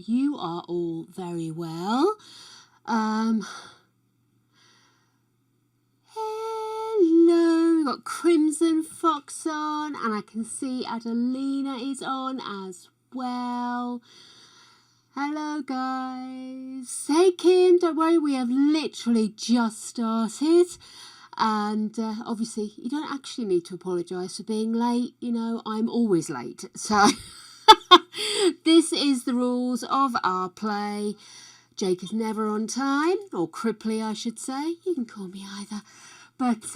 you are all very well. Hello, we've got Crimson Fox on, and I can see Adelina is on as well. Hello guys. Hey Kim, don't worry, we have literally just started. And obviously you don't actually need to apologise for being late. You know, I'm always late. So this is the rules of our play. Jake is never on time, or Cripply I should say. You can call me either. But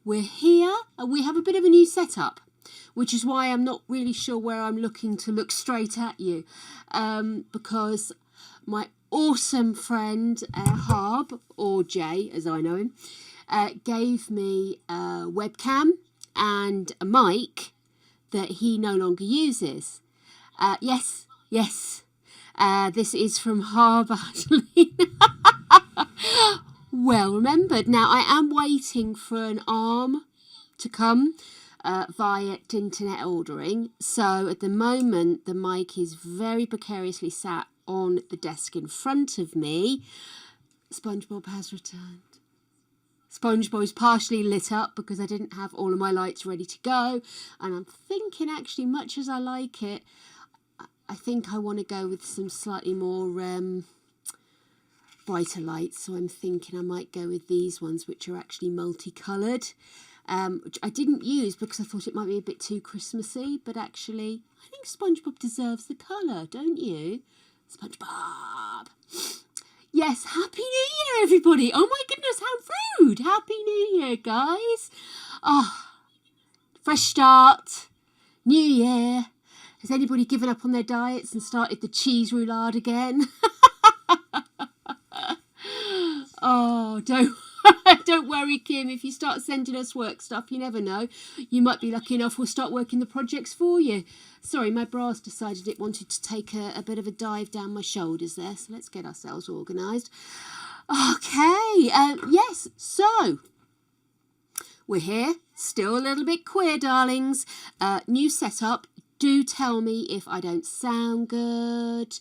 we're here and we have a bit of a new setup, which is why I'm not really sure where I'm looking to look straight at you. Because my awesome friend Harb, or Jay as I know him, gave me a webcam and a mic that he no longer uses. Yes. This is from Harb. Well remembered. Now I am waiting for an arm to come via internet ordering. So at the moment the mic is very precariously sat on the desk in front of me. SpongeBob has returned. SpongeBob is partially lit up because I didn't have all of my lights ready to go. And I'm thinking actually, much as I like it, I think I want to go with some slightly more brighter lights. So I'm thinking I might go with these ones, which are actually multicoloured. Which I didn't use because I thought it might be a bit too Christmassy. But actually, I think SpongeBob deserves the colour, don't you? SpongeBob. Yes, Happy New Year, everybody. Oh, my goodness, how rude. Happy New Year, guys. Oh, fresh start, New Year. Has anybody given up on their diets and started the cheese roulade again? Oh, don't worry, Kim. If you start sending us work stuff, you never know. You might be lucky enough we'll start working the projects for you. Sorry, my bra's decided it wanted to take a bit of a dive down my shoulders there. So let's get ourselves organised. Okay, yes, so we're here. Still a little bit queer, darlings. New setup. Do tell me if I don't sound good.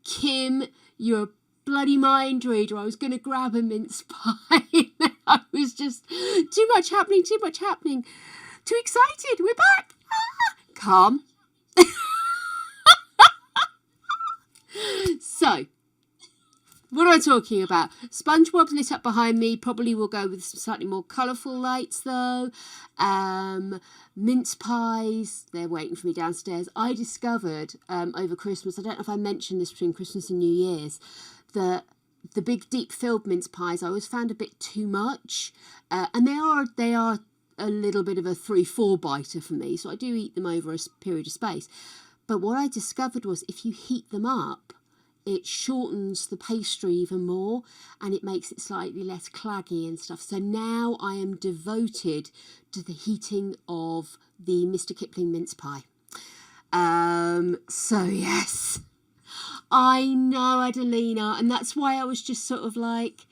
Kim, you're a bloody mind reader. I was going to grab a mince pie. I was just too much happening. Too excited. We're back. Calm. So, what am I talking about? SpongeBob's lit up behind me. Probably will go with some slightly more colourful lights though. Mince pies, they're waiting for me downstairs. I discovered over Christmas, I don't know if I mentioned this between Christmas and New Year's, that the big deep filled mince pies I always found a bit too much. And they are a little bit of a 3-4 biter for me, so I do eat them over a period of space. But what I discovered was if you heat them up, it shortens the pastry even more and it makes it slightly less claggy and stuff. So now I am devoted to the heating of the Mr. Kipling mince pie. So yes, I know, Adelina, and that's why I was just sort of like...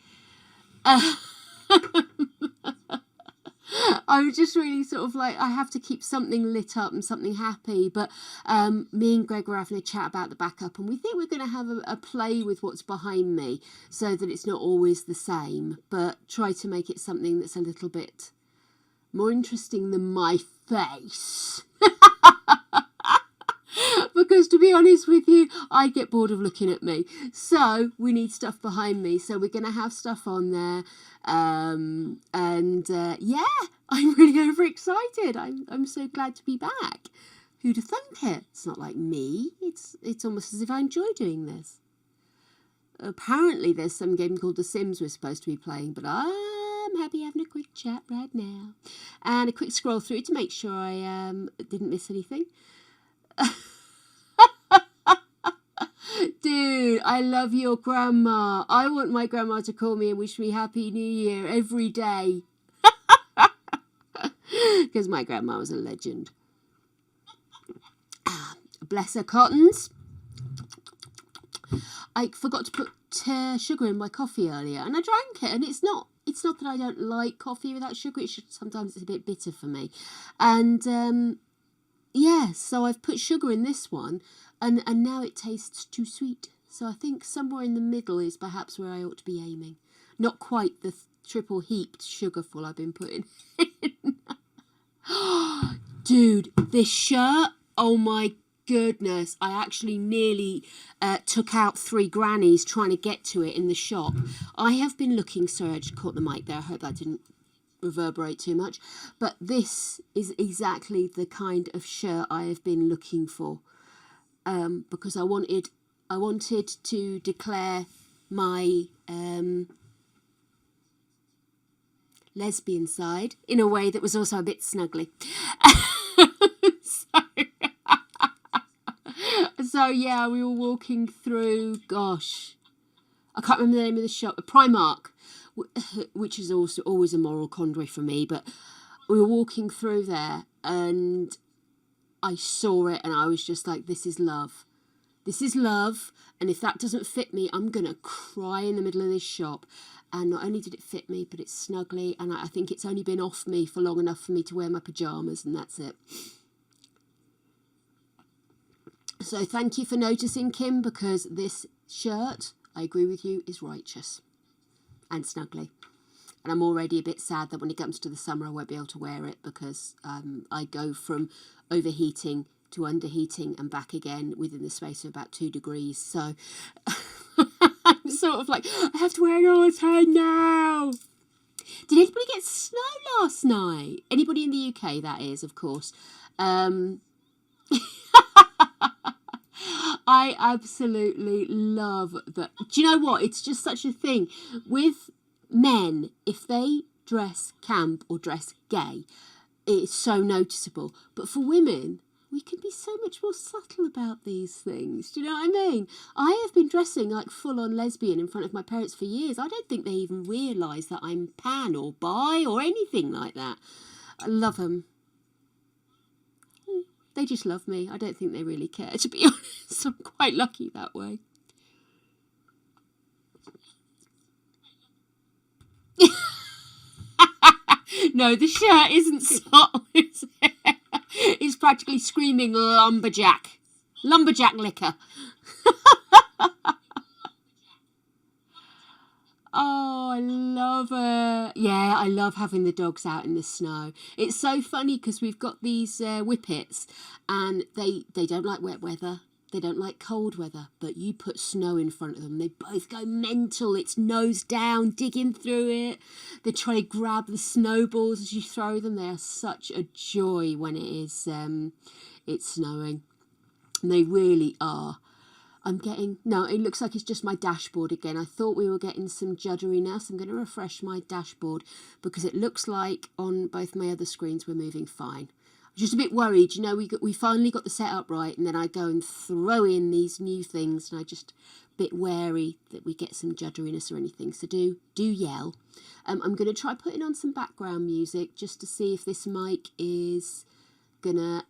I was just really sort of like, I have to keep something lit up and something happy. But me and Greg were having a chat about the backup, and we think we're going to have a play with what's behind me so that it's not always the same, but try to make it something that's a little bit more interesting than my face. Because to be honest with you, I get bored of looking at me. So we need stuff behind me. So we're going to have stuff on there. Yeah, I'm really overexcited. I'm so glad to be back. Who'd have thunk it? It's not like me. It's almost as if I enjoy doing this. Apparently there's some game called The Sims we're supposed to be playing, but I'm happy having a quick chat right now. And a quick scroll through to make sure I didn't miss anything. Dude, I love your grandma. I want my grandma to call me and wish me Happy New Year every day. Because my grandma was a legend. Bless her cottons. I forgot to put sugar in my coffee earlier and I drank it, and it's not that I don't like coffee without sugar, it's just sometimes it's a bit bitter for me. And yeah, so I've put sugar in this one. and now it tastes too sweet. So I think somewhere in the middle is perhaps where I ought to be aiming. Not quite the triple heaped sugarful I've been putting in. Dude, this shirt, oh my goodness, I actually nearly took out 3 grannies trying to get to it in the shop. I have been looking, sorry, I just caught the mic there, I hope that didn't reverberate too much, but this is exactly the kind of shirt I have been looking for, because I wanted to declare my lesbian side in a way that was also a bit snuggly. So yeah, we were walking through, gosh, I can't remember the name of the shop, Primark, which is also always a moral quandary for me, but we were walking through there and I saw it and I was just like, this is love. This is love, and if that doesn't fit me, I'm going to cry in the middle of this shop. And not only did it fit me, but it's snuggly, and I think it's only been off me for long enough for me to wear my pyjamas, and that's it. So thank you for noticing, Kim, because this shirt, I agree with you, is righteous and snuggly. And I'm already a bit sad that when it comes to the summer, I won't be able to wear it because I go from overheating to underheating and back again within the space of about 2 degrees. So I'm sort of like, I have to wear it all the time now. Did anybody get snow last night? Anybody in the UK, that is, of course. I absolutely love that. Do you know what? It's just such a thing. With men, if they dress camp or dress gay, it's so noticeable. But for women, we can be so much more subtle about these things. Do you know what I mean? I have been dressing like full-on lesbian in front of my parents for years. I don't think they even realise that I'm pan or bi or anything like that. I love them. They just love me. I don't think they really care, to be honest. I'm quite lucky that way. No, the shirt isn't subtle, is it? It's practically screaming lumberjack. Lumberjack liquor. Oh, I love it. Yeah, I love having the dogs out in the snow. It's so funny because we've got these whippets and they don't like wet weather. They don't like cold weather, but you put snow in front of them, they both go mental. It's nose down, digging through it. They try to grab the snowballs as you throw them. They are such a joy when it is it's snowing. And they really are. No, it looks like it's just my dashboard again. I thought we were getting some judderiness. I'm going to refresh my dashboard because it looks like on both my other screens we're moving fine. I'm just a bit worried, you know, we finally got the setup right and then I go and throw in these new things and I just a bit wary that we get some judderiness or anything. So do yell. I'm going to try putting on some background music just to see if this mic is going to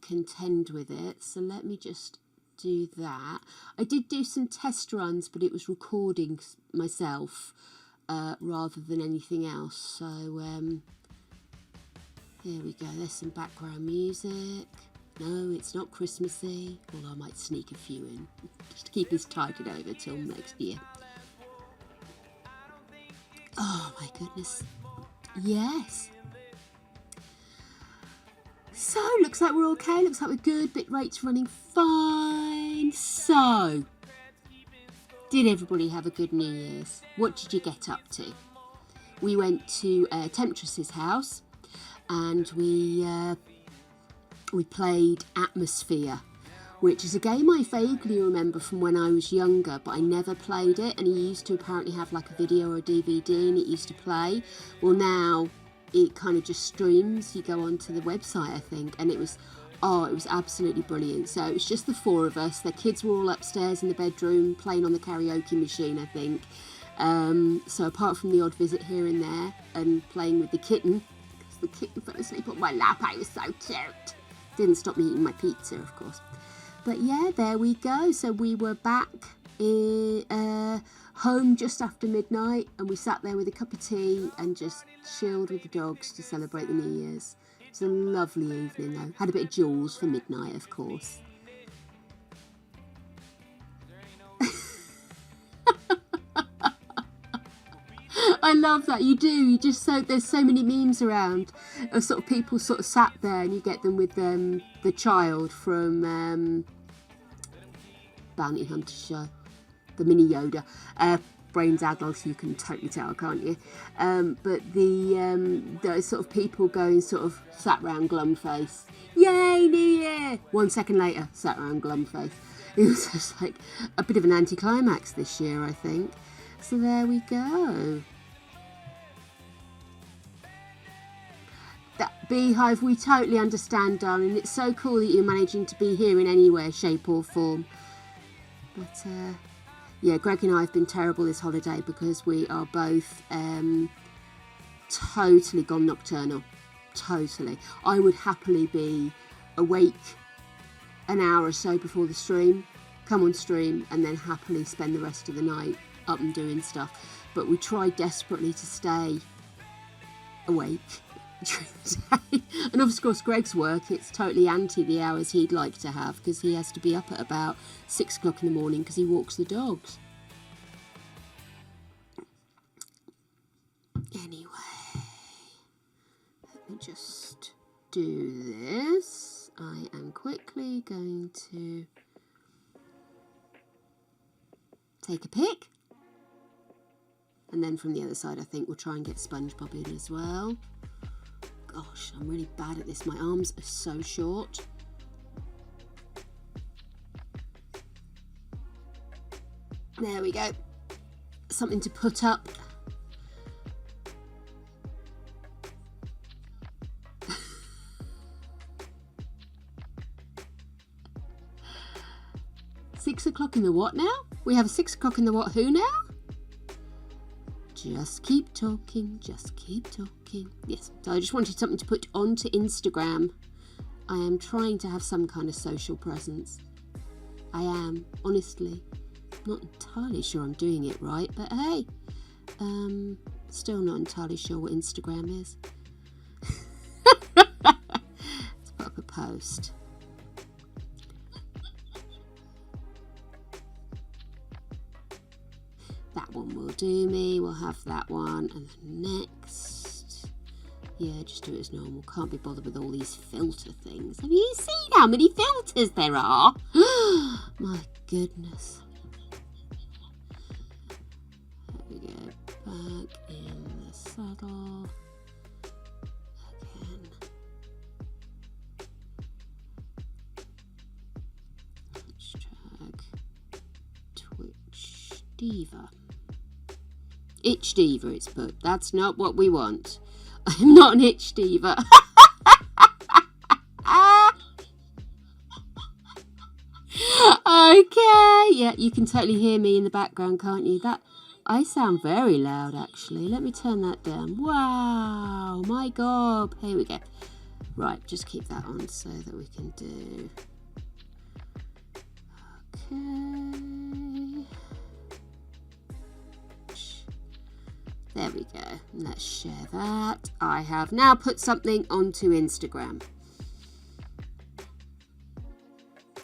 contend with it. So let me just do that. I did do some test runs, but it was recording myself rather than anything else. So there we go. There's some background music. No, it's not Christmassy, although I might sneak a few in just to keep us tided over till next year. Oh my goodness. Yes. So, looks like we're okay, looks like we're good, bit rate's running fine. So, did everybody have a good New Year's? What did you get up to? We went to Temptress's house and we played Atmosphere, which is a game I vaguely remember from when I was younger, but I never played it, and he used to apparently have like a video or a DVD and it used to play. Well, now it kind of just streams. You go onto the website, I think, and it was absolutely brilliant. So it was just the 4 of us. The kids were all upstairs in the bedroom playing on the karaoke machine, I think. So apart from the odd visit here and there and playing with the kitten, because the kitten fell asleep on my lap, I was so cute. Didn't stop me eating my pizza, of course. But yeah, there we go. So we were back home just after midnight, and we sat there with a cup of tea and just chilled with the dogs to celebrate the New Year's. It was a lovely evening though. Had a bit of Jules for midnight, of course. I love that. You do. You just there's so many memes around of sort of people sort of sat there, and you get them with the child from Bounty Hunter show, the mini Yoda. Brains Aglos, you can totally tell, can't you? But the sort of people going sort of sat round glum face. Yay, New Year! 1 second later, sat round glum face. It was just like a bit of an anticlimax this year, I think. So there we go. That Beehive, we totally understand, darling. It's so cool that you're managing to be here in any way, shape or form. But yeah, Greg and I have been terrible this holiday because we are both totally gone nocturnal. Totally. I would happily be awake an hour or so before the stream, come on stream, and then happily spend the rest of the night up and doing stuff. But we tried desperately to stay awake during the day. And of course, Greg's work, it's totally anti the hours he'd like to have because he has to be up at about 6 o'clock in the morning because he walks the dogs. Anyway, let me just do this. I am quickly going to take a pic. And then from the other side, I think we'll try and get SpongeBob in as well. Gosh, I'm really bad at this. My arms are so short. There we go. Something to put up. Six o'clock in the what now? We have a 6 o'clock in the what who now? Just keep talking, just keep talking. Yes, so I just wanted something to put onto Instagram. I am trying to have some kind of social presence. I am, honestly. Not entirely sure I'm doing it right, but hey, still not entirely sure what Instagram is. Let's put up a post. That one will do me. We'll have that one. And then next. Yeah, just do it as normal. Can't be bothered with all these filter things. Have you seen how many filters there are? My goodness. There we go. Back in the saddle. Again. Hashtag Twitch Diva. Itch diva, it's put. That's not what we want. I'm not an itch diva. Okay, yeah, you can totally hear me in the background, can't you? That I sound very loud, actually. Let me turn that down. Wow, my God. Here we go. Right, just keep that on so that we can do. Okay. There we go. Let's share that. I have now put something onto Instagram.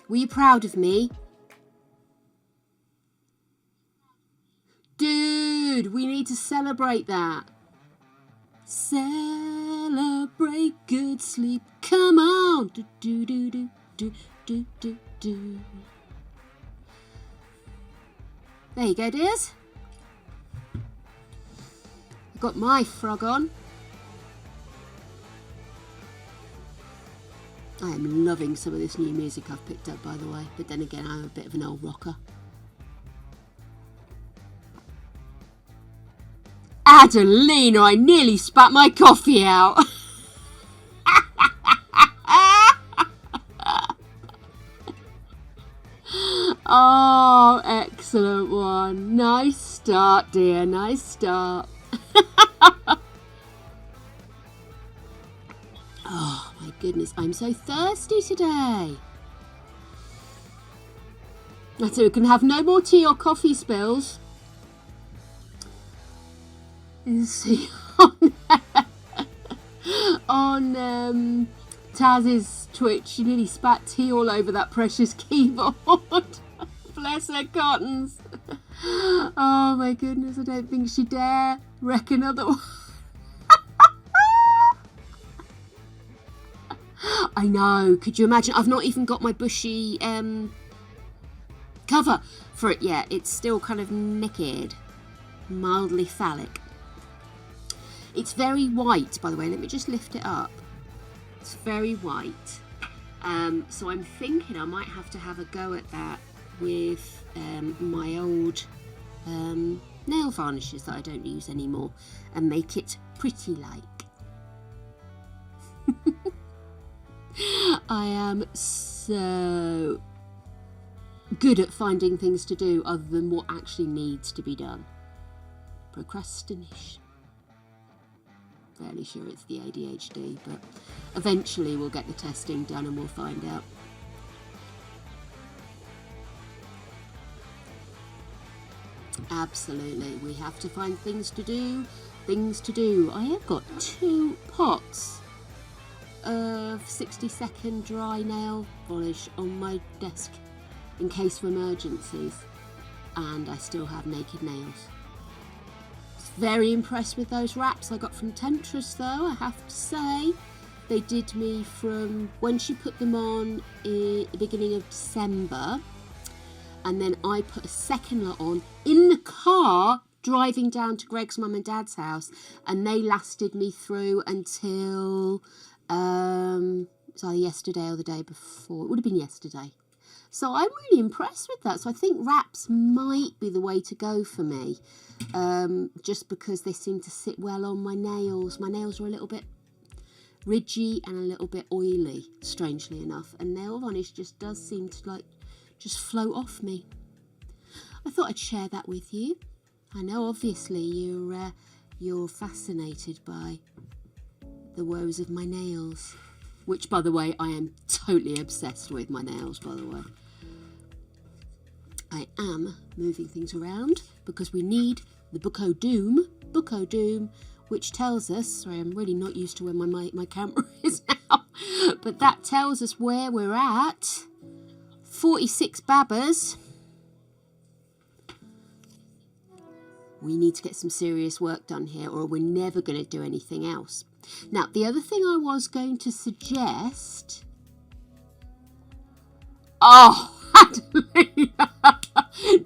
Were you proud of me? Dude, we need to celebrate that. Celebrate good sleep. Come on. Do, do, do, do, do, do, do, do. There you go, dears. Got my frog on. I am loving some of this new music I've picked up, by the way. But then again, I'm a bit of an old rocker. Adelina, I nearly spat my coffee out. Oh, excellent one. Nice start, dear. Nice start. Oh my goodness, I'm so thirsty today. That's it, we can have no more tea or coffee spills. You see on Taz's Twitch, she nearly spat tea all over that precious keyboard. Bless her cottons. Oh my goodness, I don't think she dare. Wreck another one. I know. Could you imagine? I've not even got my bushy cover for it yet. It's still kind of naked, mildly phallic. It's very white, by the way. Let me just lift it up. It's very white. So I'm thinking I might have to have a go at that with my old nail varnishes that I don't use anymore and make it pretty like. I am so good at finding things to do other than what actually needs to be done. Procrastination. Fairly sure it's the ADHD, but eventually we'll get the testing done and we'll find out. Absolutely, we have to find things to do. I have got 2 pots of 60-second dry nail polish on my desk in case of emergencies, and I still have naked nails. Very impressed with those wraps I got from Temptress though, I have to say. They did me from when she put them on in the beginning of December, and then I put a second lot on in the car driving down to Greg's mum and dad's house, and they lasted me through until it's either yesterday or the day before. It would have been yesterday. So I'm really impressed with that. So I think wraps might be the way to go for me, just because they seem to sit well on my nails. My nails are a little bit ridgy and a little bit oily, strangely enough, and nail varnish just does seem to just float off me. I thought I'd share that with you. I know obviously you're fascinated by the woes of my nails, which, by the way, I am totally obsessed with my nails, by the way. I am moving things around because we need the Book o' Doom, which tells us, sorry, I'm really not used to where my camera is now, but that tells us where we're at. 46 babbers. We need to get some serious work done here, or we're never going to do anything else. Now, the other thing I was going to suggest... Oh, Adelina!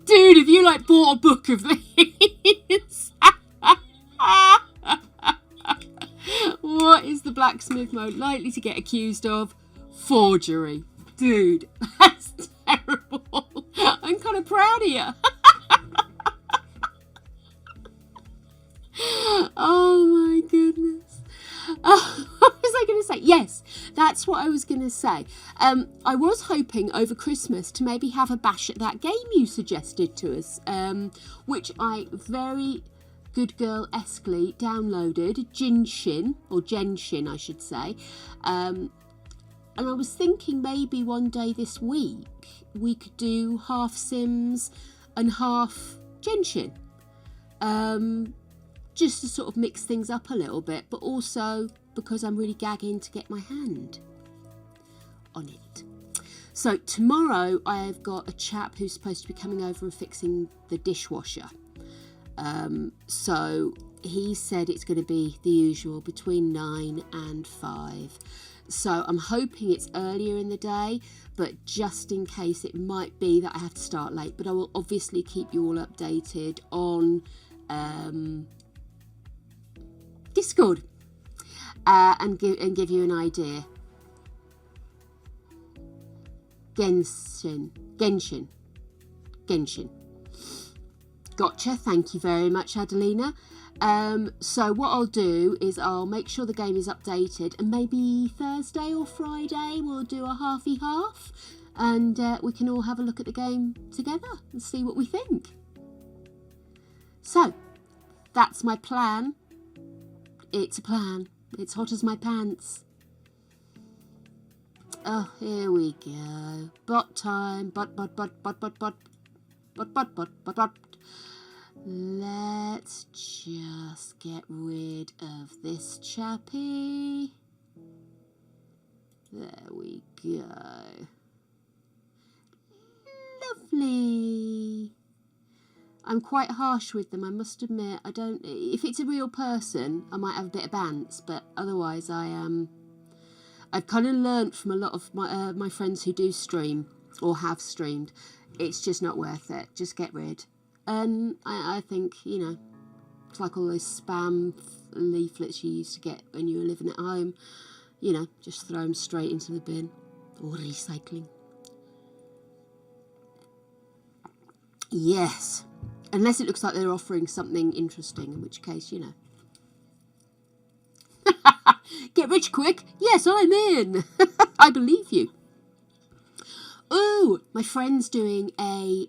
Dude, if you bought a book of these... What is the blacksmith most likely to get accused of? Forgery. Dude, that's terrible. I'm kind of proud of you. Oh my goodness. What was I going to say? Yes, that's what I was going to say. I was hoping over Christmas to maybe have a bash at that game you suggested to us, which I very good girl-esquely downloaded, Genshin I should say. And I was thinking maybe one day this week we could do half Sims and half Genshin. Just to sort of mix things up a little bit, but also because I'm really gagging to get my hand on it. So tomorrow I've got a chap who's supposed to be coming over and fixing the dishwasher. So he said it's going to be the usual between 9 and 5. So I'm hoping it's earlier in the day, but just in case it might be that I have to start late. But I will obviously keep you all updated on Discord and give you an idea. Genshin. Gotcha. Thank you very much, Adelina. So what I'll do is I'll make sure the game is updated, and maybe Thursday or Friday we'll do a halfy half, and we can all have a look at the game together and see what we think. So that's my plan. It's a plan. It's hot as my pants. Oh, here we go. Bot time. Bot. Let's just get rid of this chappy. There we go. Lovely. I'm quite harsh with them, I must admit. I don't. If it's a real person, I might have a bit of bants, but otherwise, I've kind of learnt from a lot of my friends who do stream or have streamed. It's just not worth it. Just get rid. And I think, you know, it's like all those spam leaflets you used to get when you were living at home. You know, just throw them straight into the bin or recycling. Yes. Unless it looks like they're offering something interesting, in which case, you know. Get rich quick? Yes, I'm in. I believe you. Oh, my friend's doing a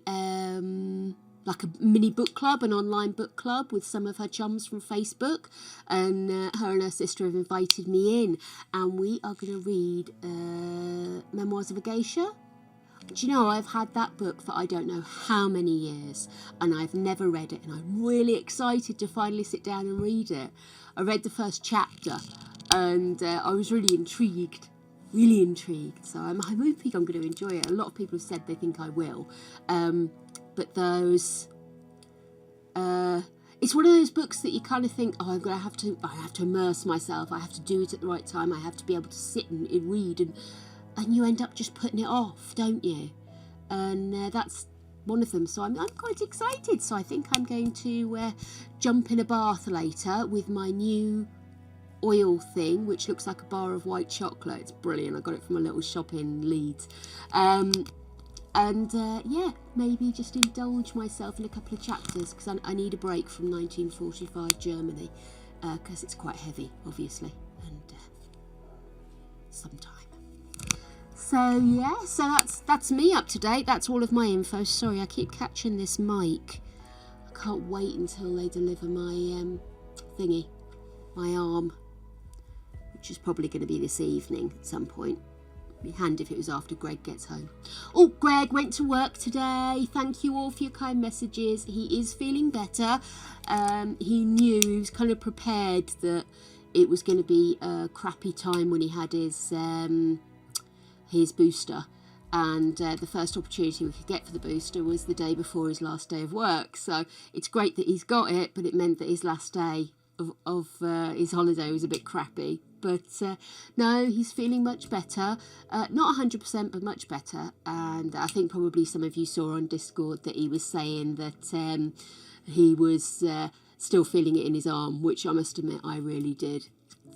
like a mini book club, an online book club with some of her chums from Facebook, and her and her sister have invited me in, and we are going to read Memoirs of a Geisha. Do you know, I've had that book for I don't know how many years, and I've never read it, and I'm really excited to finally sit down and read it. I read the first chapter, and I was really intrigued. So I'm hoping I'm going to enjoy it. A lot of people have said they think I will, but those it's one of those books that you kind of think, oh, I have to immerse myself, I have to do it at the right time, I have to be able to sit and read, and you end up just putting it off, don't you? And that's one of them. So I'm quite excited. So I think I'm going to jump in a bath later with my new oil thing, which looks like a bar of white chocolate. It's brilliant. I got it from a little shop in Leeds. Yeah, maybe just indulge myself in a couple of chapters, because I need a break from 1945 Germany, because it's quite heavy, obviously, and sometime. So yeah, so that's me up to date. That's all of my info. Sorry, I keep catching this mic. I can't wait until they deliver my thingy, my arm, which is probably going to be this evening at some point. It'd be handy if it was after Greg gets home. Oh, Greg went to work today. Thank you all for your kind messages. He is feeling better. He knew, he was kind of prepared that it was going to be a crappy time when he had his booster, and the first opportunity we could get for the booster was the day before his last day of work. So it's great that he's got it, but it meant that his last day of his holiday was a bit crappy. But no, he's feeling much better, not 100%, but much better. And I think probably some of you saw on Discord that he was saying that he was still feeling it in his arm, which I must admit I really did.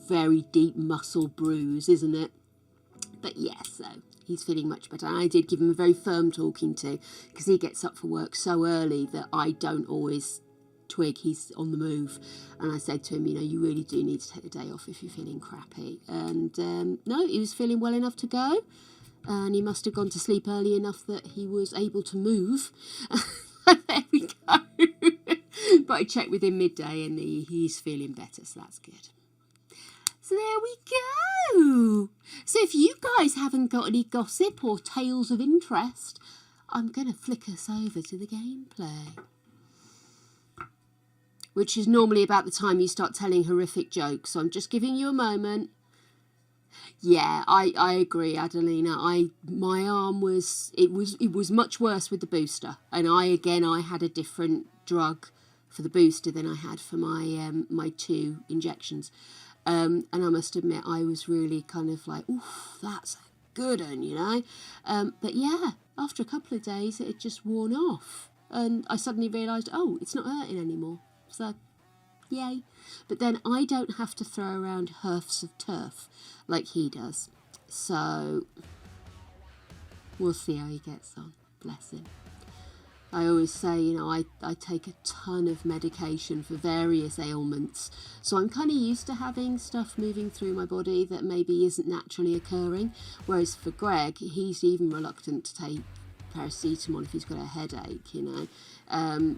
Very deep muscle bruise, isn't it? But yeah, so he's feeling much better. I did give him a very firm talking to, because he gets up for work so early that I don't always twig he's on the move. And I said to him, you know, you really do need to take the day off if you're feeling crappy. And no, he was feeling well enough to go. And he must have gone to sleep early enough that he was able to move. There we go. But I checked with him midday and he's feeling better, so that's good. So there we go. So if you guys haven't got any gossip or tales of interest, I'm going to flick us over to the gameplay, which is normally about the time you start telling horrific jokes. So I'm just giving you a moment. Yeah, I agree, Adelina. My arm was much worse with the booster, and I had a different drug for the booster than I had for my 2 injections. And I must admit, I was really kind of like, oof, that's a good one, you know. But yeah, after a couple of days, it had just worn off. And I suddenly realised, oh, it's not hurting anymore. So, yay. But then I don't have to throw around hearths of turf like he does. So, we'll see how he gets on. Bless him. I always say, you know, I take a ton of medication for various ailments, so I'm kind of used to having stuff moving through my body that maybe isn't naturally occurring, whereas for Greg, he's even reluctant to take paracetamol if he's got a headache, you know,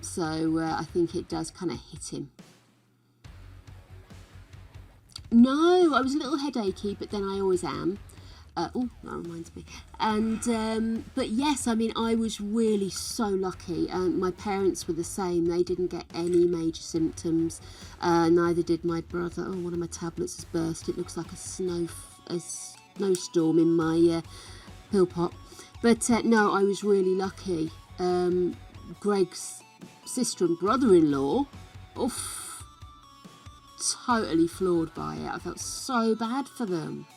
so I think it does kind of hit him. No, I was a little headachy, but then I always am. Oh, that reminds me. And but yes, I mean, I was really so lucky. My parents were the same. They didn't get any major symptoms. Neither did my brother. Oh, one of my tablets has burst. It looks like a snowstorm in my pill pot. But no, I was really lucky. Greg's sister and brother-in-law. Oof. Totally floored by it. I felt so bad for them.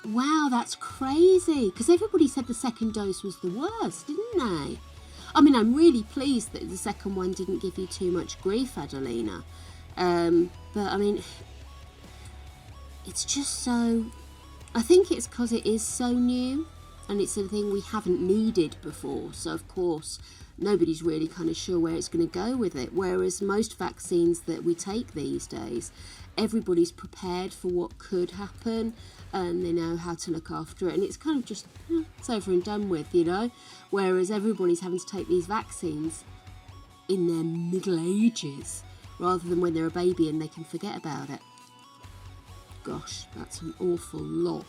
Wow, that's crazy. Because everybody said the second dose was the worst, didn't they? I mean, I'm really pleased that the second one didn't give you too much grief, Adelina. But, I mean, it's just so... I think it's because it is so new and it's a thing we haven't needed before. So, of course, nobody's really kind of sure where it's going to go with it. Whereas most vaccines that we take these days, everybody's prepared for what could happen and they know how to look after it. And it's kind of just, it's over and done with, you know. Whereas everybody's having to take these vaccines in their middle ages rather than when they're a baby and they can forget about it. Gosh, that's an awful lot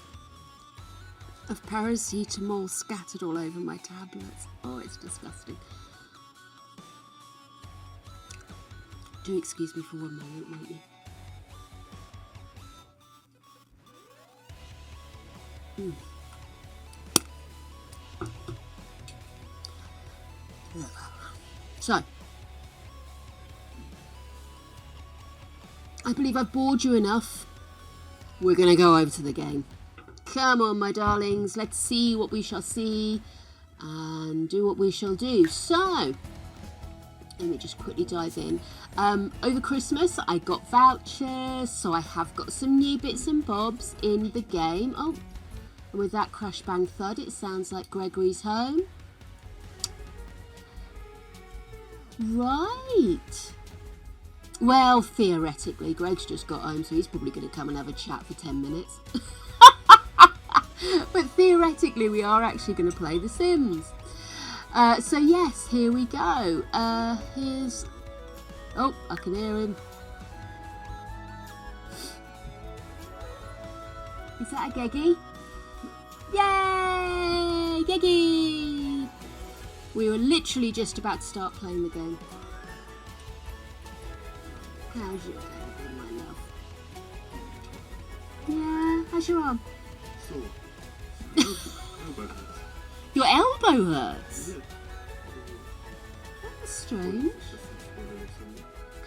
of paracetamol scattered all over my tablets. Oh, it's disgusting. Do excuse me for one moment, won't you? So, I believe I've bored you enough. We're going to go over to the game. Come on, my darlings. Let's see what we shall see and do what we shall do. So, let me just quickly dive in. Over Christmas, I got vouchers, so I have got some new bits and bobs in the game. Oh, and with that crash bang thud, it sounds like Gregory's home. Right. Well, theoretically, Greg's just got home, so he's probably going to come and have a chat for 10 minutes. But theoretically, we are actually going to play The Sims. So yes, here we go. Here's... Oh, I can hear him. Is that a Geggy? Yay! Geggy! We were literally just about to start playing the game. How's your day, my love? Yeah, how's your arm? Sore. Elbow hurts. Your elbow hurts? Yeah. That's strange.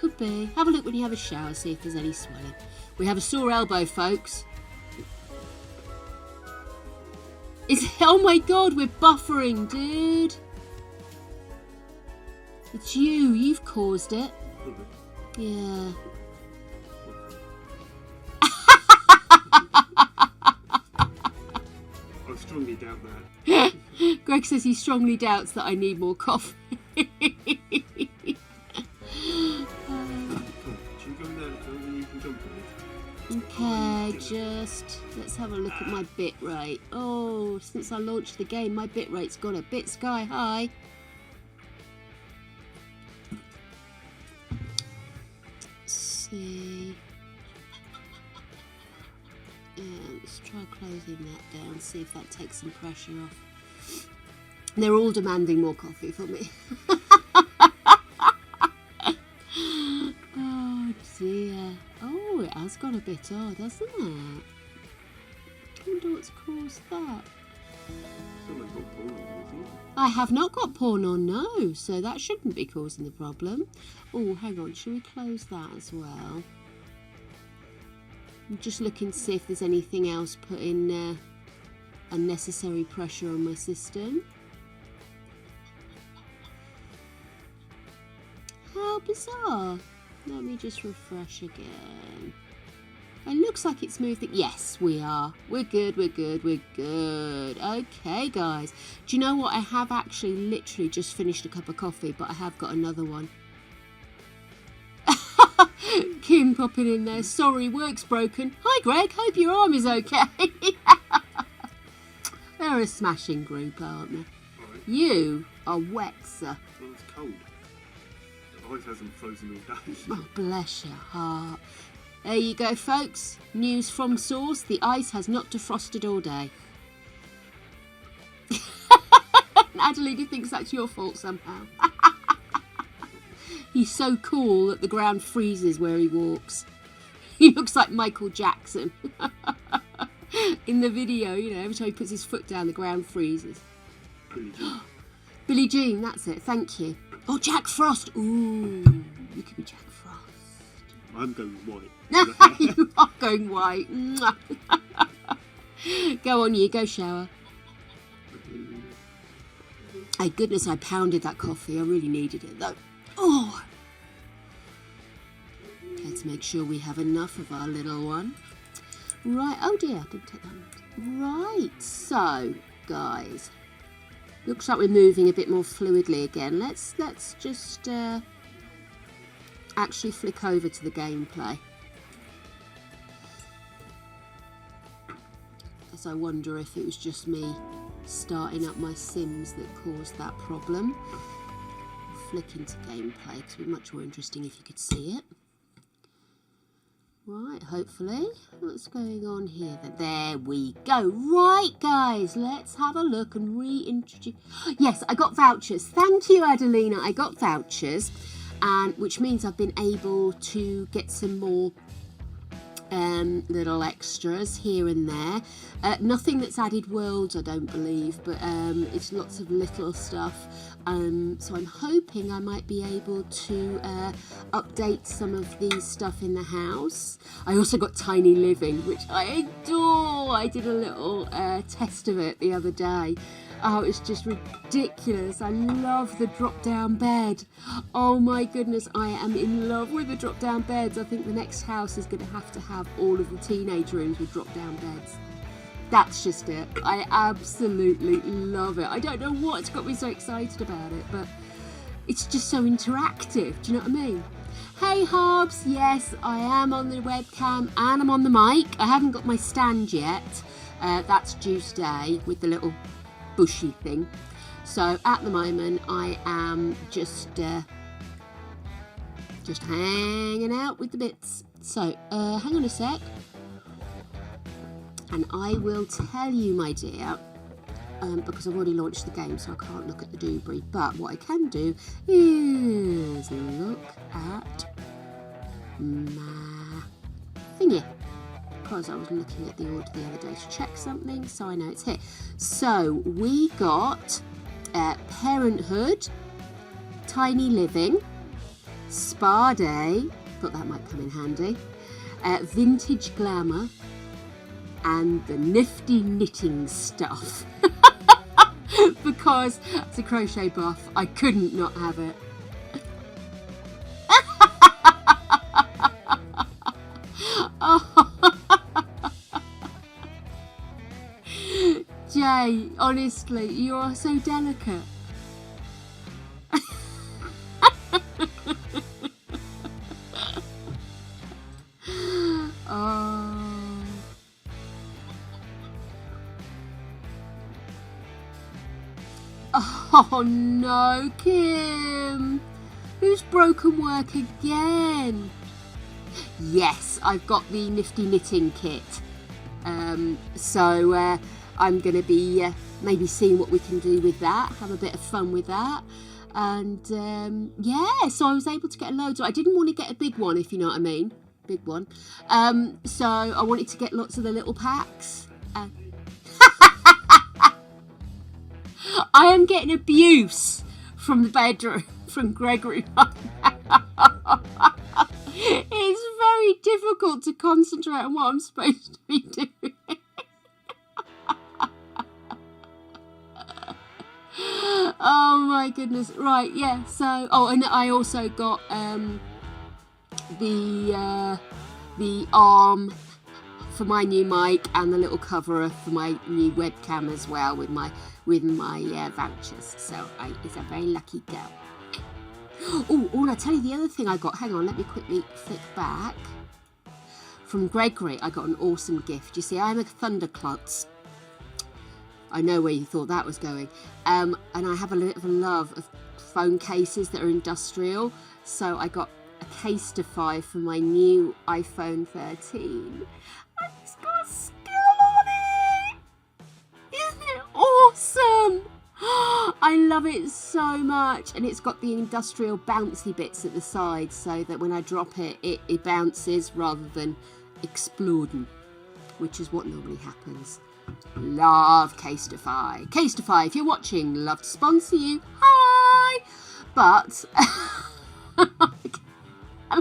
Could be. Have a look when you have a shower, see if there's any swelling. We have a sore elbow, folks. Oh my god, we're buffering, dude. It's you. You've caused it. Yeah. I strongly doubt that. Greg says he strongly doubts that I need more coffee. Should we go in there and you can jump on it? Okay, just let's have a look at my bit rate. Oh, since I launched the game, my bit rate's gone a bit sky high. Let's see. Let's try closing that down, see if that takes some pressure off. They're all demanding more coffee for me. Oh dear. Oh, it has got a bit odd, hasn't it? I wonder what's caused that. Someone's got porn on, isn't it? I have not got porn on, no, so that shouldn't be causing the problem. Oh, hang on, should we close that as well? I'm just looking to see if there's anything else putting unnecessary pressure on my system. How bizarre. Let me just refresh again. It looks like it's moved it. Yes, we are. We're good, we're good, we're good. Okay, guys. Do you know what? I have actually literally just finished a cup of coffee, but I have got another one. Kim popping in there. Sorry, work's broken. Hi, Greg. Hope your arm is okay. They're a smashing group, aren't they? Right. You are wet, sir. Well, it's cold. The ice hasn't frozen all day. Oh, bless your heart. There you go, folks. News from source. The ice has not defrosted all day. Adelina thinks that's your fault somehow. He's so cool that the ground freezes where he walks. He looks like Michael Jackson. in the video, you know, every time he puts his foot down, the ground freezes. Billie Jean. Billie Jean, that's it. Thank you. Oh, Jack Frost. Ooh, you could be Jack Frost. I'm going white. You are going white. Go on, you. Go shower. Hey, goodness, I pounded that coffee. I really needed it, though. Oh. Let's make sure we have enough of our little one. Right. Oh, dear. I didn't take that one. Right. So, guys. Looks like we're moving a bit more fluidly again. Let's just actually flick over to the gameplay. As I wonder if it was just me starting up my Sims that caused that problem. Flick into gameplay because it would be much more interesting if you could see it. Right, hopefully. What's going on here? There we go. Right, guys, let's have a look and reintroduce. Yes, I got vouchers. Thank you, Adelina. I got vouchers, and which means I've been able to get some more little extras here and there. Nothing that's added worlds, I don't believe, but it's lots of little stuff. So I'm hoping I might be able to update some of the stuff in the house. I also got Tiny Living, which I adore. I did a little test of it the other day. Oh, it's just ridiculous. I love the drop-down bed. Oh my goodness, I am in love with the drop-down beds. I think the next house is going to have all of the teenage rooms with drop-down beds. That's just it. I absolutely love it. I don't know what's got me so excited about it, but it's just so interactive. Do you know what I mean? Hey Hobbs, yes, I am on the webcam and I'm on the mic. I haven't got my stand yet. That's due today with the little bushy thing. So at the moment I am just hanging out with the bits. So hang on a sec and I will tell you, my dear, because I've already launched the game so I can't look at the doobry, but what I can do is look at my thingy, because I was looking at the order the other day to check something, so I know it's here. So we got Parenthood, Tiny Living, Spa Day, thought that might come in handy, Vintage Glamour, and the nifty knitting stuff. Because as a crochet buff, I couldn't not have it. Oh. Jay, honestly, you are so delicate. Oh no, Kim! Who's broken work again? Yes, I've got the nifty knitting kit. So I'm going to be maybe seeing what we can do with that, have a bit of fun with that. And yeah, so I was able to get a load. So I didn't want to get a big one, if you know what I mean. Big one. So I wanted to get lots of the little packs. I am getting abuse from the bedroom, from Gregory. It's very difficult to concentrate on what I'm supposed to be doing. Oh my goodness. Right, yeah, so, oh, and I also got the arm for my new mic and the little cover for my new webcam as well with my vouchers. So it's a very lucky girl. Oh, I'll tell you the other thing I got. Hang on, let me quickly flick back. From Gregory, I got an awesome gift. You see, I'm a thunderklutz. I know where you thought that was going. And I have a little love of phone cases that are industrial. So I got a Casetify for my new iPhone 13. And it's got a skill on it! Isn't it awesome? I love it so much. And it's got the industrial bouncy bits at the side so that when I drop it, it bounces rather than exploding. which is what normally happens. Love Casetify. Casetify, if you're watching, love to sponsor you. Hi! But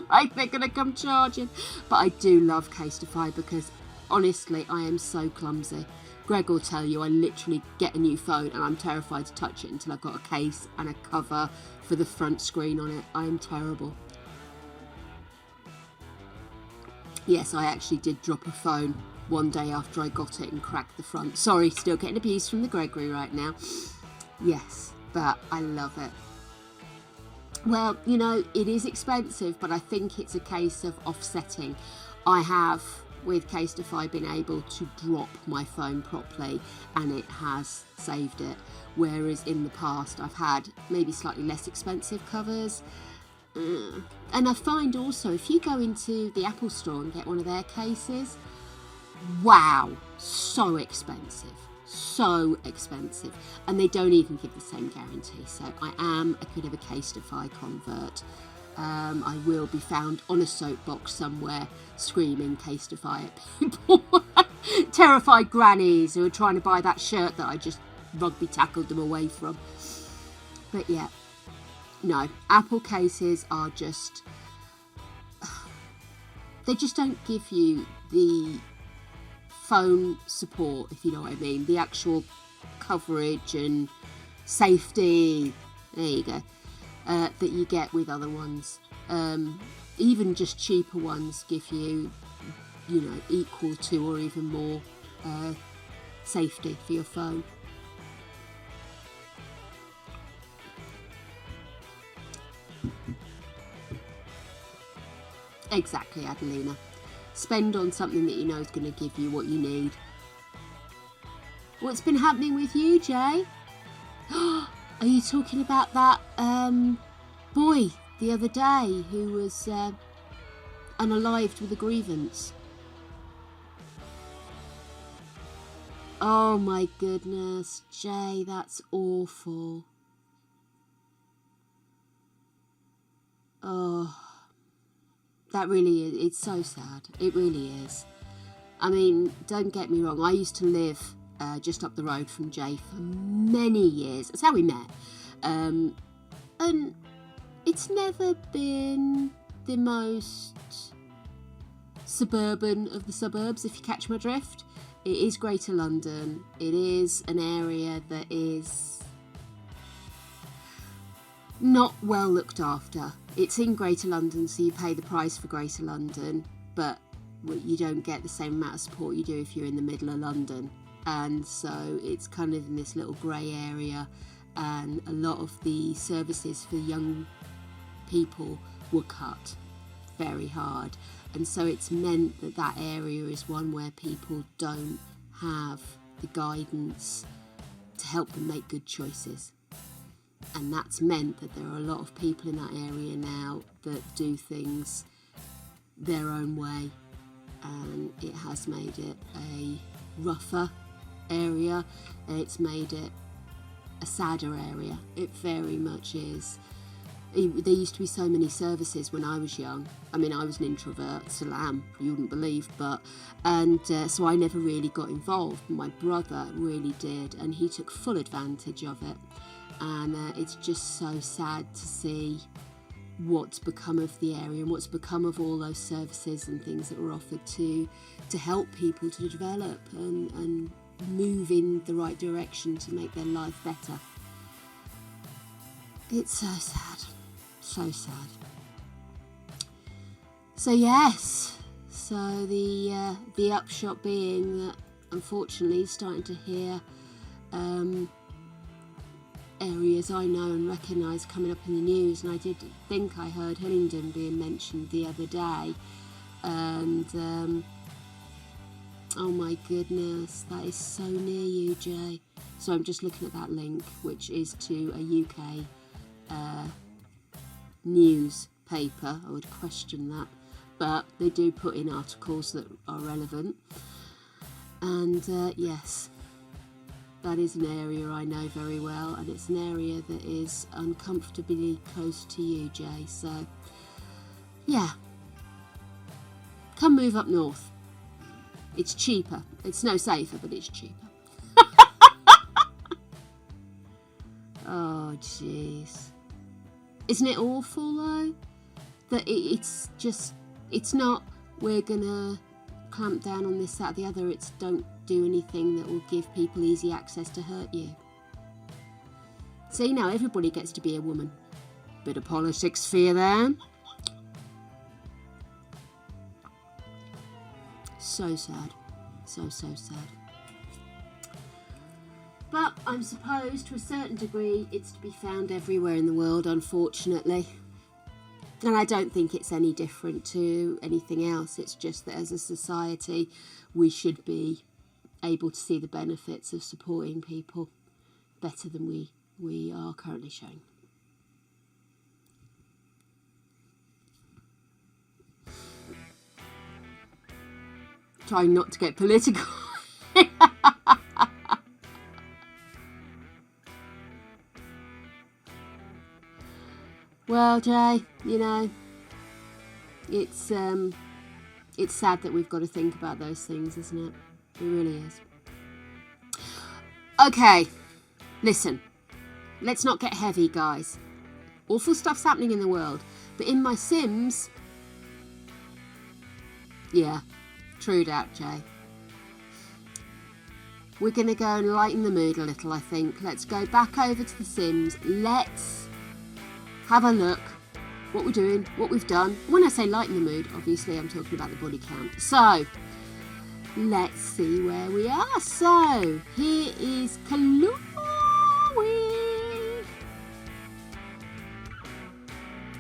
like they're going to come charging. But I do love Casetify because honestly, I am so clumsy. Greg will tell you I literally get a new phone and I'm terrified to touch it until I've got a case and a cover for the front screen on it. I am terrible. Yes, I actually did drop a phone one day after I got it and cracked the front. Sorry, still getting abused from the Gregory right now. Yes, but I love it. Well, you know, it is expensive, but I think it's a case of offsetting. I have, with Casetify, been able to drop my phone properly and it has saved it. Whereas in the past, I've had maybe slightly less expensive covers. And I find also, if you go into the Apple store and get one of their cases, wow, so expensive. So expensive, and they don't even give the same guarantee. So I am a bit of a Casetify convert. I will be found on a soapbox somewhere screaming Casetify at people. Terrified grannies who are trying to buy that shirt that I just rugby tackled them away from. But yeah, no, Apple cases are just, they just don't give you the phone support, if you know what I mean, the actual coverage and safety, there you go, that you get with other ones. Even just cheaper ones give you, you know, equal to or even more safety for your phone. Exactly, Adelina. Spend on something that you know is going to give you what you need. What's been happening with you, Jay? Are you talking about that boy the other day who was unalived with a grievance? Oh my goodness, Jay, that's awful. Oh, that really is, it's so sad. It really is. I mean, don't get me wrong, I used to live just up the road from Jay for many years. That's how we met. And it's never been the most suburban of the suburbs, if you catch my drift. It is Greater London. It is an area that is not well looked after. It's in Greater London, so you pay the price for Greater London, but you don't get the same amount of support you do if you're in the middle of London. And so it's kind of in this little grey area, and a lot of the services for young people were cut very hard. And so it's meant that that area is one where people don't have the guidance to help them make good choices. And that's meant that there are a lot of people in that area now that do things their own way, and it has made it a rougher area. It's made it a sadder area. It very much is. There used to be so many services when I was young. I mean, I was an introvert, still am, you wouldn't believe, so I never really got involved. My brother really did, and he took full advantage of it. And it's just so sad to see what's become of the area and what's become of all those services and things that were offered to help people to develop and move in the right direction to make their life better. It's so sad. So sad. So yes, so the upshot being that unfortunately starting to hear areas I know and recognise coming up in the news, and I did think I heard Hillingdon being mentioned the other day, and oh my goodness, that is so near you, Jay. So I'm just looking at that link, which is to a UK newspaper. I would question that, but they do put in articles that are relevant. And yes, that is an area I know very well, and it's an area that is uncomfortably close to you, Jay. So yeah, come move up north. It's cheaper. It's no safer, but it's cheaper. Oh, jeez. Isn't it awful, though? That it's not, we're going to clamp down on this, that, or the other. It's don't do anything that will give people easy access to hurt you. See, now everybody gets to be a woman. Bit of politics for you there. So sad. So sad. But I suppose to a certain degree it's to be found everywhere in the world, unfortunately. And I don't think it's any different to anything else. It's just that as a society we should be able to see the benefits of supporting people better than we are currently showing. Trying not to get political. Well, Jay, you know, it's sad that we've got to think about those things, isn't it? It really is. Okay, listen, let's not get heavy, guys. Awful stuff's happening in the world, but in my Sims, yeah, true that, Jay. We're going to go and lighten the mood a little, I think. Let's go back over to The Sims. Let's have a look what we're doing, what we've done. When I say lighten the mood, obviously I'm talking about the body count. So, let's see where we are. So, here is Chloe.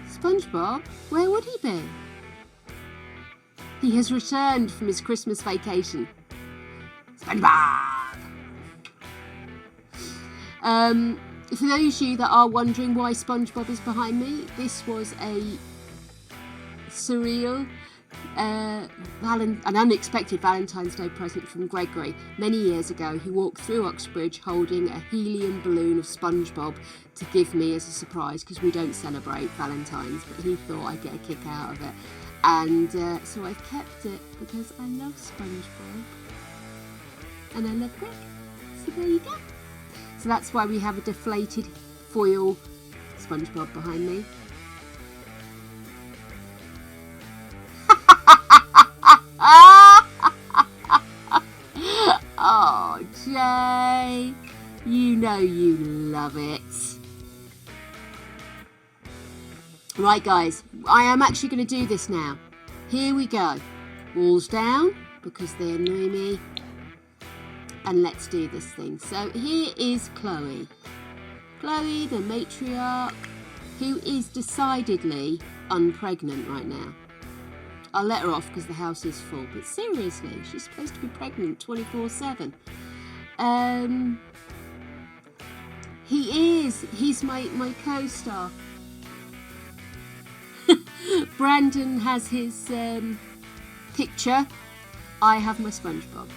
SpongeBob, where would he be? He has returned from his Christmas vacation. SpongeBob! For those of you that are wondering why SpongeBob is behind me, this was a surreal, an unexpected Valentine's Day present from Gregory. Many years ago, he walked through Oxbridge holding a helium balloon of SpongeBob to give me as a surprise, because we don't celebrate Valentine's, but he thought I'd get a kick out of it. And so I've kept it because I love SpongeBob. And I love Greg. So there you go. So that's why we have a deflated foil SpongeBob behind me. Oh, Jay, you know you love it. Right, guys, I am actually going to do this now. Here we go. Walls down, because they annoy me. And let's do this thing. So here is Chloe. Chloe, the matriarch, who is decidedly unpregnant right now. I'll let her off because the house is full. But seriously, she's supposed to be pregnant 24/7. He's my co-star. Brandon has his picture. I have my SpongeBob.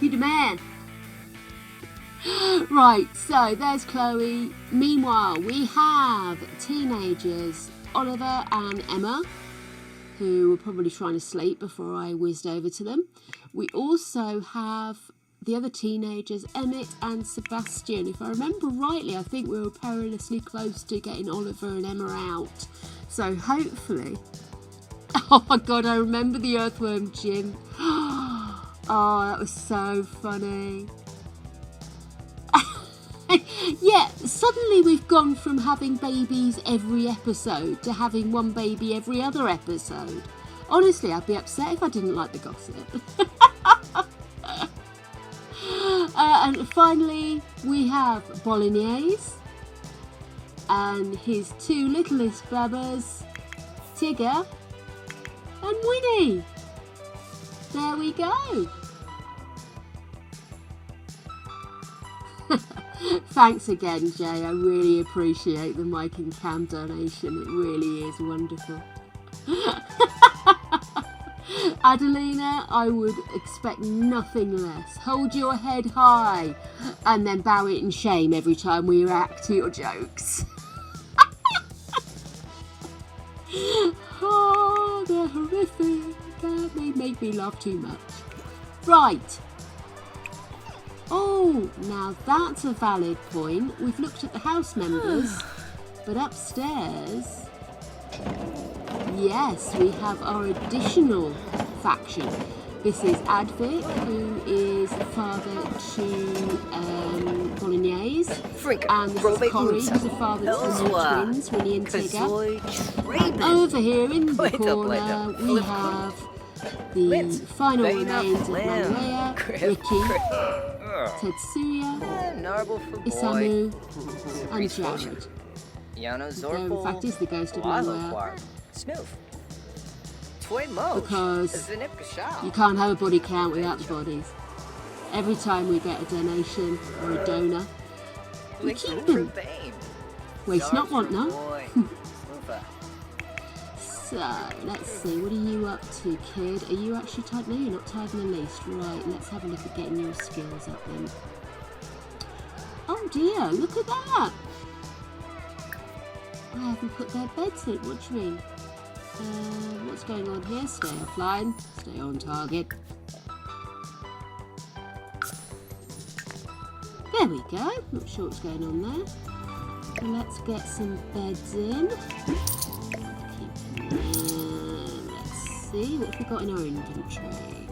He the man. Right, so there's Chloe. Meanwhile, we have teenagers Oliver and Emma, who were probably trying to sleep before I whizzed over to them. We also have the other teenagers, Emmett and Sebastian. If I remember rightly, I think we were perilously close to getting Oliver and Emma out. So hopefully... Oh my God, I remember the earthworm Jim. Oh, that was so funny. Yeah, suddenly we've gone from having babies every episode to having one baby every other episode. Honestly, I'd be upset if I didn't like the gossip. And finally, we have Bolognese and his two littlest babbas, Tigger and Winnie. There we go. Thanks again, Jay. I really appreciate the mic and cam donation. It really is wonderful. Adelina, I would expect nothing less. Hold your head high and then bow it in shame every time we react to your jokes. Oh, they're horrific. They make me laugh too much. Right. Oh, now that's a valid point. We've looked at the house members, but upstairs, yes, we have our additional faction. This is Advic, who is father to Bolognese. And this is Corey, who's the father to the twins, Winnie and Tigger. And over here in the corner, we have the final remains of Manuela, Ricky, Tetsuya, Isamu, and Jared. There, in fact, is the ghost of Manuela. Because you can't have a body count without the bodies. Every time we get a donation or a donor, we keep them. Waste not, want not. So, let's see, what are you up to, kid? Are you actually tied? No, you're not tied in the least. Right, let's have a look at getting your skills up then. Oh dear, look at that! I haven't put their beds in. What do you mean? What's going on here? Stay offline. Stay on target. There we go. Not sure what's going on there. So let's get some beds in. Let's see. What have we got in our inventory?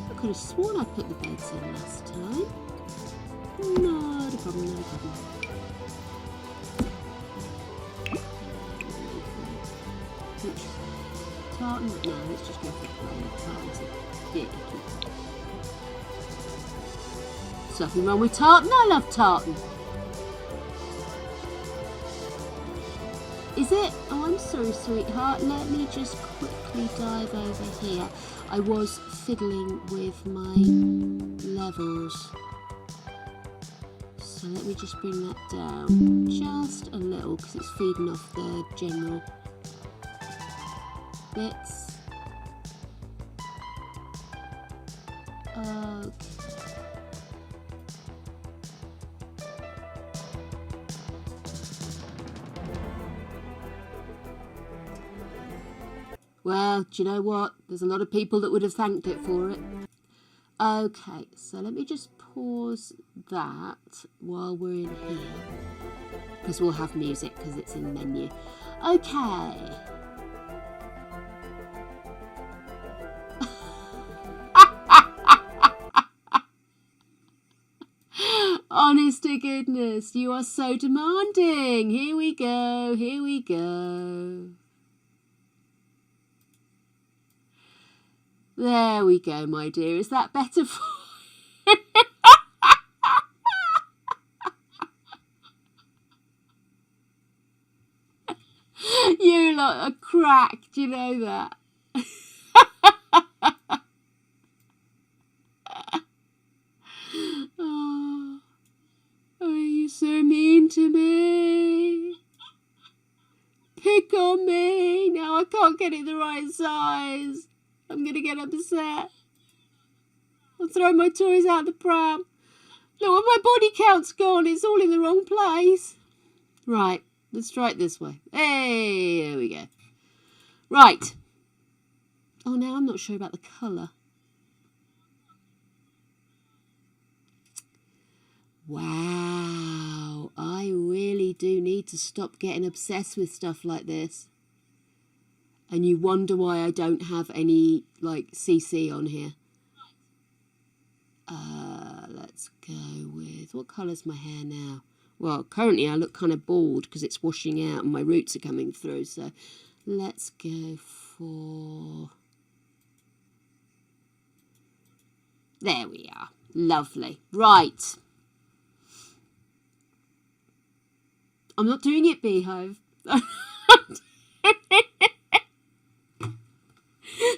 I could have sworn I put the beds in last time. No problem, no problem. Tartan? No, let's just go for plain. Tartan's a bit icky. There's nothing wrong with tartan. I love tartan. Is it? Oh, I'm sorry, sweetheart. Let me just quickly dive over here. I was fiddling with my levels. So let me just bring that down just a little because it's feeding off the general bits. Okay. Well, do you know what? There's a lot of people that would have thanked it for it. Okay, so let me just pause that while we're in here. Because we'll have music because it's in the menu. Okay. Honest to goodness, you are so demanding. Here we go, here we go. There we go, my dear. Is that better for you? You lot are cracked, you know that. Oh, are you so mean to me? Pick on me. Now I can't get it the right size. I'm going to get upset. I'll throw my toys out the pram. Look, my body count's gone. It's all in the wrong place. Right, let's try it this way. Hey, there we go. Right. Oh, now I'm not sure about the colour. Wow, I really do need to stop getting obsessed with stuff like this. And you wonder why I don't have any, like, CC on here. Let's go with... What colour's my hair now? Well, currently I look kind of bald because it's washing out and my roots are coming through. So let's go for... There we are. Lovely. Right. I'm not doing it, Beehive.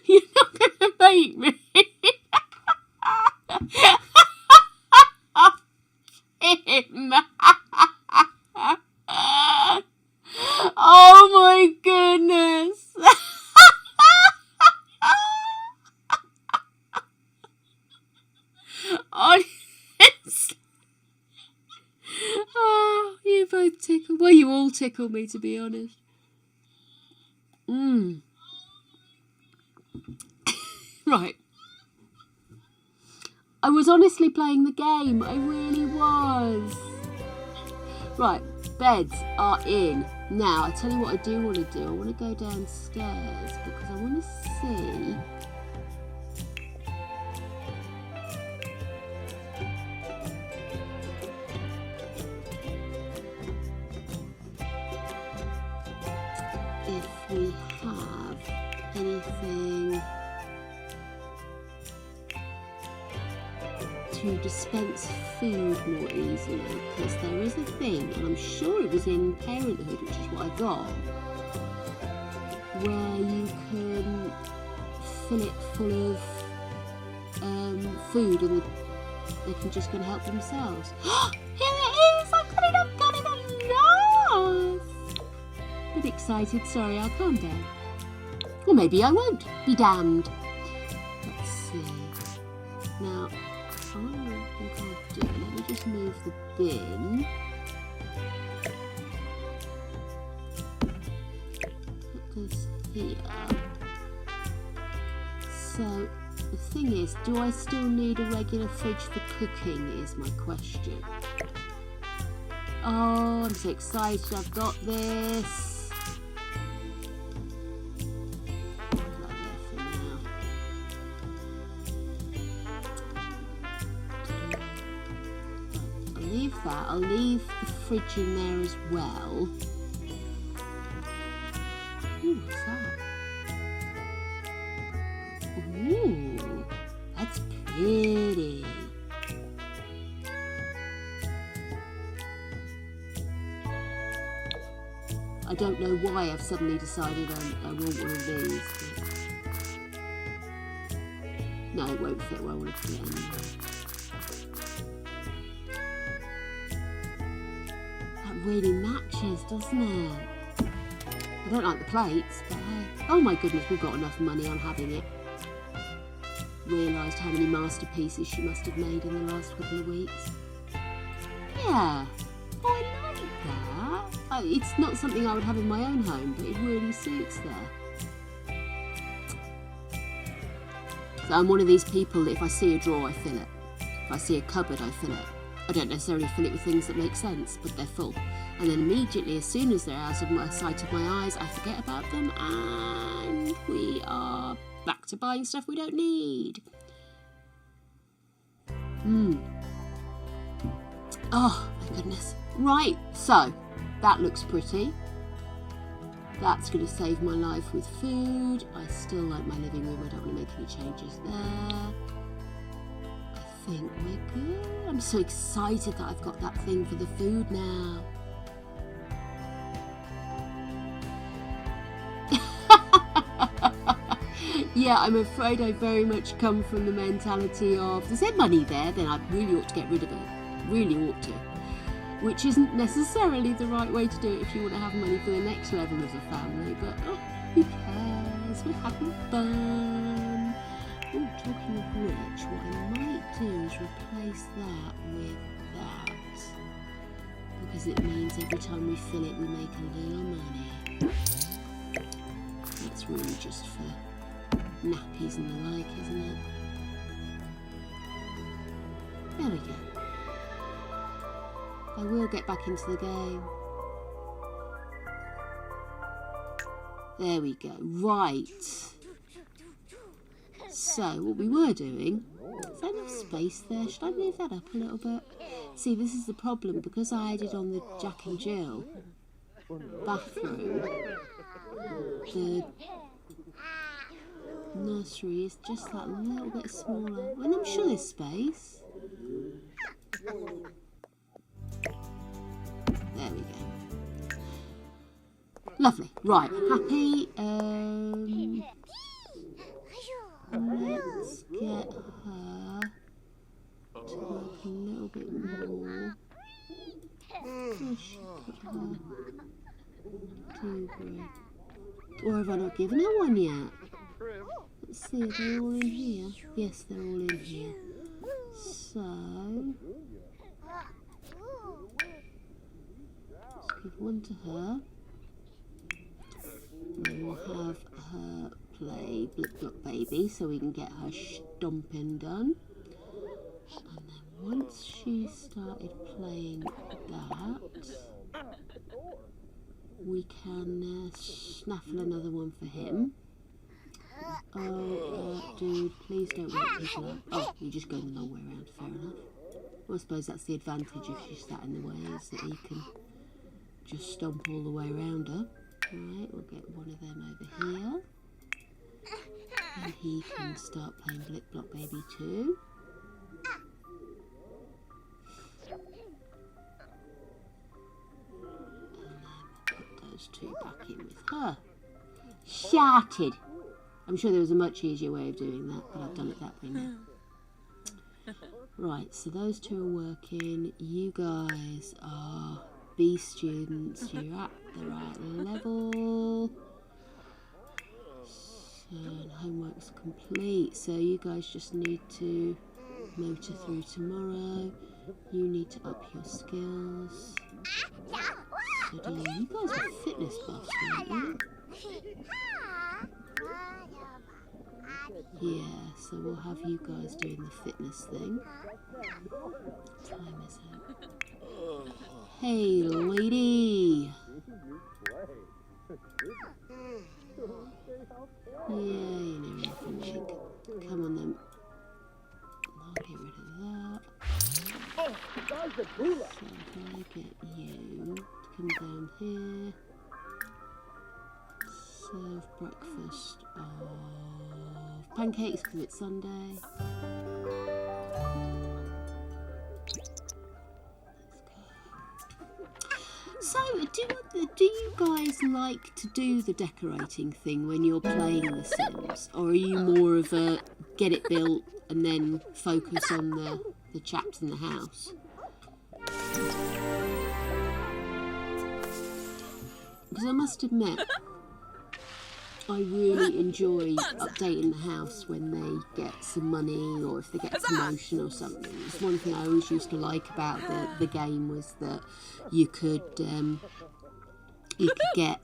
You're not going to make me. Him. Oh my goodness. tickle. Well, you all tickle me, to be honest. Right. I was honestly playing the game. I really was. Right, beds are in. Now, I tell you what I do want to do. I want to go downstairs because I want to see... if we have anything to dispense food more easily, because there is a thing, and I'm sure it was in Parenthood, which is what I got, where you can fill it full of food and they can just go and help themselves. Here it is! I've got it! Nice! A bit excited, sorry, I'll calm down. Or maybe I won't, be damned. Let's see. Now, I think I'll do, let me just move the bin. Put this here. So, the thing is, do I still need a regular fridge for cooking is my question. Oh, I'm so excited I've got this. I'll leave the fridge in there as well. Ooh, what's that? Ooh, that's pretty. I don't know why I've suddenly decided I want one of these. No, it won't fit where I want to put it anyway. Really matches, doesn't it? I don't like the plates, but hey. Oh my goodness, we've got enough money, I'm having it. Realised how many masterpieces she must have made in the last couple of weeks. Yeah. Oh, I like that. Oh, it's not something I would have in my own home, but it really suits there. So I'm one of these people that if I see a drawer, I fill it. If I see a cupboard, I fill it. I don't necessarily fill it with things that make sense, but they're full. And then immediately, as soon as they're out of my sight of my eyes, I forget about them and we are back to buying stuff we don't need. Oh, my goodness. Right, so that looks pretty. That's going to save my life with food. I still like my living room. I don't want to make any changes there. I think we're good. I'm so excited that I've got that thing for the food now. Yeah, I'm afraid I very much come from the mentality of, there's there money there, then I really ought to get rid of it. Really ought to. Which isn't necessarily the right way to do it if you want to have money for the next level of a family, but oh, who cares? We're having fun. Oh, talking of which, what I might do is replace that with that. Because it means every time we fill it, we make a little money. That's really just for nappies and the like, isn't it? There we go. I will get back into the game. There we go. Right. So, what we were doing... Is there enough space there? Should I move that up a little bit? See, this is the problem. Because I added on the Jack and Jill bathroom, the nursery is just that little bit smaller. And I'm sure there's space. There we go. Lovely. Right, happy. Let's get her to work a little bit more. Where should I put her? Dewberry. Or have I not given her one yet? Let's see, are they all in here? Yes, they're all in here. So... give one to her. Then we'll have her play Blip Block Baby so we can get her stomping done. And then once she started playing that, we can snaffle another one for him. Oh, dude, please don't wake people up. Oh, you just go the long way around, fair enough. Well, I suppose that's the advantage if she's sat in the way, is that he can just stomp all the way around her. Right, we'll get one of them over here. And he can start playing Blip Block Baby too. And then we'll put those two back in with her. Shattered! I'm sure there was a much easier way of doing that, but I've done it that way now. Right, so those two are working. You guys are B students. You're at the right level. So, homework's complete. So you guys just need to motor through tomorrow. You need to up your skills. So, you guys are fitness buffs, aren't you? Yeah, so we'll have you guys doing the fitness thing. What time is it? Hey, lady! Yeah, you know, nothing big. Come on then. I'll get rid of that. So if I get you to come down here. Serve breakfast of pancakes because it's Sunday. Let's go. So, do you guys like to do the decorating thing when you're playing The Sims? Or are you more of a get it built and then focus on the chaps in the house? Because I must admit, I really enjoy updating the house when they get some money or if they get a promotion or something. It's one thing I always used to like about the game was that you could get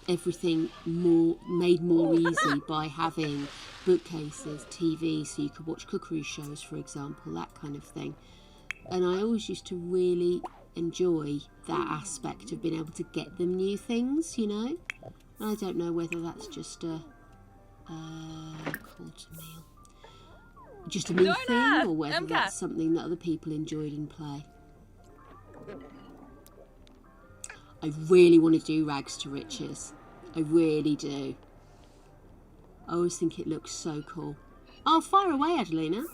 everything made more easy by having bookcases, TV, so you could watch cookery shows, for example, that kind of thing. And I always used to really enjoy that aspect of being able to get them new things, you know. I don't know whether that's just a call to meal, just a me thing, or whether that's something that other people enjoyed in play. I really want to do Rags to Riches. I really do. I always think it looks so cool. Oh, fire away, Adelina.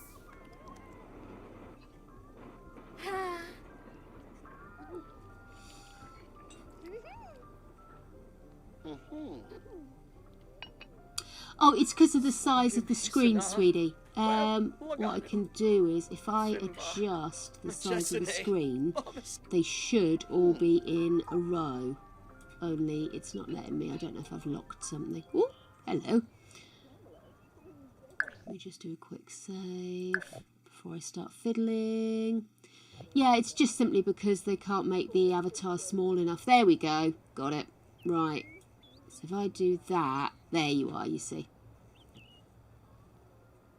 Oh, it's because of the size of the screen, sweetie. What I can do is, if I adjust the size of the screen, they should all be in a row. Only it's not letting me. I don't know if I've locked something. Oh, hello. Let me just do a quick save before I start fiddling. Yeah, it's just simply because they can't make the avatar small enough. There we go. Got it. Right. So if I do that, there you are, you see.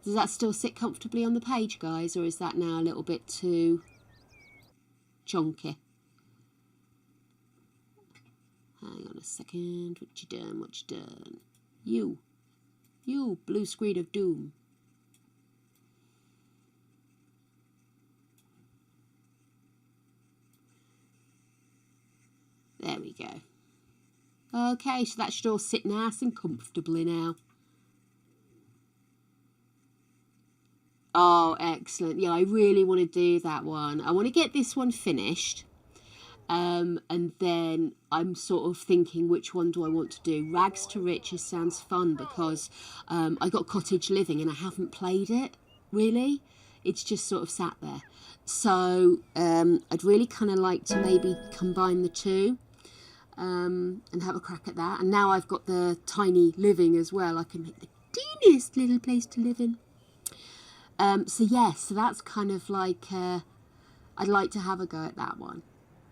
Does that still sit comfortably on the page, guys, or is that now a little bit too chunky? Hang on a second. What you done? What you done? You, blue screen of doom. There we go. Okay, so that should all sit nice and comfortably now. Oh, excellent. Yeah, I really want to do that one. I want to get this one finished. And then I'm sort of thinking, which one do I want to do? Rags to Riches sounds fun because I got Cottage Living and I haven't played it, really. It's just sort of sat there. So I'd really kind of like to maybe combine the two. And have a crack at that. And now I've got the tiny living as well. I can make the teeniest little place to live in. So yes, so that's kind of like I'd like to have a go at that one.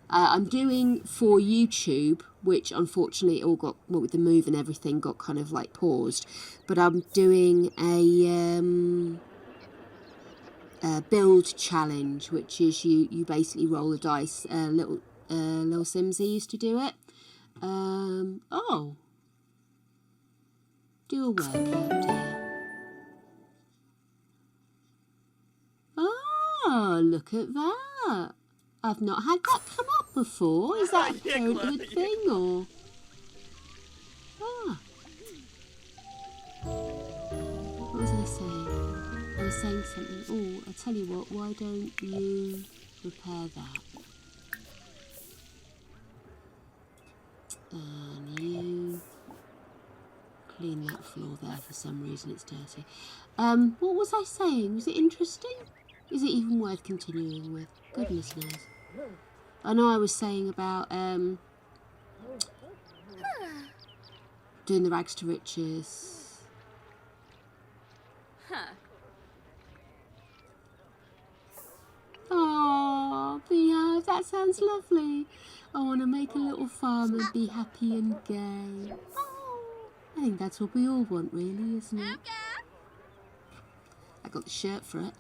I'm doing for YouTube, which unfortunately all got, well, with the move and everything, got kind of like paused. But I'm doing a build challenge, which is you basically roll the dice. Little Simsy used to do it. Oh, do a workout, dear. Oh, look at that. I've not had that come up before. Is that a parenthood thing, or? Ah. What was I saying? I was saying something. Oh, I'll tell you what, why don't you repair that? And you clean that floor there. For some reason it's dirty. What was I saying? Was it interesting? Is it even worth continuing with? Goodness knows. I know I was saying about doing the rags to riches. Oh, Beehive, that sounds lovely. I want to make a little farm and be happy and gay. I think that's what we all want, really, isn't it? I got the shirt for it.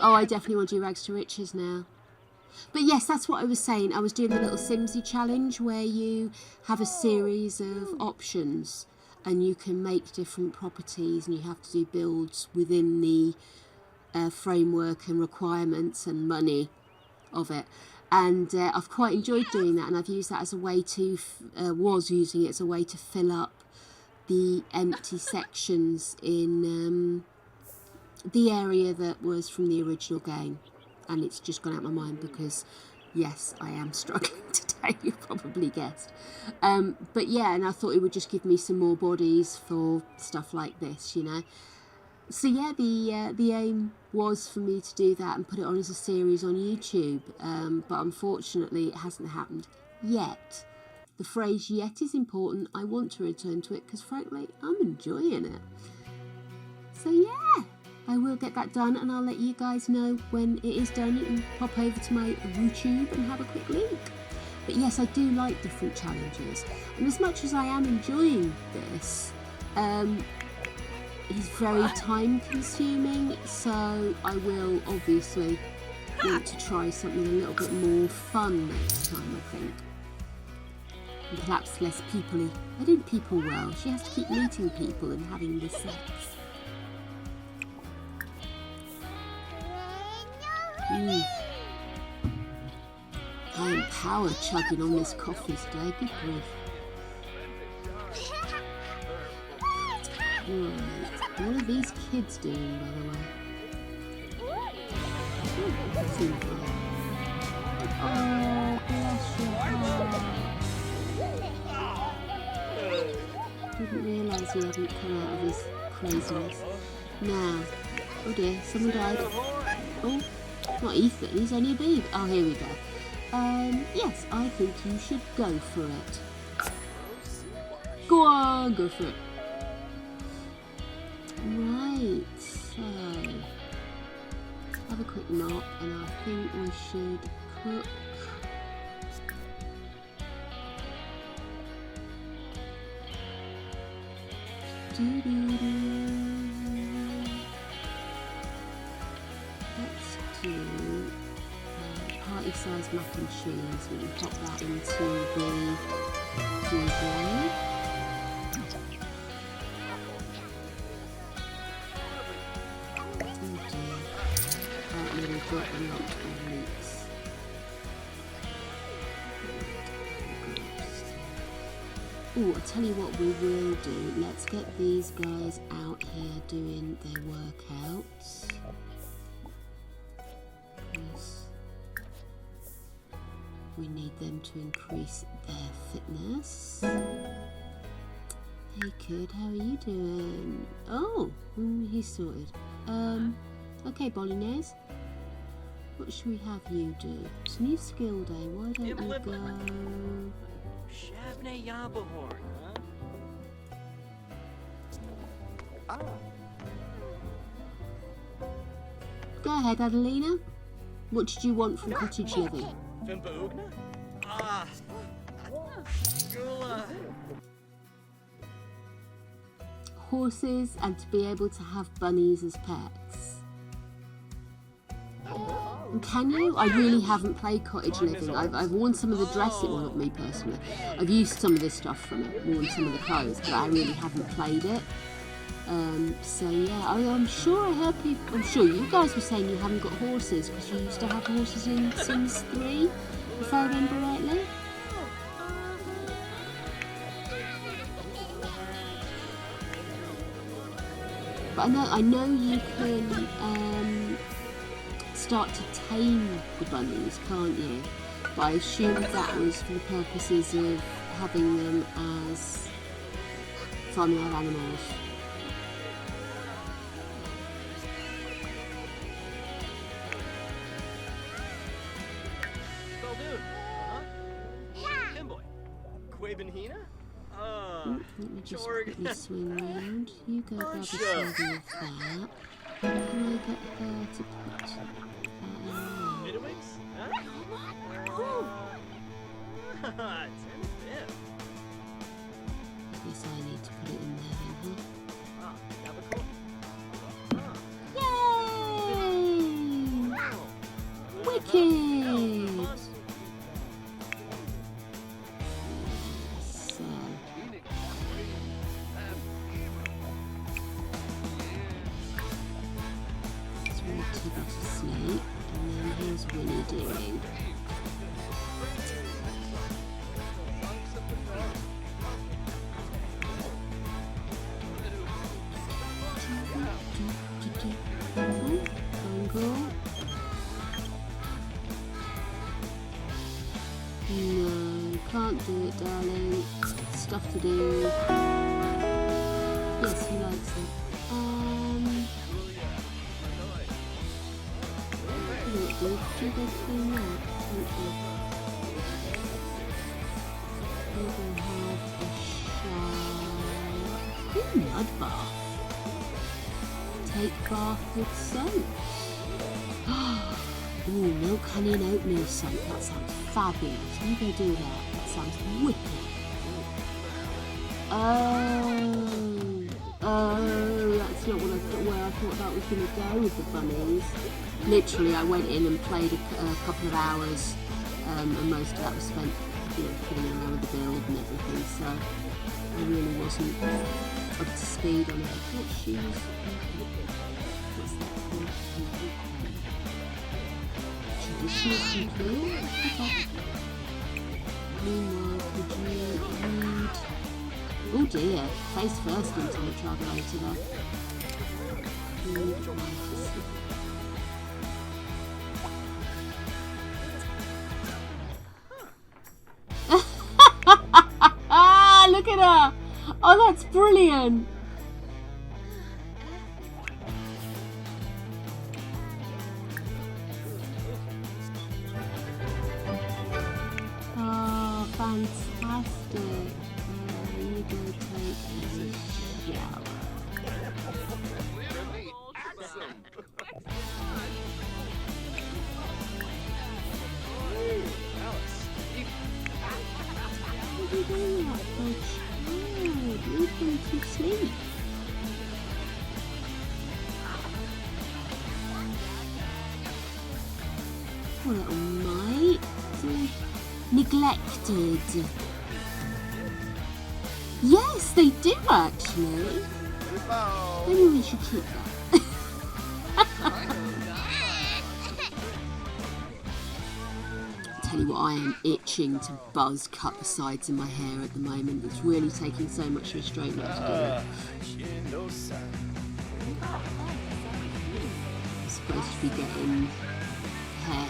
Oh, I definitely want to do rags to riches now. But yes, that's what I was saying. I was doing the little Simsy challenge where you have a series of options and you can make different properties and you have to do builds within the framework and requirements and money of it. And I've quite enjoyed doing that, and I've used that as a way to, was using it as a way to fill up the empty sections in the area that was from the original game. And it's just gone out of my mind because, yes, I am struggling today, you probably guessed. But yeah, and I thought it would just give me some more bodies for stuff like this, you know. So yeah, the aim was for me to do that and put it on as a series on YouTube, but unfortunately it hasn't happened yet. The phrase "yet" is important. I want to return to it because frankly I'm enjoying it. So yeah, I will get that done and I'll let you guys know when it is done. You can pop over to my YouTube and have a quick look. But yes, I do like different challenges, and as much as I am enjoying this, it's very time consuming, so I will obviously want to try something a little bit more fun next time, I think. And perhaps less people-y. I don't people well. She has to keep meeting people and having the sex. I am power chugging on this coffee today, good grief. Right, what are these kids doing, by the way? Oh, bless your heart. Didn't realise he hadn't come out of his craziness. Now, oh dear, someone died. Oh, not Ethan, he's only a babe. Oh, here we go. Yes, I think you should go for it. Go on, go for it. Right, so have a quick knock, and I think we should cook. Let's do party-sized mac and cheese. We can pop that into the deep. Got a lot of meats. Oh, I'll tell you what we will do. Let's get these guys out here doing their workouts. Yes. We need them to increase their fitness. Hey kid, how are you doing? Oh, he's sorted. Okay, Bolognese. What should we have you do? It's new skill day. Why don't you go? Shavne Yabahorn, huh? Go ahead, Adelina. What did you want from cottage living? Horses and to be able to have bunnies as pets. And can you? I really haven't played cottage living. I've worn some of the dressing, well not me personally, I've used some of the stuff from it, worn some of the clothes, but I really haven't played it. So yeah, I'm sure I heard people, I'm sure you guys were saying you haven't got horses because you used to have horses in Sims 3, if I remember rightly. But I know you can start to tame the bunnies, can't you? But I assumed that was for the purposes of having them as farming out animals. Let me just quickly swing round. You go grab a smoothie of that. Can I get there to put that in there? Yes, I need to put it in there then, huh? Yay! Wicked! So... to go to sleep, and then here's Winnie doing. Bungle. No, can't do it, darling. Stuff to do. Yes, he likes it. Did you go clean that? Thank you. We will have a shower. Ooh, mud bath. Take bath with soap. Ooh, milk, honey and oatmeal soap. That sounds fabulous. You go do that. That sounds wicked. Oh, that's not what I thought, where I thought that was going to go with the bunnies. Literally, I went in and played a couple of hours, and most of that was spent, fiddling around with the build and everything, so I really wasn't up to speed on it. What shoes? What's that called? Traditional complete? Okay. Meanwhile, could you read... Oh dear, face first into the travelator there. Read fantasy. Look at her! Oh, that's brilliant! Oh, fantastic! You go take a shower. What are you doing that for, child? Leave them to sleep. Poor little mate. Neglected. Yes, they do actually. Maybe we should keep that. Tell you what, I am itching to buzz cut the sides of my hair at the moment. It's really taking so much restraint not to do it. I'm supposed to be getting hair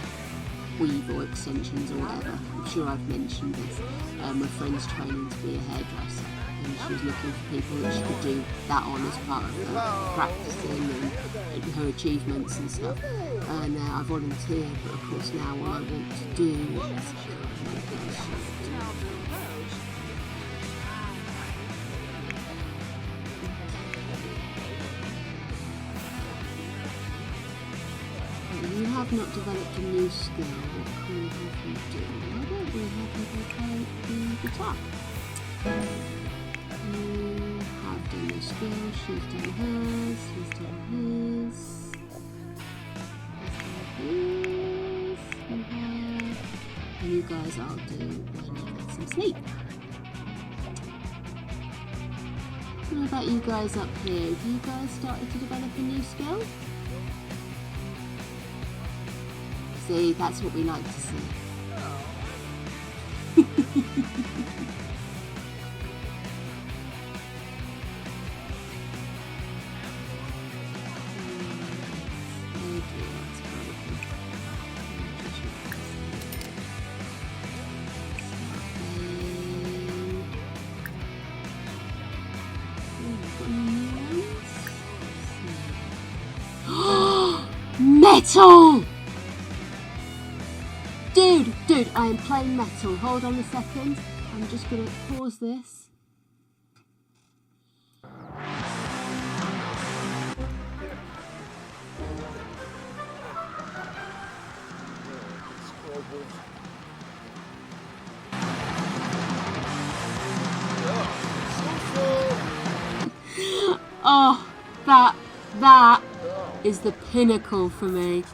weave or extensions or whatever. I'm sure I've mentioned this. My friend's training to be a hairdresser, and she was looking for people that she could do that on as part of her practicing and her achievements and stuff. And I volunteered, but of course now what I want to do is have not developed a new skill, what can we have you do? Why don't we have you play the guitar? You have done your skill, she's done hers, he's done his. And you guys I'll do when you get some sleep. What about you guys up here? Have you guys started to develop a new skill? See, that's what we like to see. Metal! Dude, I am playing metal. Hold on a second. I'm just going to pause this. Oh, that is the pinnacle for me.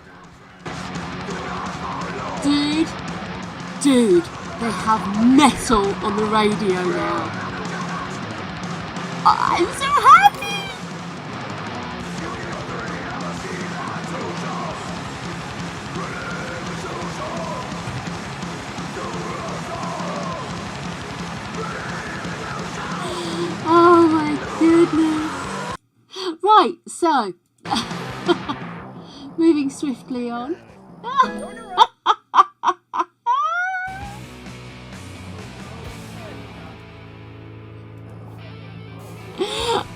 Dude, they have metal on the radio now. I'm so happy! Oh my goodness. Right, so, moving swiftly on. Oh,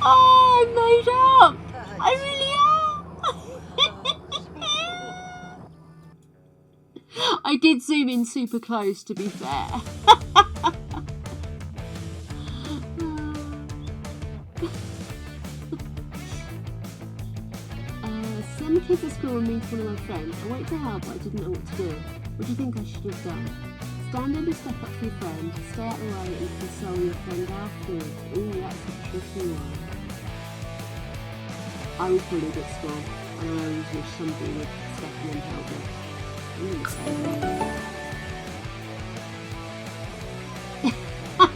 I'm made up! I really am! I did zoom in super close, to be fair. Send the kids to school and meet one of my friends. I went to help, but I didn't know what to do. What do you think I should have done? Stand and step up for your friend, stay out of the way and console your friend afterwards. Ooh, that's a tricky one. I was bullied at school, and I always wish somebody would step in and help me.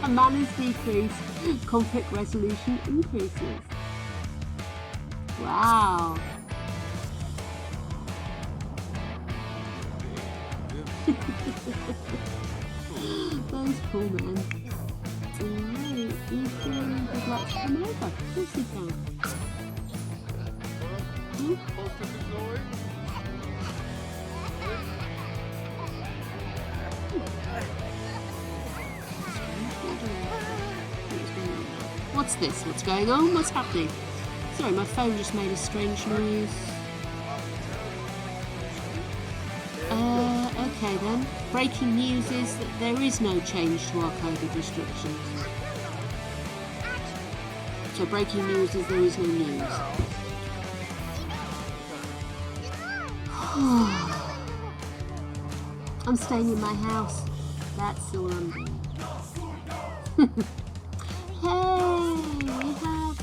Manners decrease, conflict resolution increases. Wow. Those poor men. Alright, Ethan would like to come over. Of course he can. What's this? What's going on? What's happening? Sorry, my phone just made a strange noise. Okay then. Breaking news is that there is no change to our COVID restrictions. So breaking news is there is no news. I'm staying in my house. That's all I'm doing. Hey, we have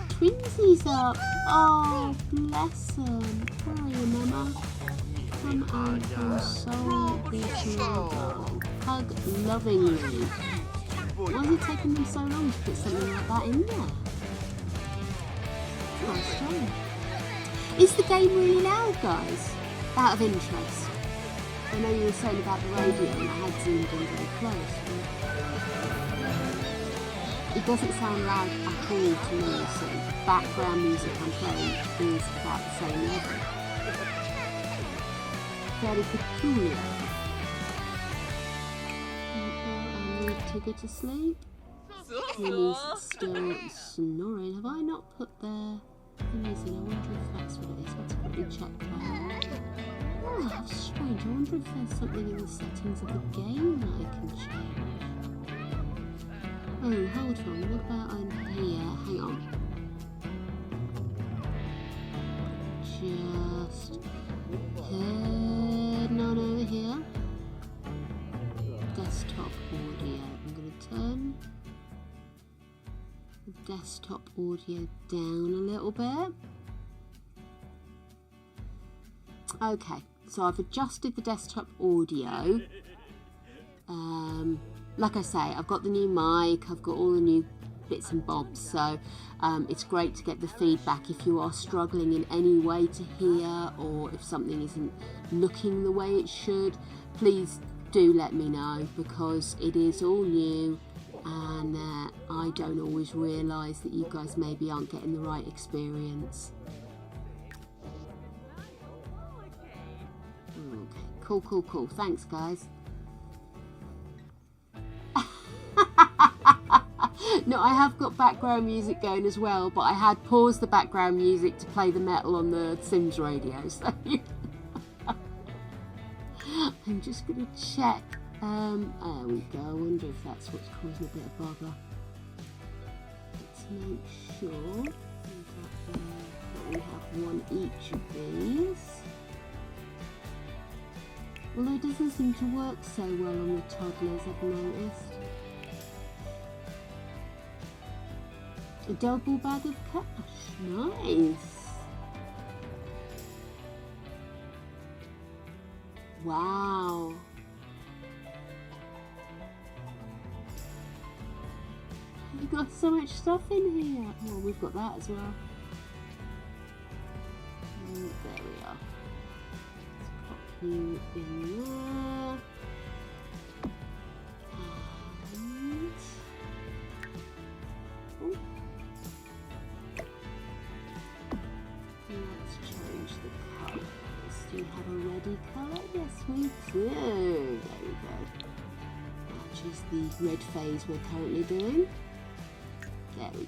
twinsies up. Oh, bless them. Where are you, Mama? Come and console this little darling. Hug lovingly. Why is it taking them so long to put something like that in there? Oh, strange. Is the game really loud, guys? Out of interest. I know you were saying about the radio and I had zoomed in very close. It doesn't sound loud at all to me, so the background music I'm playing is about the same level. Very peculiar. I need to go to sleep. He's still snoring. Have I not put their thingies in? I wonder if that's what it is. Let's quickly check that. Oh, that's strange. I wonder if there's something in the settings of the game that I can change. Oh, hold on. What about on here? Hang on. Just Heading on over here. Desktop audio. I'm going to turn the desktop audio down a little bit. Okay, so I've adjusted the desktop audio. Like I say, I've got the new mic, I've got all the new bits and bobs, so it's great to get the feedback if you are struggling in any way to hear, or if something isn't looking the way it should. Please do let me know, because it is all new and I don't always realise that you guys maybe aren't getting the right experience. Okay, cool. Thanks, guys. No, I have got background music going as well, but I had paused the background music to play the metal on the Sims radio, so I'm just going to check. There we go. I wonder if that's what's causing a bit of bother. Let's make sure that we have one each of these. Although it doesn't seem to work so well on the toddlers, I've noticed. A double bag of cash. Nice. Wow. You've got so much stuff in here. Oh, we've got that as well. And there we are. Let's pop you in there. And... oh. Let's change the colours. Do you have a ready colour? Yes, we do. There we go. Matches the red phase we're currently doing. There we go.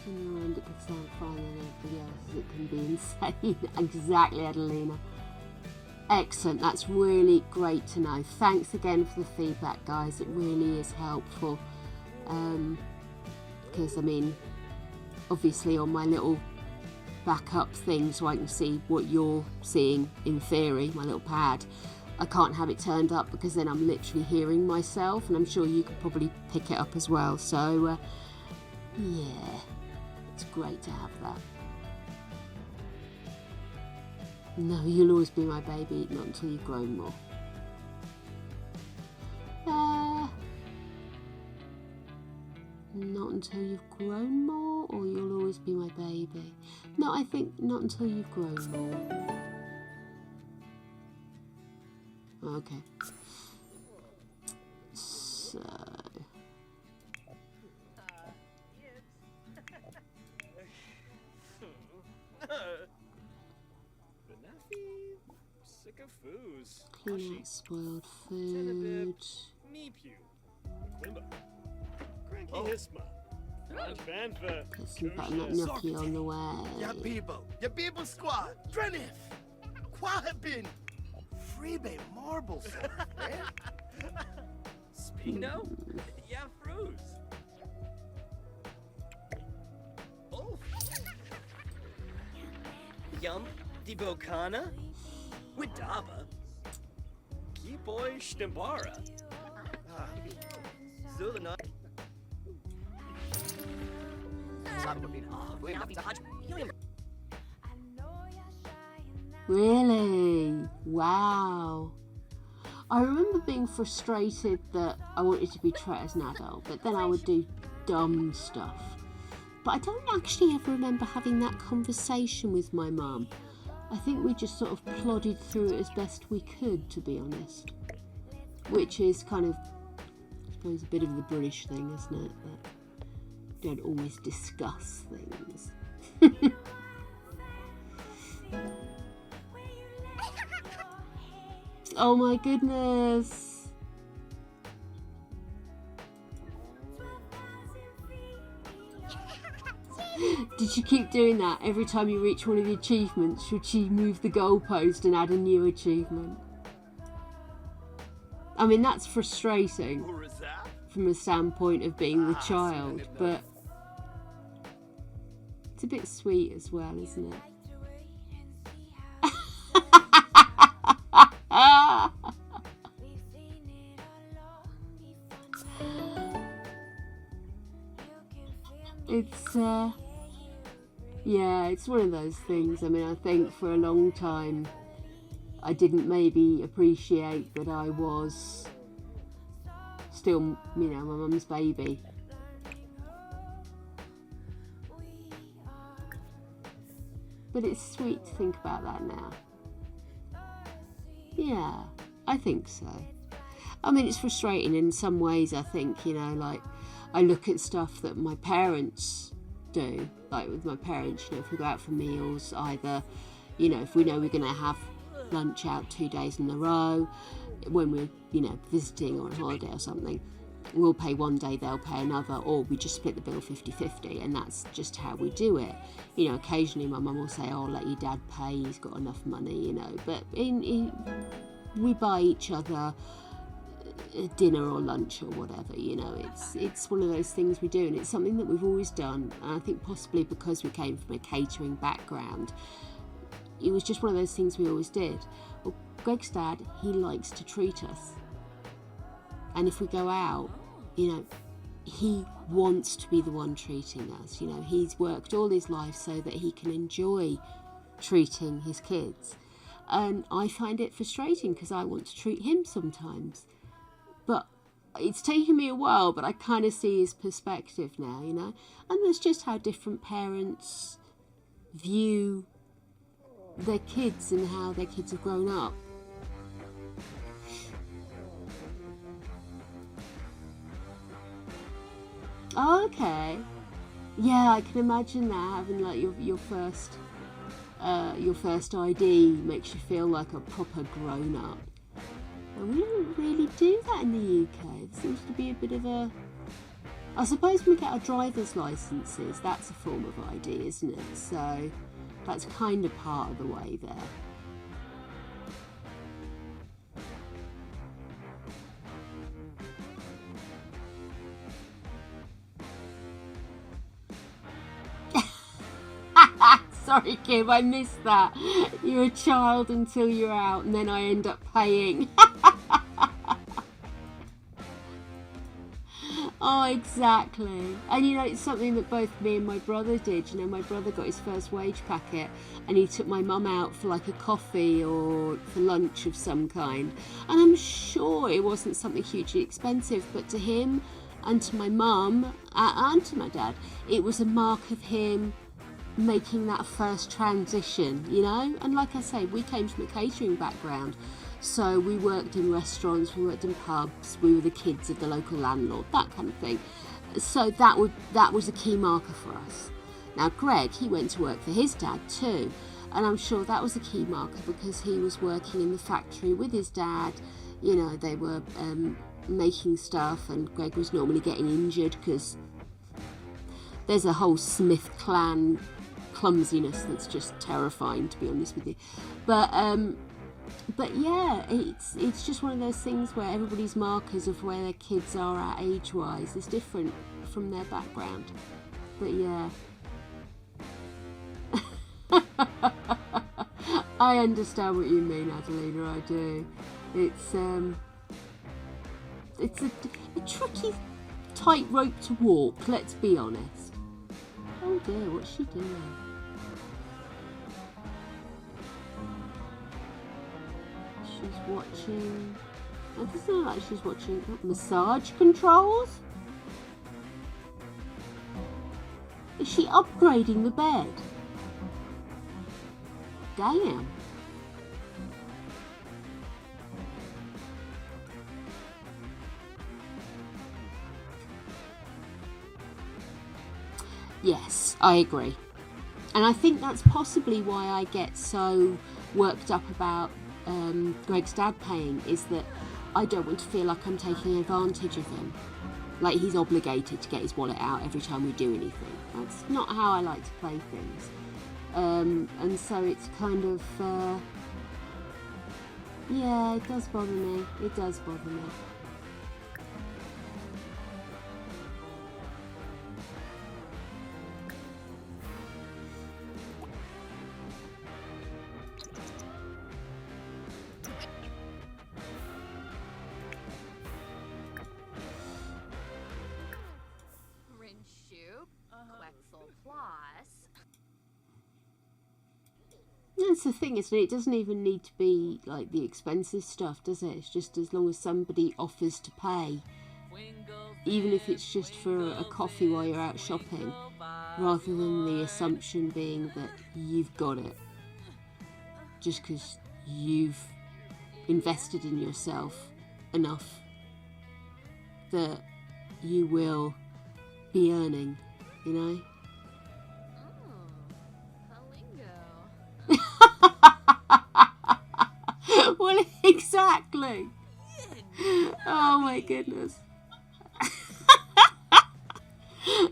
On your end, it can sound fine, and everybody else's it can be insane. Exactly, Adelina. Excellent. That's really great to know. Thanks again for the feedback, guys. It really is helpful. Because I mean, obviously on my little backup thing, so I can see what you're seeing in theory, my little pad, I can't have it turned up because then I'm literally hearing myself, and I'm sure you could probably pick it up as well. So yeah, it's great to have that. No, you'll always be my baby, not until you've grown more. Not until you've grown more, or you'll always be my baby? No, I think not until you've grown more. Okay. So... clean out spoiled food. Get some butternut gnocchi on the way. Ya people squad, Drenif, Quahapin, Freebay marbles, Spino, ya fruz. Oh, Yum, di Bocana, Widaba, Keyboy Stimbara, Zulana. Really? Wow. I remember being frustrated that I wanted to be treated as an adult, but then I would do dumb stuff. But I don't actually ever remember having that conversation with my mum. I think we just sort of plodded through it as best we could, to be honest. Which is kind of, I suppose, a bit of the British thing, isn't it? That don't always discuss things. Oh my goodness. Did she keep doing that? Every time you reach one of the achievements, should she move the goalpost and add a new achievement? I mean, that's frustrating Who is that? from a standpoint of being the child, but it's a bit sweet as well, isn't it? It's yeah, it's one of those things. I mean, I think for a long time I didn't maybe appreciate that I was still, you know, my mum's baby. But it's sweet to think about that now. Yeah, I think so. I mean, it's frustrating in some ways, I think, you know, like I look at stuff that my parents do, like with my parents, you know, if we go out for meals, either, you know, if we know we're going to have lunch out 2 days in a row, when we're, you know, visiting or on holiday or something, we'll pay one day, they'll pay another, or we just split the bill 50-50, and that's just how we do it. You know, occasionally my mum will say, oh, let your dad pay, he's got enough money, you know, but we buy each other dinner or lunch or whatever, you know. It's one of those things we do, and it's something that we've always done, and I think possibly because we came from a catering background, it was just one of those things we always did. Well, Greg's dad, he likes to treat us, and if we go out, you know, he wants to be the one treating us. You know, he's worked all his life so that he can enjoy treating his kids, and I find it frustrating because I want to treat him sometimes. But it's taken me a while, but I kind of see his perspective now, you know. And that's just how different parents view their kids and how their kids have grown up. Oh, okay. Yeah, I can imagine that, having like your first ID makes you feel like a proper grown up. And we don't really do that in the UK. There seems to be a bit of a... I suppose when we get our driver's licences, that's a form of ID, isn't it? So that's kind of part of the way there. Sorry, Kim, I missed that. You're a child until you're out, and then I end up paying. Oh, exactly. And you know, it's something that both me and my brother did. You know, my brother got his first wage packet, and he took my mum out for like a coffee or for lunch of some kind. And I'm sure it wasn't something hugely expensive, but to him and to my mum and to my dad, it was a mark of him making that first transition, you know. And like I say, we came from a catering background, so we worked in restaurants, we worked in pubs, we were the kids of the local landlord, that kind of thing. So that was a key marker for us. Now Greg, he went to work for his dad too, and I'm sure that was a key marker because he was working in the factory with his dad. You know, they were making stuff, and Greg was normally getting injured because there's a whole Smith clan clumsiness that's just terrifying, to be honest with you. But yeah, it's just one of those things where everybody's markers of where their kids are at age-wise is different from their background. But yeah. I understand what you mean, Adelina, I do. It's a tricky tightrope to walk, let's be honest. Oh dear, what's she doing? She's watching... It doesn't look like she's watching massage controls. Is she upgrading the bed? Damn. Yes, I agree. And I think that's possibly why I get so worked up about Greg's dad paying, is that I don't want to feel like I'm taking advantage of him. Like he's obligated to get his wallet out every time we do anything. That's not how I like to play things. And so it's kind of... Yeah, it does bother me. It does bother me. That's the thing, isn't it? It doesn't even need to be like the expensive stuff, does it? It's just as long as somebody offers to pay, even if it's just for a coffee while you're out shopping, rather than the assumption being that you've got it just because you've invested in yourself enough that you will be earning, you know? Well, exactly. Oh my goodness.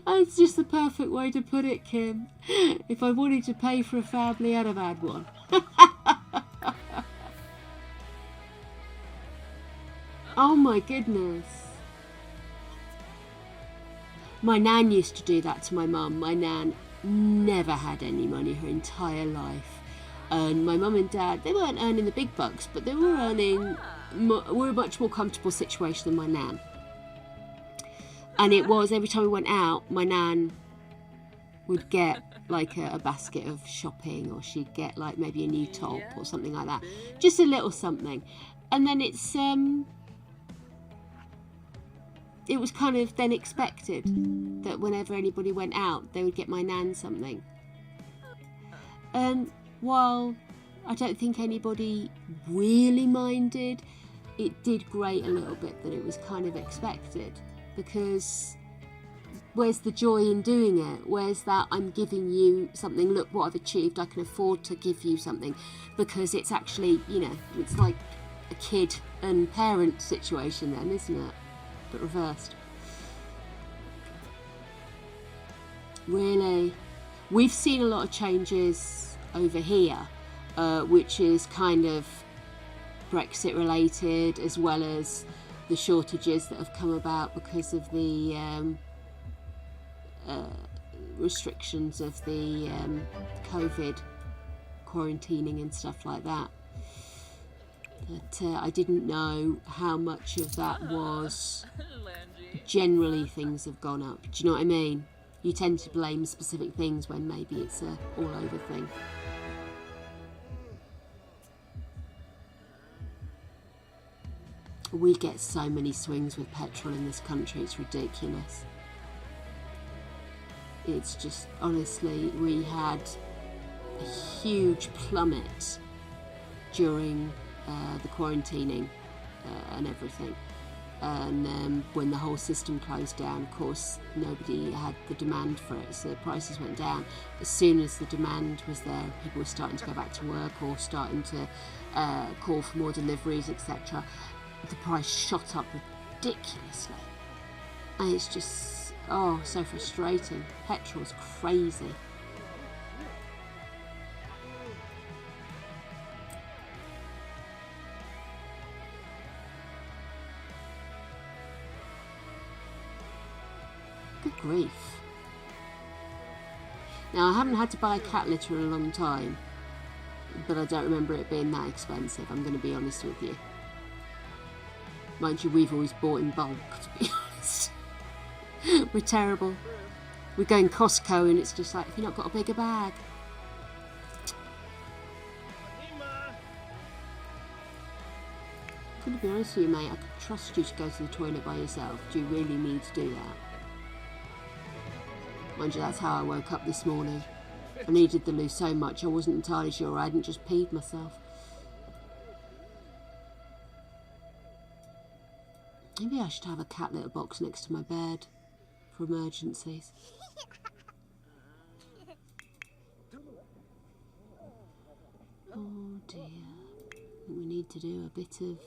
That's just the perfect way to put it, Kim. If I wanted to pay for a family, I'd have had one. Oh my goodness. My nan used to do that to my mum. My nan never had any money her entire life. And my mum and dad, they weren't earning the big bucks, but they were earning, were a much more comfortable situation than my nan. And it was, every time we went out, my nan would get like a basket of shopping, or she'd get like maybe a new top or something like that. Just a little something. And then it was kind of then expected that whenever anybody went out, they would get my nan something. And while I don't think anybody really minded, it did grate a little bit that it was kind of expected, because where's the joy in doing it? Where's that I'm giving you something, look what I've achieved, I can afford to give you something, because it's actually, you know, it's like a kid and parent situation then, isn't it? But reversed. Really, we've seen a lot of changes over here, which is kind of Brexit related, as well as the shortages that have come about because of the restrictions of the COVID quarantining and stuff like that. But I didn't know how much of that was generally things have gone up. Do you know what I mean? You tend to blame specific things when maybe it's a all-over thing. We get so many swings with petrol in this country, it's ridiculous. It's just, honestly, we had a huge plummet during the quarantining and everything. And when the whole system closed down, of course, nobody had the demand for it, so the prices went down. As soon as the demand was there, people were starting to go back to work or starting to call for more deliveries, etc. The price shot up ridiculously. And it's just, oh, so frustrating. Petrol's crazy. Good grief. Now, I haven't had to buy a cat litter in a long time, but I don't remember it being that expensive, I'm going to be honest with you. Mind you, we've always bought in bulk, to be honest. We're terrible. We go in Costco and it's just like, have you not got a bigger bag? To be honest with you, mate, I could trust you to go to the toilet by yourself. Do you really need to do that? Mind you, that's how I woke up this morning. I needed the loo so much I wasn't entirely sure I hadn't just peed myself. Maybe I should have a cat litter box next to my bed for emergencies. Oh dear. I think we need to do a bit of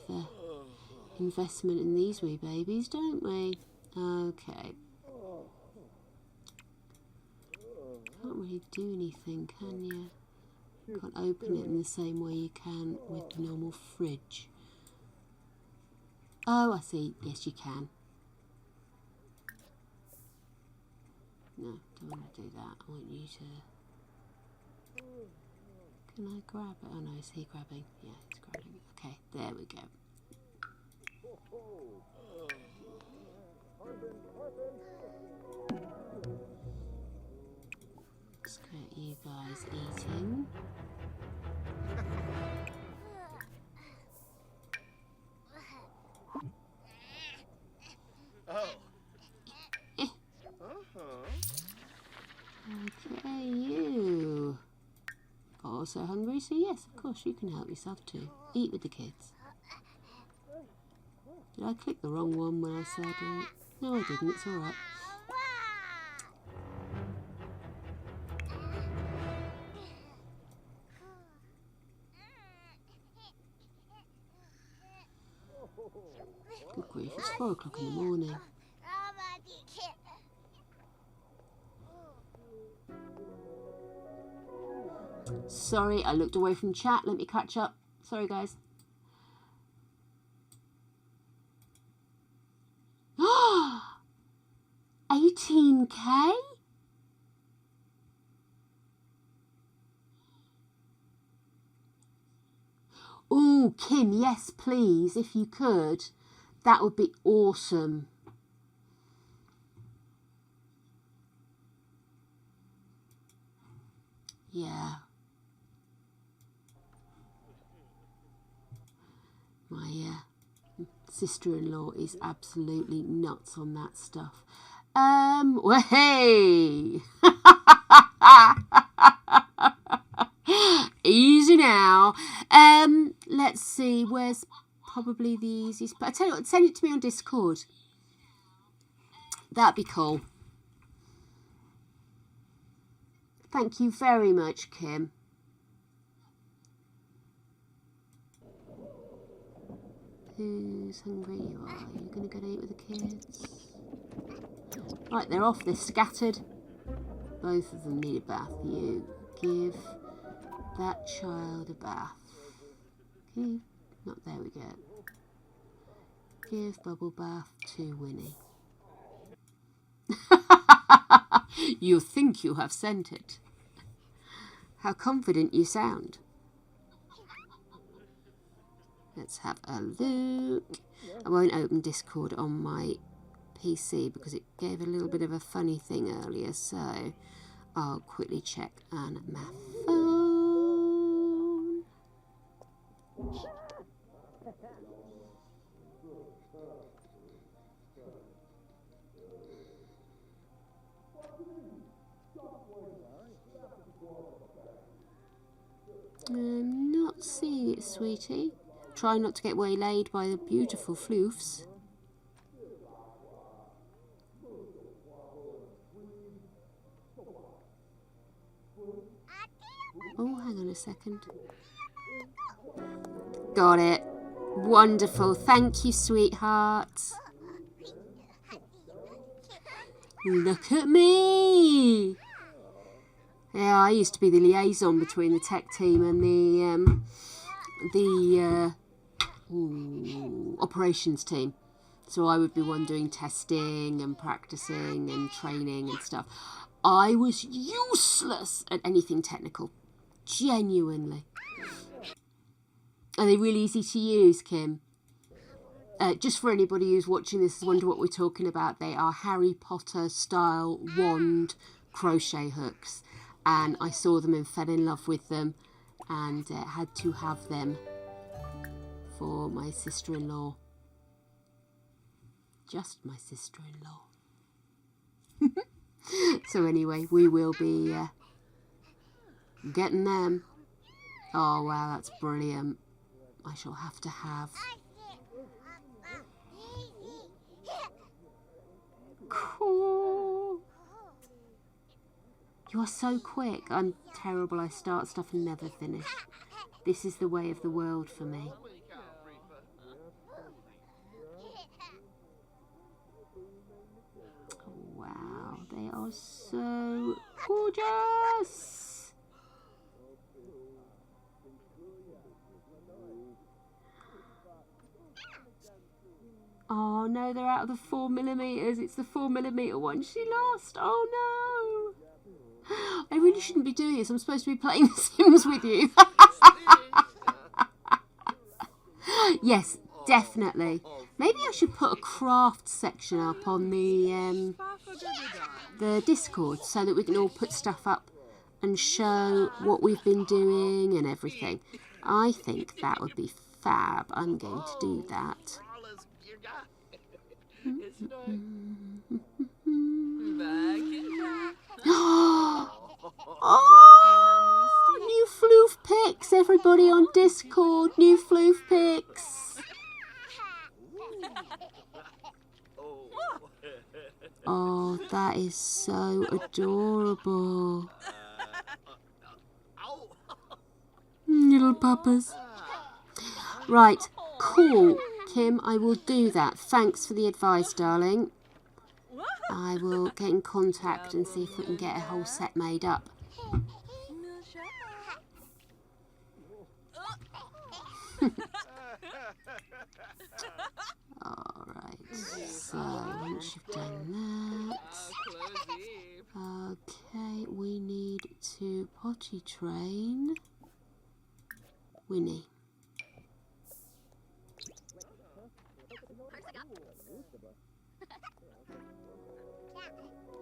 investment in these wee babies, don't we? Okay. Can't really do anything, can you? Can't open it in the same way you can with the normal fridge. Oh, I see. Yes, you can. No, don't want to do that. I want you to... Can I grab it? Oh no, is he grabbing? Yeah, he's grabbing. Okay, there we go. Let's get you guys eating. Oh. Eh. Okay, you. Also hungry, so yes, of course you can help yourself too. Eat with the kids. Did I click the wrong one when I said eat? No, I didn't. It's alright. Good grief, it's 4 o'clock in the morning. Sorry, I looked away from chat. Let me catch up. Sorry, guys. 18K? Oh, Kim, yes, please, if you could. That would be awesome. Yeah. My sister-in-law is absolutely nuts on that stuff. Well, hey! Easy now. Let's see, where's probably the easiest... But I tell you what, send it to me on Discord. That'd be cool. Thank you very much, Kim. Who's hungry? You are. You're going to go eat with the kids. Right, they're off. They're scattered. Both of them need a bath. You give that child a bath. Okay. Not there we go. Give bubble bath to Winnie. You think you have sent it. How confident you sound. Let's have a look. I won't open Discord on my PC because it gave a little bit of a funny thing earlier, so I'll quickly check on my phone. I'm not seeing it, sweetie. Try not to get waylaid by the beautiful floofs. Oh, hang on a second. Got it. Wonderful. Thank you, sweetheart. Look at me. Yeah, I used to be the liaison between the tech team and the operations team. So I would be one doing testing and practicing and training and stuff. I was useless at anything technical. Genuinely. Are they really easy to use, Kim? Just for anybody who's watching this and wonder what we're talking about, they are Harry Potter style wand crochet hooks. And I saw them and fell in love with them and had to have them for my sister-in-law. Just my sister-in-law. So anyway, we will be getting them. Oh wow, that's brilliant. I shall have to have. Cool. You are so quick. I'm terrible. I start stuff and never finish. This is the way of the world for me. Wow, they are so gorgeous. Oh no, they're out of the 4mm. It's the 4mm one she lost. Oh no. I really shouldn't be doing this. I'm supposed to be playing The Sims with you. Yes, definitely. Maybe I should put a craft section up on the Discord so that we can all put stuff up and show what we've been doing and everything. I think that would be fab. I'm going to do that. Oh, new floof pics, everybody on Discord. New floof pics. Oh, that is so adorable. Little puppers. Right, cool. Kim, I will do that. Thanks for the advice, darling. I will get in contact and see if we can get a whole set made up. Alright, so once you've done that, okay, we need to potty train Winnie.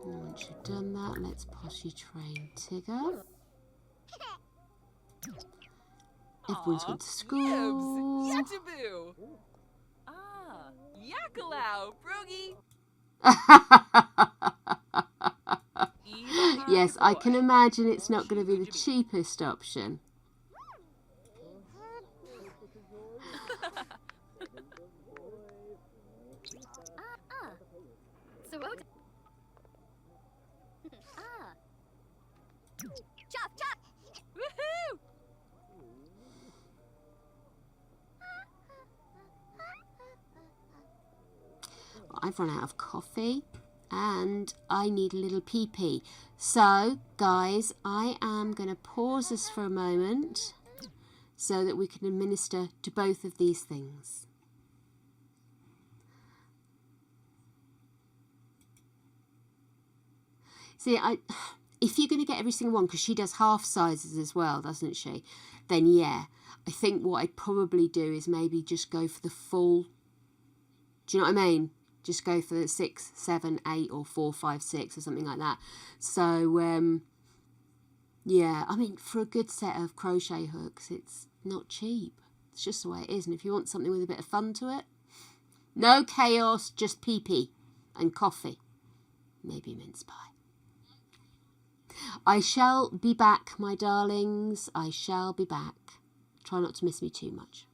And once you've done that, let's potty train Tigger. Everyone's gone to school. Yakalau, Brogy. Yes, I can imagine it's not going to be the cheapest option. Woohoo! I've run out of coffee and I need a little pee-pee. So, guys, I am going to pause this for a moment so that we can administer to both of these things. See, if you're going to get every single one, because she does half sizes as well, doesn't she? Then, yeah, I think what I'd probably do is maybe just go for the full. Do you know what I mean? Just go for the 6, 7, 8 or 4, 5, 6 or something like that. So, yeah, I mean, for a good set of crochet hooks, it's not cheap. It's just the way it is. And if you want something with a bit of fun to it, no chaos, just pee-pee and coffee. Maybe mince pie. I shall be back, my darlings. I shall be back. Try not to miss me too much.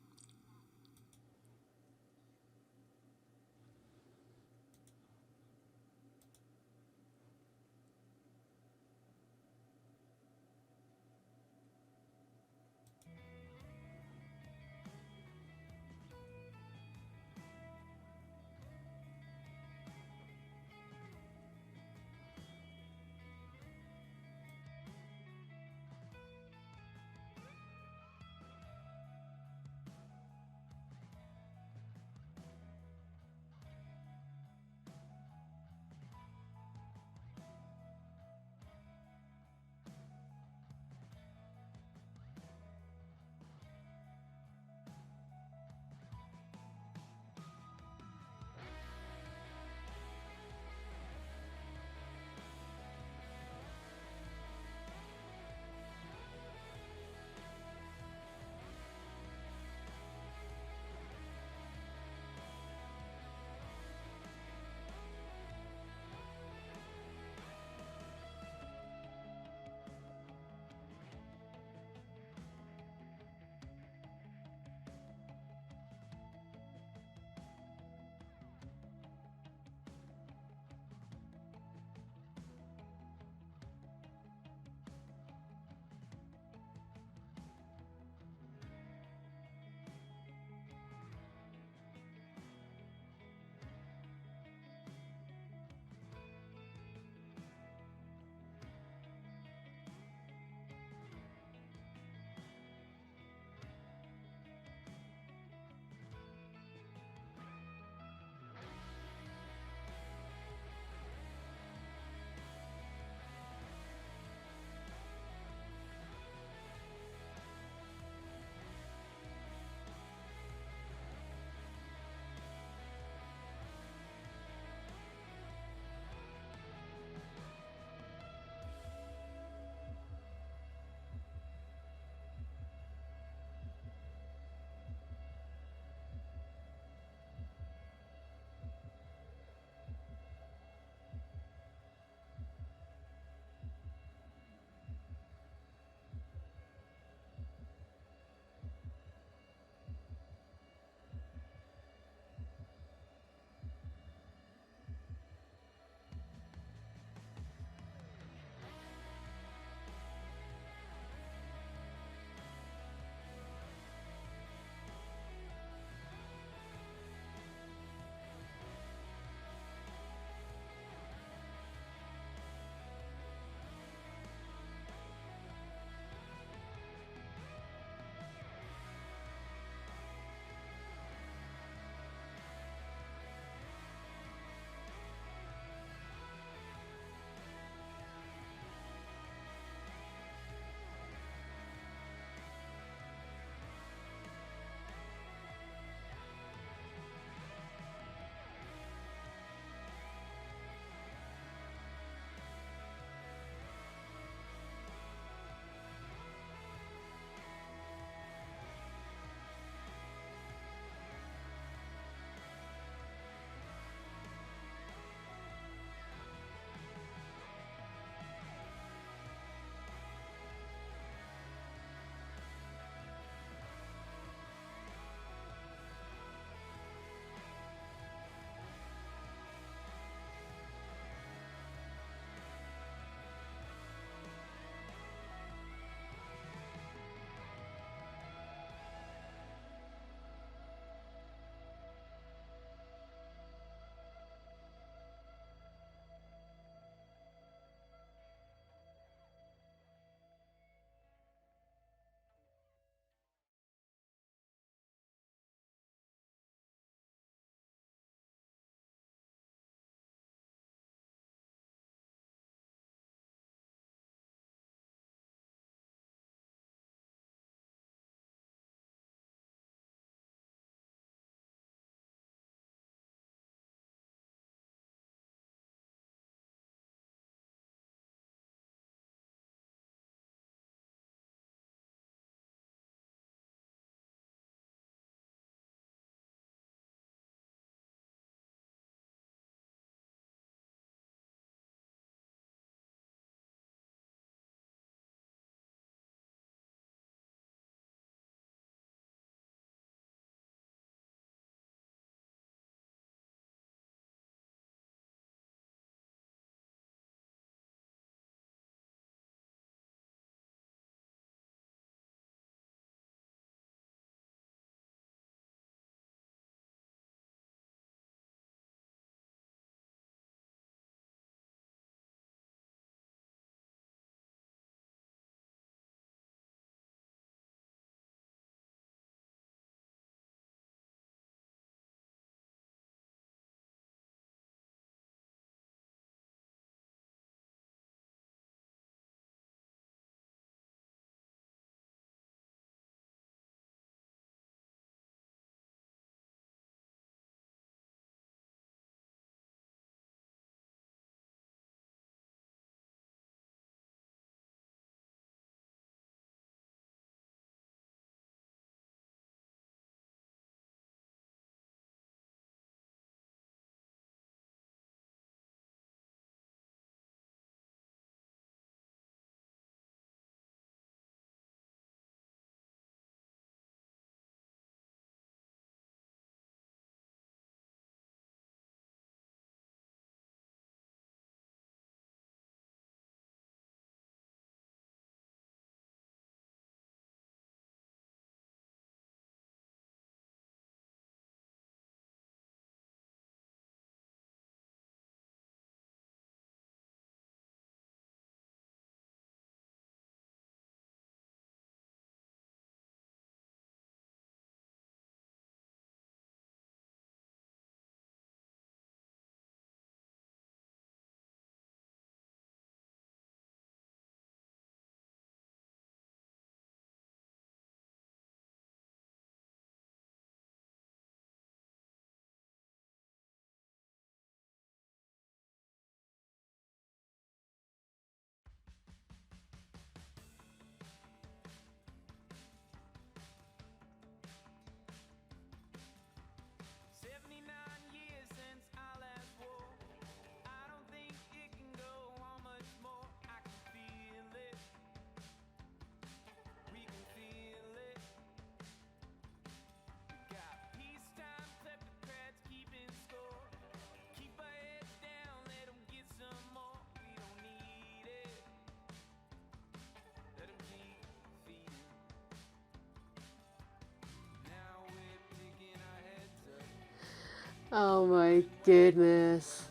Oh my goodness.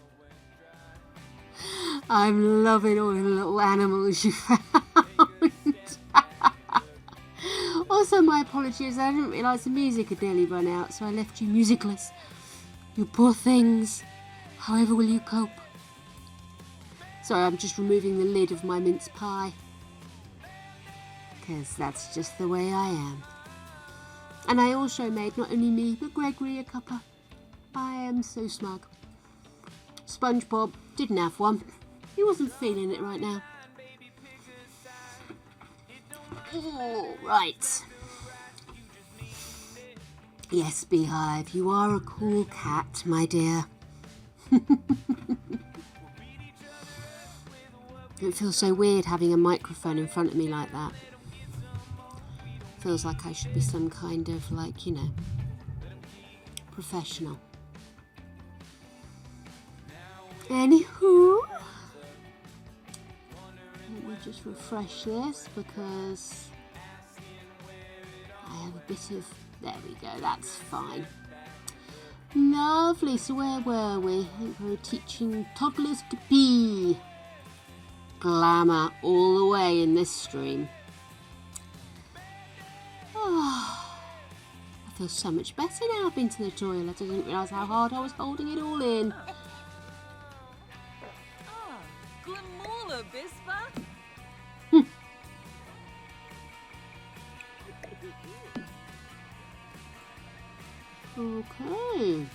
I'm loving all the little animals you found. Also, my apologies, I didn't realise the music had nearly run out, so I left you musicless. You poor things. However will you cope? Sorry, I'm just removing the lid of my mince pie. Because that's just the way I am. And I also made not only me, but Gregory a cuppa. I am so smug. SpongeBob didn't have one. He wasn't feeling it right now. All right. Yes, Beehive, you are a cool cat, my dear. It feels so weird having a microphone in front of me like that. Feels like I should be some kind of, like, you know, professional. Anywho, let me just refresh this because I have a bit of, there we go, that's fine. Lovely, so where were we? I think we were teaching toddlers to pee. Glamour all the way in this stream. Oh, I feel so much better now I've been to the toilet. I didn't realise how hard I was holding it all in. Glamula, Bispa. Okay.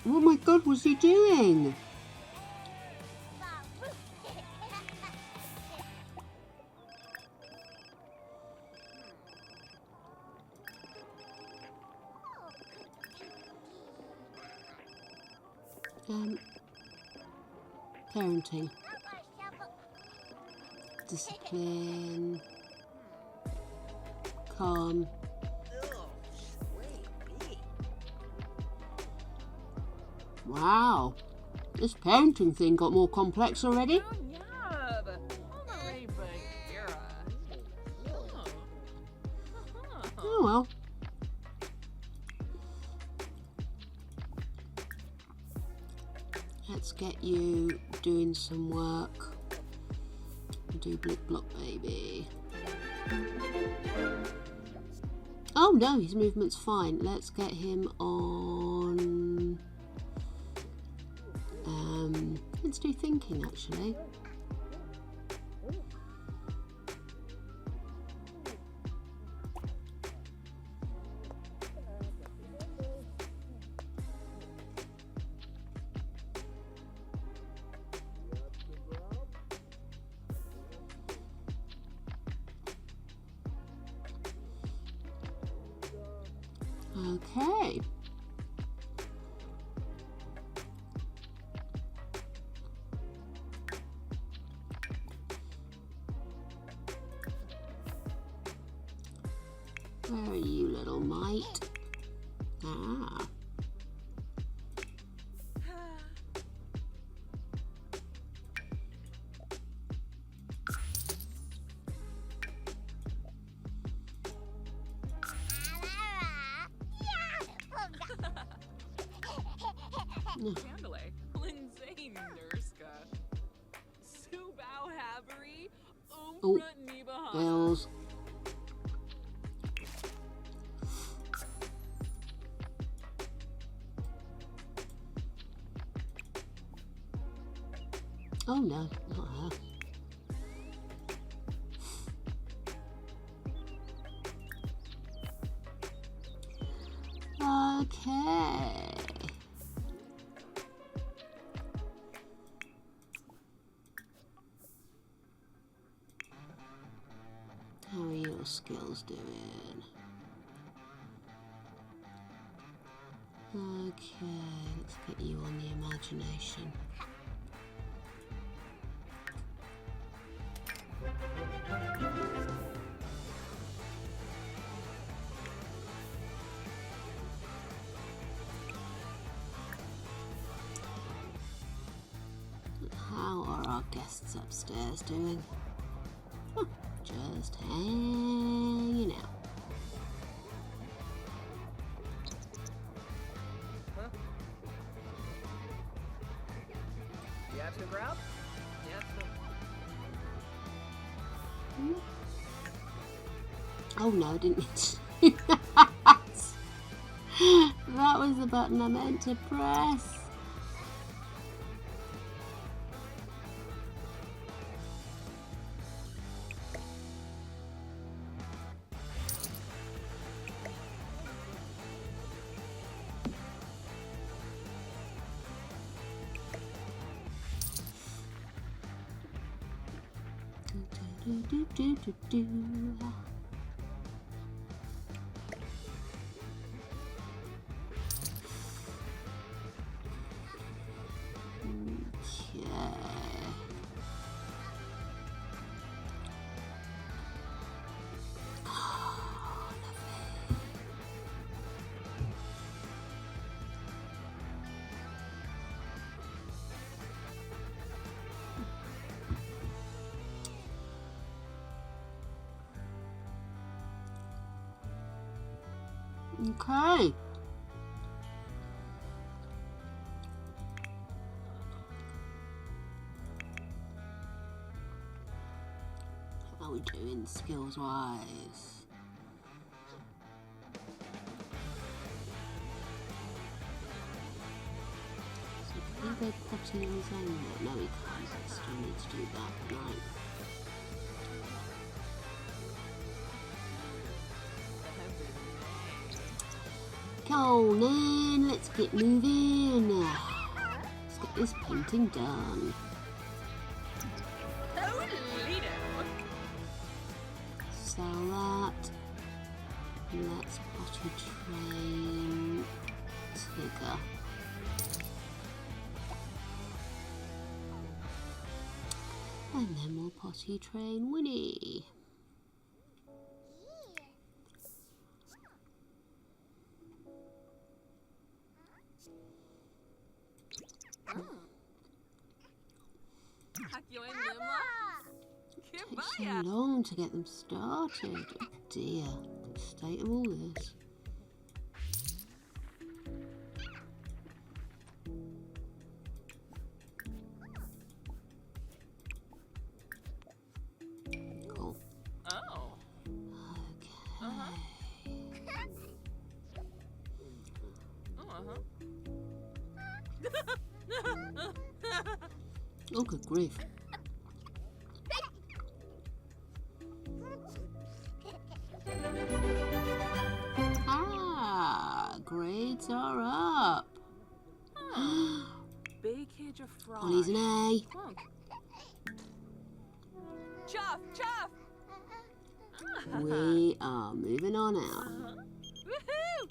Oh my God, what's he doing? Parenting. Discipline. Calm. Wow, this parenting thing got more complex already. Oh well. Let's get you doing some work. Do Blip Block Baby. Oh no, his movement's fine. Let's get him on. Let's do thinking actually. Okay. Where are you, little mite? Ah. Candle, Lindsay Nurska. Subao Havery. Oh, Nibaha. bells. Oh no, not her. Okay. How are your skills doing? Okay, let's get you on the imagination. How are our guests guests upstairs doing? Huh, just hanging out. Huh? You have to grab? Yeah. Oh no, I didn't mean to do that. That was the button I meant to press. Do. Okay. How are we doing skills wise? So can he go potty on his own? No, he can't. I still need to do that. Right. Come on then, let's get moving. Let's get this painting done. Toledo. Sell that. Let's potty train Tigger. And then we'll potty train Winnie. Takes so long to get them started. Oh dear, the state of all this. Cool. Oh. Okay. Oh, good grief. Ah, grades are up. Bakage of fries. Ollie's an A. Chuff, chuff. We are moving on out. Woohoo!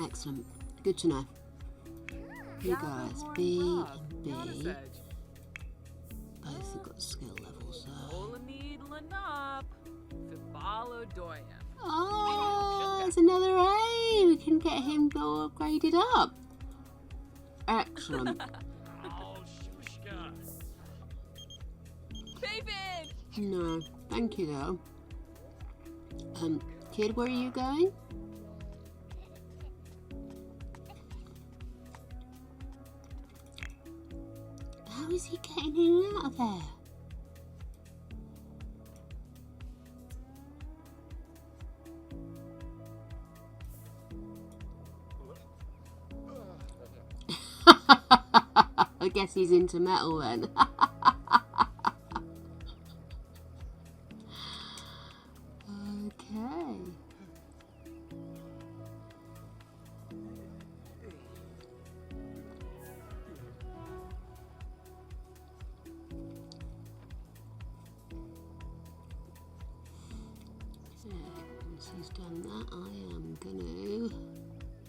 Excellent. Good to know. You guys, B and B, both have got skill levels, so... Oh, there's another A! We can get him all upgraded up. Excellent. Oh, Shushka. No, thank you though. Kid, where are you going? How is he getting in and out of there? I guess he's into metal then. Okay. Once he's done that, I am going to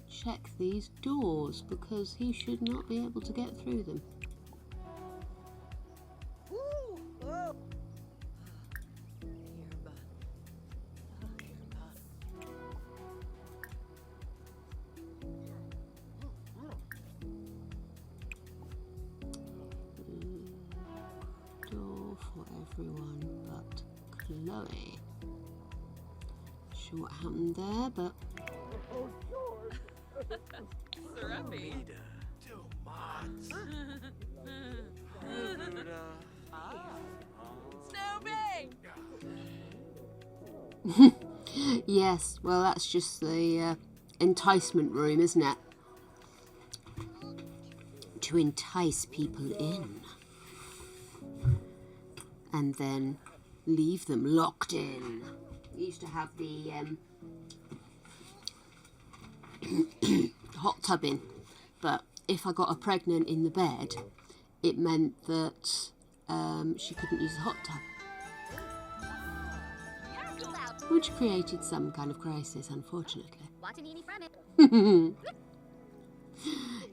check these doors because he should not be able to get through them. everyone but Chloe. Sure what happened there, but Serapi. Two mods. Snoopy! yes, well that's just the enticement room, isn't it? To entice people in. And then leave them locked in. We used to have the hot tub in, but if I got her pregnant in the bed, it meant that she couldn't use the hot tub, which created some kind of crisis, unfortunately.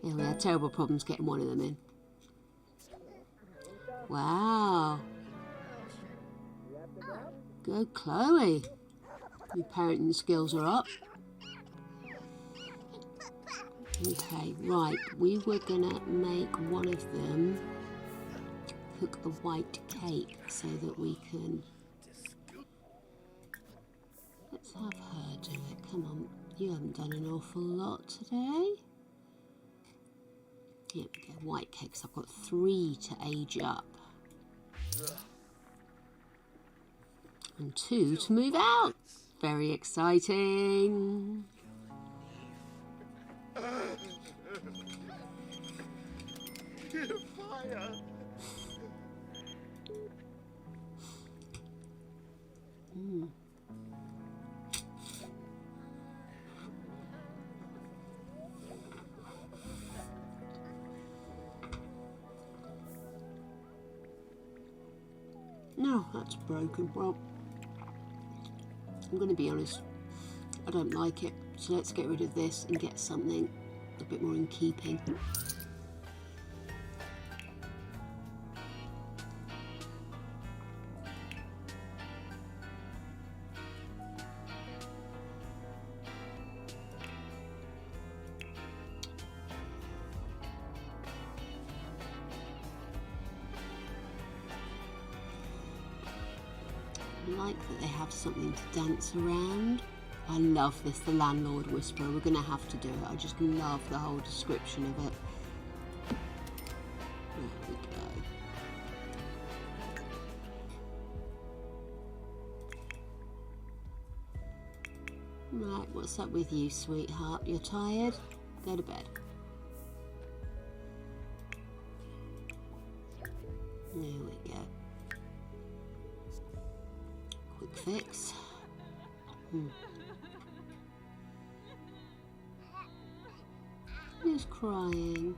Yeah, we had terrible problems getting one of them in. Wow. Go Chloe. Your parenting skills are up. Okay, right. We were gonna make one of them cook a white cake so that we can... Let's have her do it. Come on. You haven't done an awful lot today. Here we go. White cakes. I've got 3 to age up. And 2 to move out. Very exciting. Fire. No, that's broken. Well, I'm going to be honest. I don't like it. So let's get rid of this and get something a bit more in keeping. I like that they have something to dance around. I love this, the landlord whisperer. We're going to have to do it. I just love the whole description of it. There we go. Right, what's up with you, sweetheart? You're tired? Go to bed. There we go. Quick fix. Who's crying?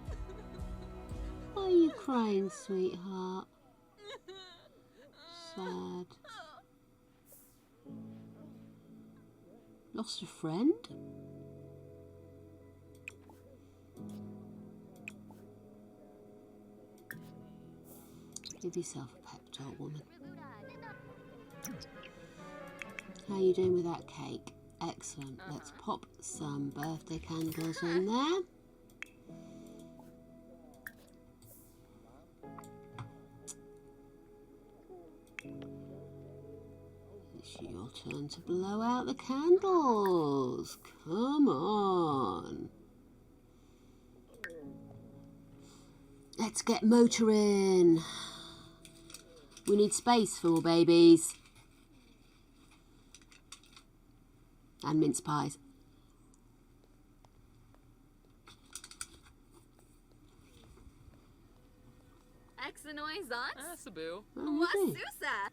Why are you crying, sweetheart? Sad. Lost a friend? Give yourself a pep talk, woman. How are you doing with that cake? Excellent. Let's pop some birthday candles in there. It's your turn to blow out the candles. Come on. Let's get motoring. We need space for more babies. And mince pies. Exanoizons? Sabu. Wasusa?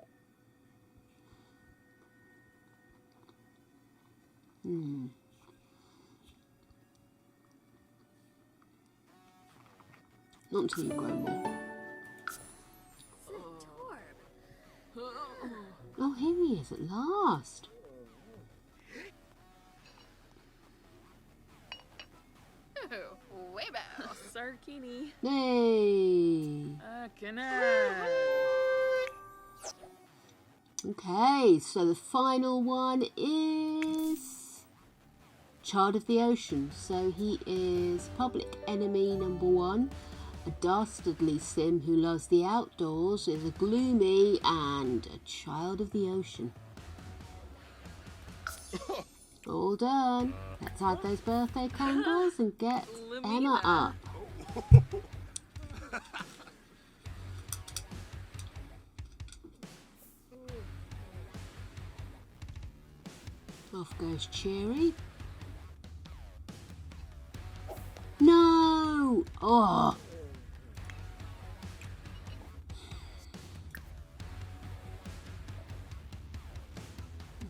Not until you grow more. Oh, here he is at last. Weibo. Sarkini. Yay! Okay, so the final one is Child of the Ocean. So he is public enemy number 1. A dastardly sim who loves the outdoors is a gloomy and a child of the ocean. All done. Let's add those birthday candles and get Emma up. Off goes Cheery. No! Oh!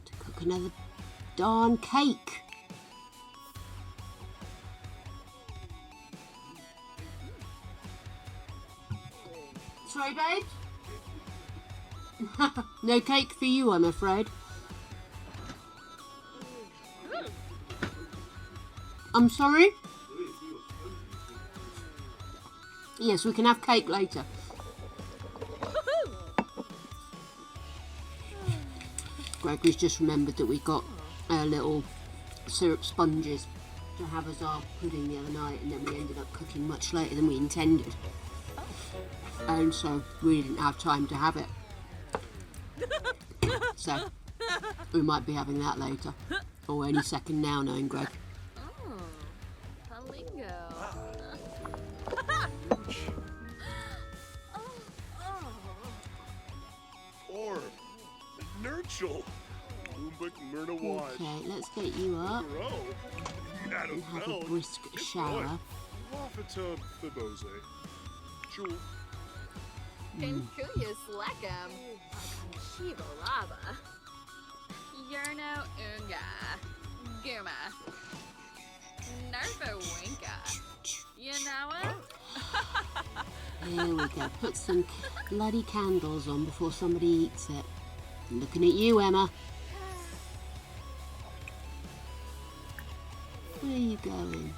To cook another darn cake. Sorry, babe? No cake for you, I'm afraid. I'm sorry? Yes, we can have cake later. Gregory's just remembered that we got our little syrup sponges to have as our pudding the other night, and then we ended up cooking much later than we intended. And so we didn't have time to have it. So we might be having that later. Or any second now, knowing Greg. Oh, Palingo. Or Nurchel. Bloomberg Myrna Watch. Okay, let's get you up and have a brisk shower. Wafata Fibose. Jewel. Pinkuya Slackum. Shiva Lava. Yerno Unga. Guma. Nervo Winka. You know it? Here we go. Put some bloody candles on before somebody eats it. I'm looking at you, Emma. Where are you going?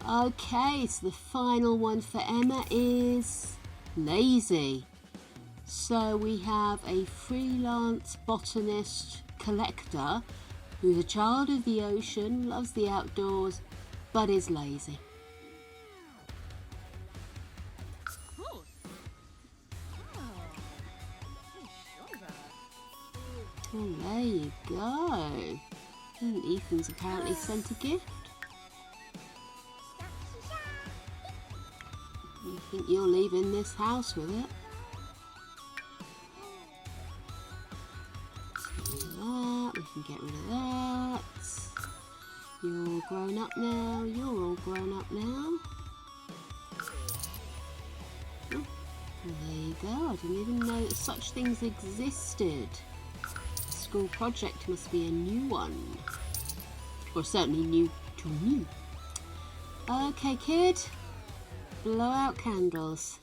Okay, so the final one for Emma is lazy. So we have a freelance botanist collector who's a child of the ocean, loves the outdoors, but is lazy. Oh. Oh, there you go. And Ethan's apparently sent a gift. I think you're leaving this house with it. That, we can get rid of that. You're all grown up now. You're all grown up now. Oh, there you go. I didn't even know that such things existed. The school project must be a new one. Or certainly new to me. Okay, kid. Blow out candles.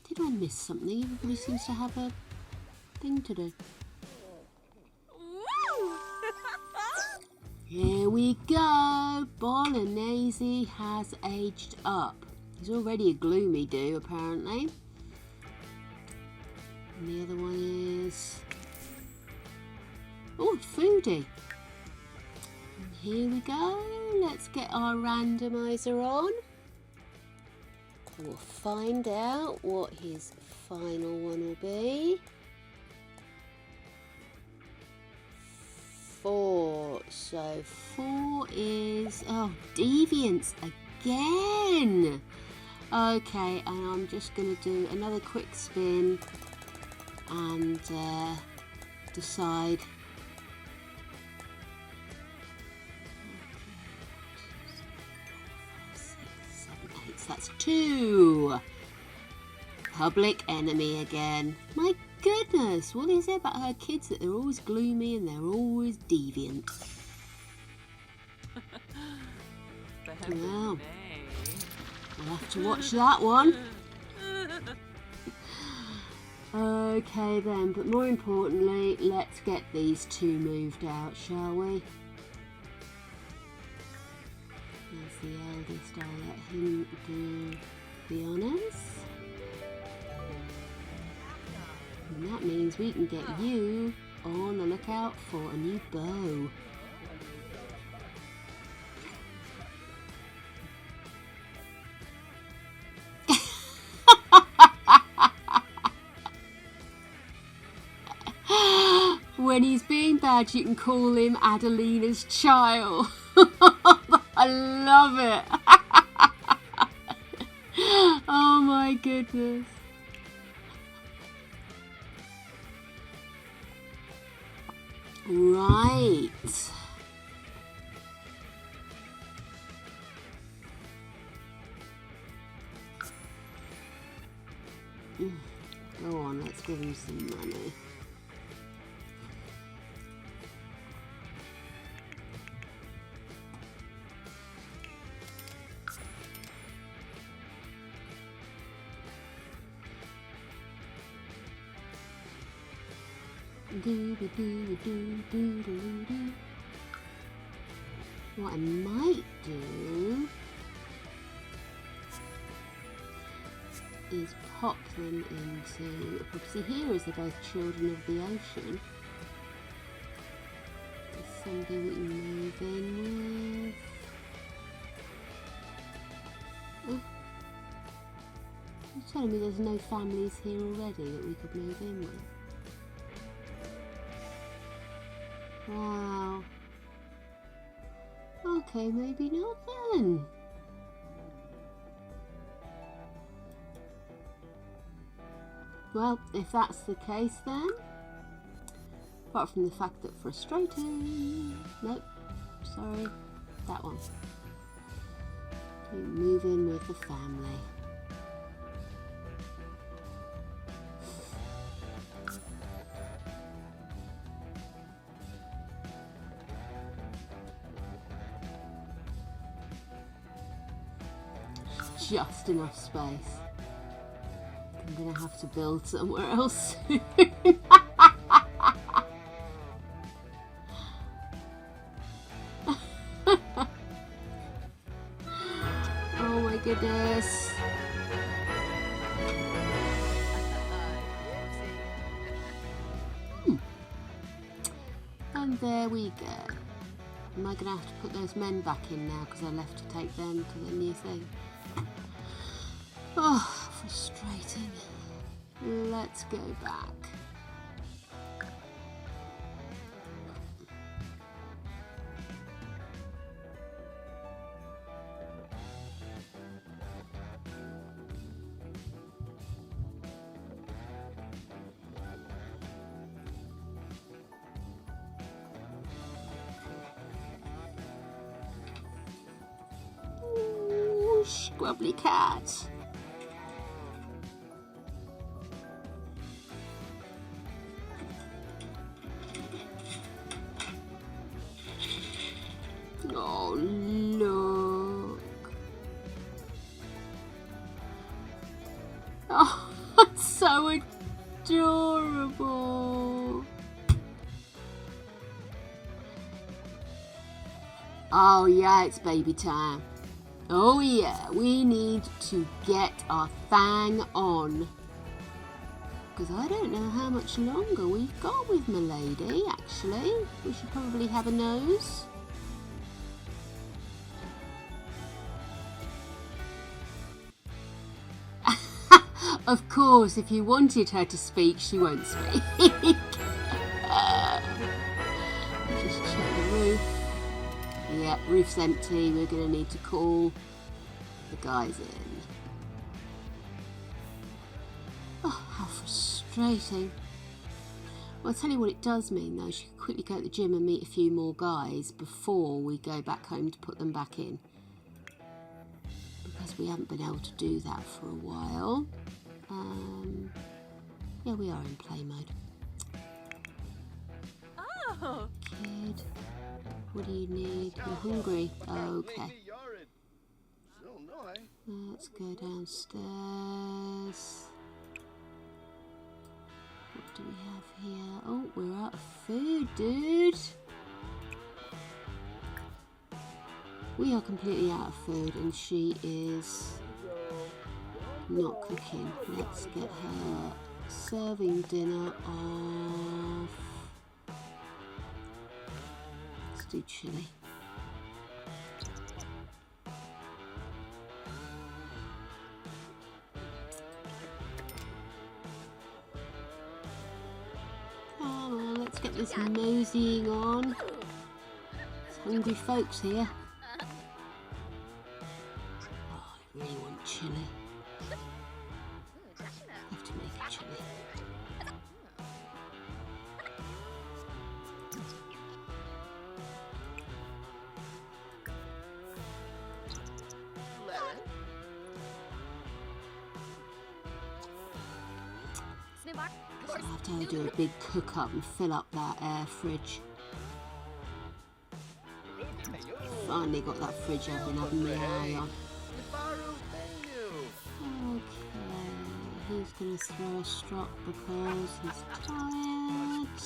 Did I miss something? Everybody seems to have a thing to do. Woo! Here we go. Bolognese has aged up. He's already a gloomy do, apparently. And the other one is... oh, foodie. And here we go. Let's get our randomizer on. We'll find out what his final one will be. 4. So 4 is... oh, deviance again. Okay, and I'm just going to do another quick spin and decide. That's 2. Public enemy again. My goodness, what is it about her kids that they're always gloomy and they're always deviant? Well, we'll have to watch that one. Okay then, but more importantly, let's get these 2 moved out, shall we? There's the eldest, I'll let him do be honest. And that means we can get you on the lookout for a new bow. When he's being bad, you can call him Adelina's child. I love it. Oh my goodness. Right. Go on, let's give him some money. What I might do is pop them into, see here is they're both children of the ocean. There's something we can move in with. Oh. You're telling me there's no families here already that we could move in with? Wow. Okay, maybe not then. Well, if that's the case then, apart from the fact that frustrating, nope, sorry, that one. Don't move in with the family. Just enough space. I'm gonna have to build somewhere else soon. Oh my goodness. And there we go. Am I gonna have to put those men back in now because I left to take them to the new thing? Oh, frustrating. Let's go back. Ooh, scrubbly cat. Oh, look. Oh, that's so adorable. Oh, yeah, it's baby time. Oh, yeah, we need to get our thang on. Because I don't know how much longer we've got with Milady, actually. We should probably have a nose. Of course, if you wanted her to speak, she won't speak. Just check the roof. Yeah, roof's empty. We're going to need to call the guys in. Oh, how frustrating. Well, I'll tell you what it does mean, though. She can quickly go to the gym and meet a few more guys before we go back home to put them back in. Because we haven't been able to do that for a while. Yeah, we are in play mode. Oh. Kid, what do you need? You're hungry. Okay. Let's go downstairs. What do we have here? Oh, we're out of food, dude. We are completely out of food, and she is not cooking. Let's get her serving dinner of... Let's do chili. Come on, let's get this moseying on. There's hungry folks here. Oh, I really want chili. Have to make a chili. So I have to do a big cook up and fill up that air fridge. Finally got that fridge I've been having my eye on. Okay, he's gonna throw a strop because he's tired.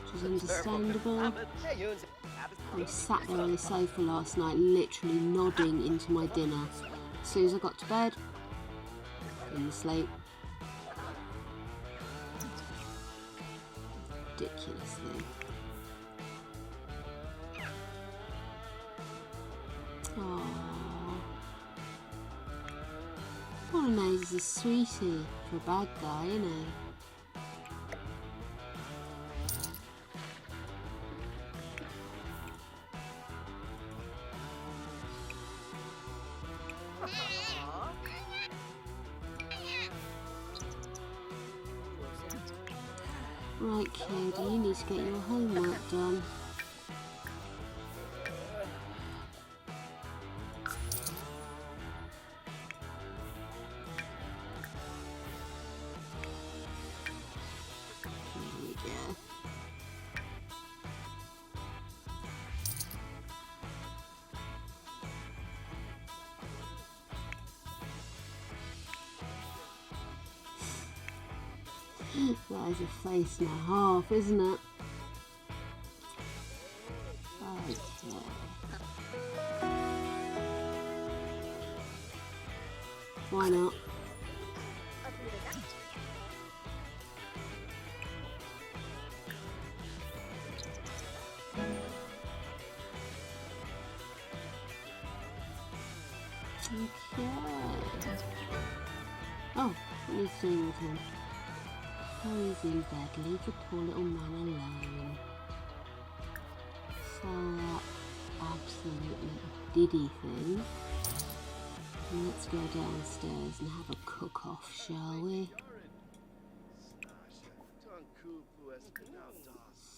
Which is understandable. I was sat there on the sofa last night literally nodding into my dinner. As soon as I got to bed, in the sleep. Ridiculous thing. Aww. Bolognese is a sweetie for a bad guy, isn't he? Right, kid, you need to get your homework done. Here we go. That is a face and a half, isn't it? Okay. Why not? Okay. Oh, what are you doing with him? Oh, he's in bed. Leave the poor little man alone. So that absolutely diddy thing. And let's go downstairs and have a cook-off, shall we?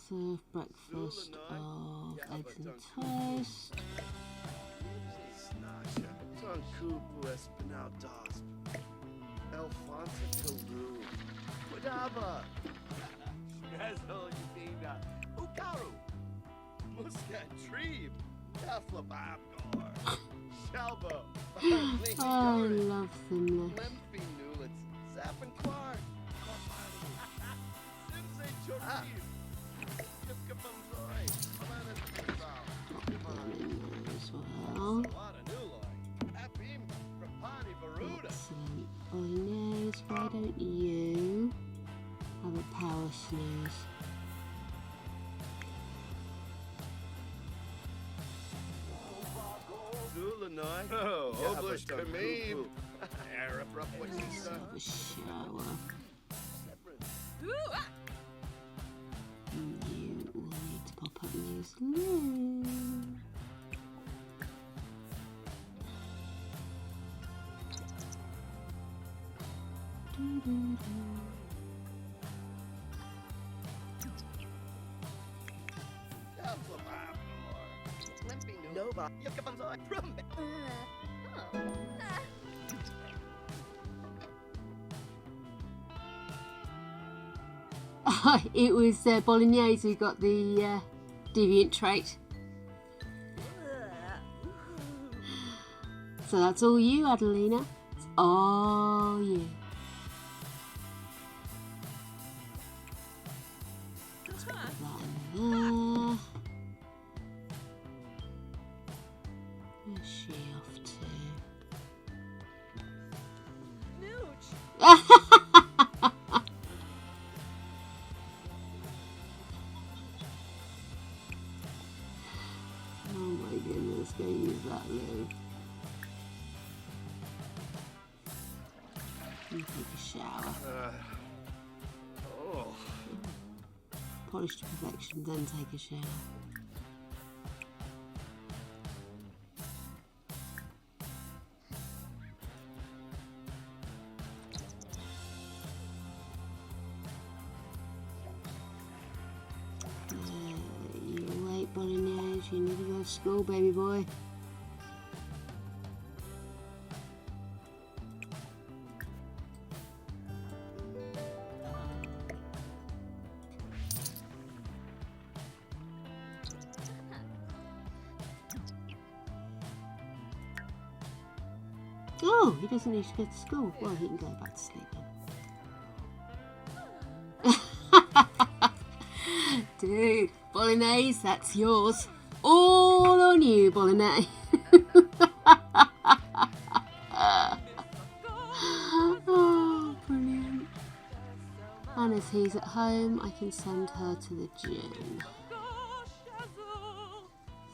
Serve breakfast of eggs and toast. Daba! Razzo Yubina! Ukaru! Muscat Tree! Kaflababgor! Shalbo! Oh, I love them. Lempy Newlets! Zap and Clark! Simsay Chorib! Kipkapanzoy! Pop that in there as well. Excellent. Bolognese, why don't you have a power snooze? Zulanoi! Oh, Oblish Kamib! Arab Let's have a shower. And you will need to pop up and use the loo. Nova! Yukapanzoy! From It was Bolognese who got the deviant trait. So that's all you, Adelina. It's all you. Let's put that in there. Where's she off to? Oh my goodness, go use that loo. And take a shower. Oh. Polish to perfection, then take a shower. You awake, Bolognese? You need to go to school, baby boy. Oh, he doesn't need to go to school. Well, he can go back to sleep then. Dude, Bolognese, that's yours. All on you, Bolognese. Oh, brilliant. And as he's at home, I can send her to the gym.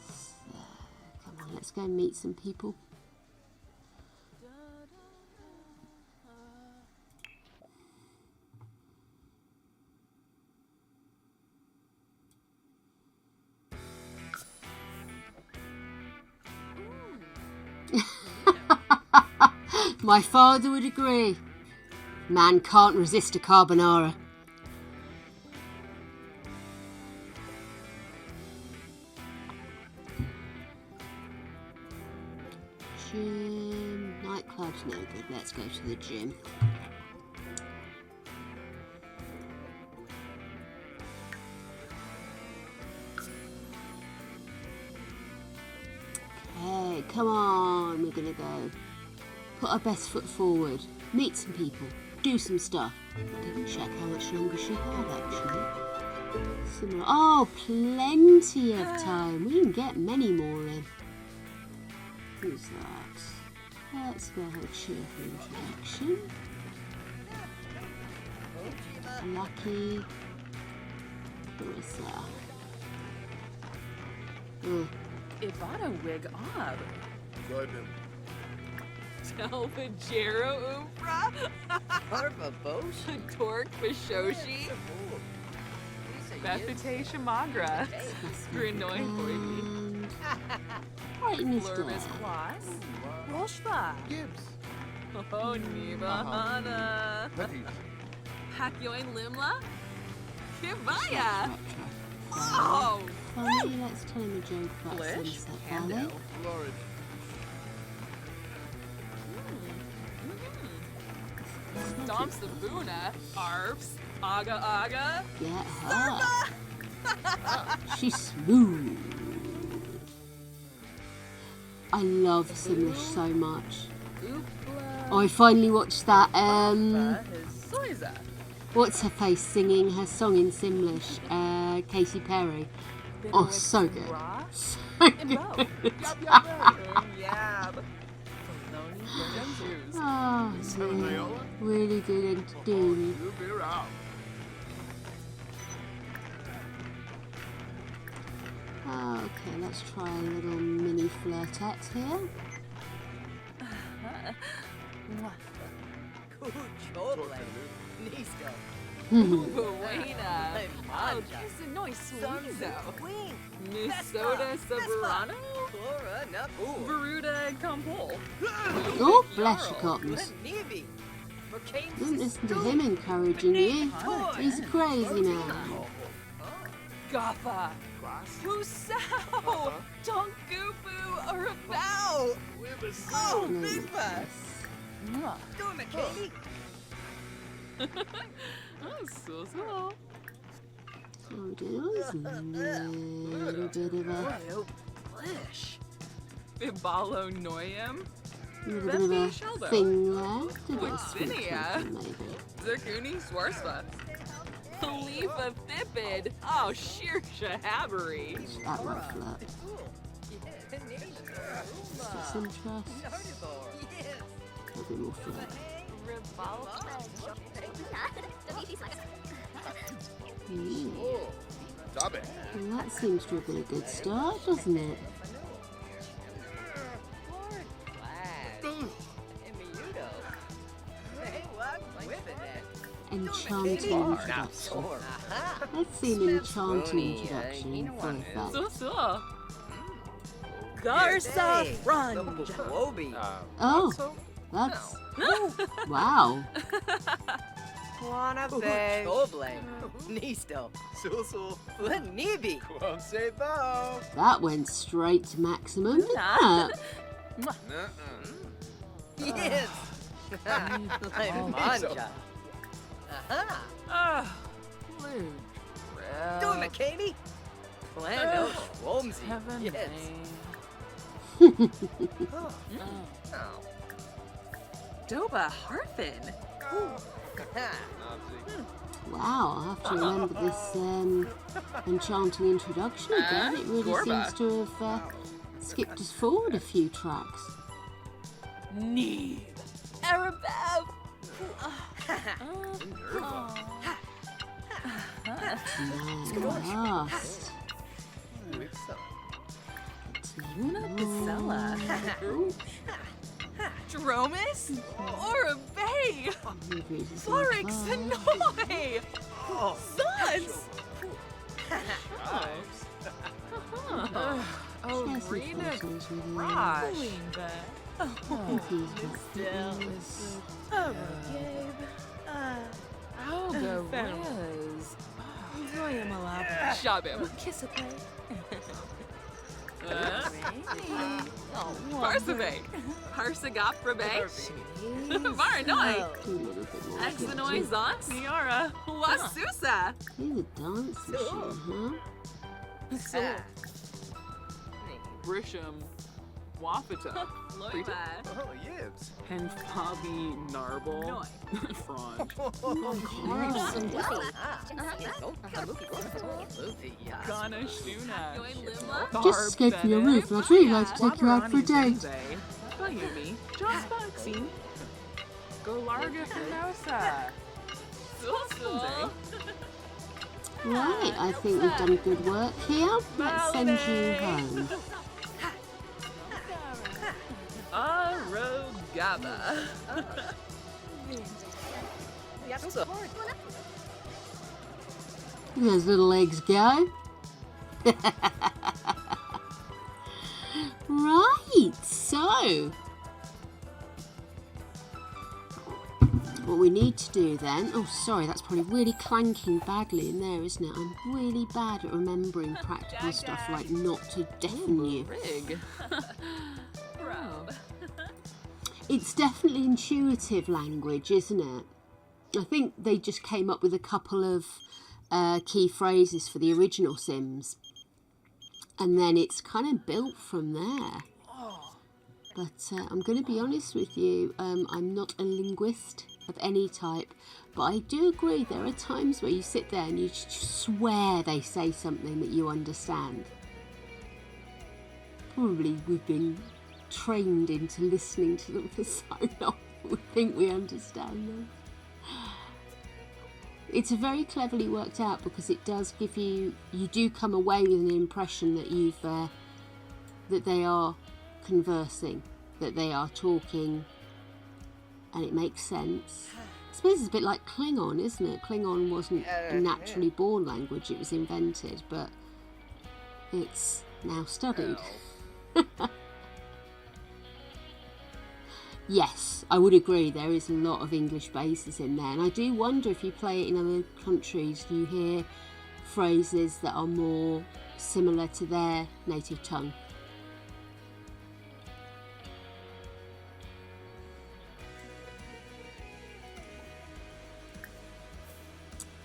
So, come on, let's go and meet some people. My father would agree. Man can't resist a carbonara. Gym, nightclub's no good. Let's go to the gym. Okay, come on, we're gonna go. Put our best foot forward, meet some people, do some stuff. I didn't check how much longer she had actually. Similar. Oh, plenty of time. We can get many more in. Who's that? Let's go have a cheerful introduction. Lucky. Larissa. Ivana wig ob. Gordon. Salvagero Umbra. Harva Bosch. Torque Bishoshi. Bethite Shamagra. Grinoy Boybi. Right in his Flurvis glare. Quas. Roshba. Gibbs. Oh, Niba Hana. Petties. Hakyoin Limla. Kivaya. Retro. Oh. Funny, let's tell him a joke about Blish. Sunset Valley. Hando. Florid. Dom Sabuna. Arps. Aga Aga. Get her. She's smooth. I love Simlish so much. Oopla. Oh, I finally watched that. His Soiza. What's her face singing her song in Simlish? Katy Perry. Oh, so good. So good. Yab. Oh, yeah. Really good entertaining. You be around. Okay, let's try a little mini flirtette here. Kuchoble. Nisto. Buena. Oh, Manja. this is nice Sunzo. sweezo. Queen. Minnesota Soberano. Flora Nabu. Veruda and Campbell. Oh, bless your cottons. Nibi. Don't listen to him encouraging you. He's crazy now. Gaffa. Kusao. Tonkupu are about. Oh, No, Bifa. Mwah. Do it, McKay. Oh, so. Oh, it was a little bit of a, Oh, blish. Bibalo Noyam. little bit of a thing there. Did it sweet Wixinia. something, maybe? Zerkuni Swarspa. Khalifa Thipid. Oh, sheer shahabbery. That might flirt. Just interest. A bit more flirt. Stop it. Well, that seems to have been a good start, doesn't it? Enchanting introduction. Let's see an enchanting introduction for effect. So. Garza Frunge. Oh, that's... Wow. Wanna bay. Oble. Nisto. Sul. Nibi. Quam say bow. That went straight to maximum, didn't it? Yes. Like manja. Aha. Blue. Do it, McCamey. Plano Schwomsy. Heaven. Yes. Doba Harfin. Wow, I'll have to remember this enchanting introduction again. It really Gorba. seems to have skipped us forward a few tracks. Need. Arabab. Last. Luna Bisella. Dromus? Orabay! Florix Hanoi! Suds! Oh, Rena Rosh! Oh, Rez. Shabim. Kiss Parsabay. Parsagafrabe. Varanoi. Exanoi Zont. Niara. Wasusa. He's a dance machine, huh? Brisham. Wafata. Loiva. Oh, yibs. And Fabi Narble. Fraud. Ghana Shuna. Just escaped from your roof, and I'd really like to take you out for a date. Bayumi. Josh Boxing. Golarga Finosa. Right, I think we've done good work here. Let's send you home. Arogaba. Those little legs go. Right, so what we need to do then, oh sorry, that's probably really clanking badly in there, isn't it? I'm really bad at remembering practical stuff like not to deafen you. Rig. It's definitely intuitive language, isn't it? I think they just came up with a couple of key phrases for the original Sims, and then it's kind of built from there. But I'm going to be honest with you, I'm not a linguist of any type, but I do agree there are times where you sit there and you swear they say something that you understand. Probably we've been trained into listening to them for so long, we think we understand them. It's very cleverly worked out because it does give you do come away with an impression that that they are conversing, that they are talking, and it makes sense. I suppose it's a bit like Klingon, isn't it? Klingon wasn't a naturally born language, it was invented, but it's now studied. Yes, I would agree, there is a lot of English bases in there, and I do wonder if you play it in other countries, you hear phrases that are more similar to their native tongue.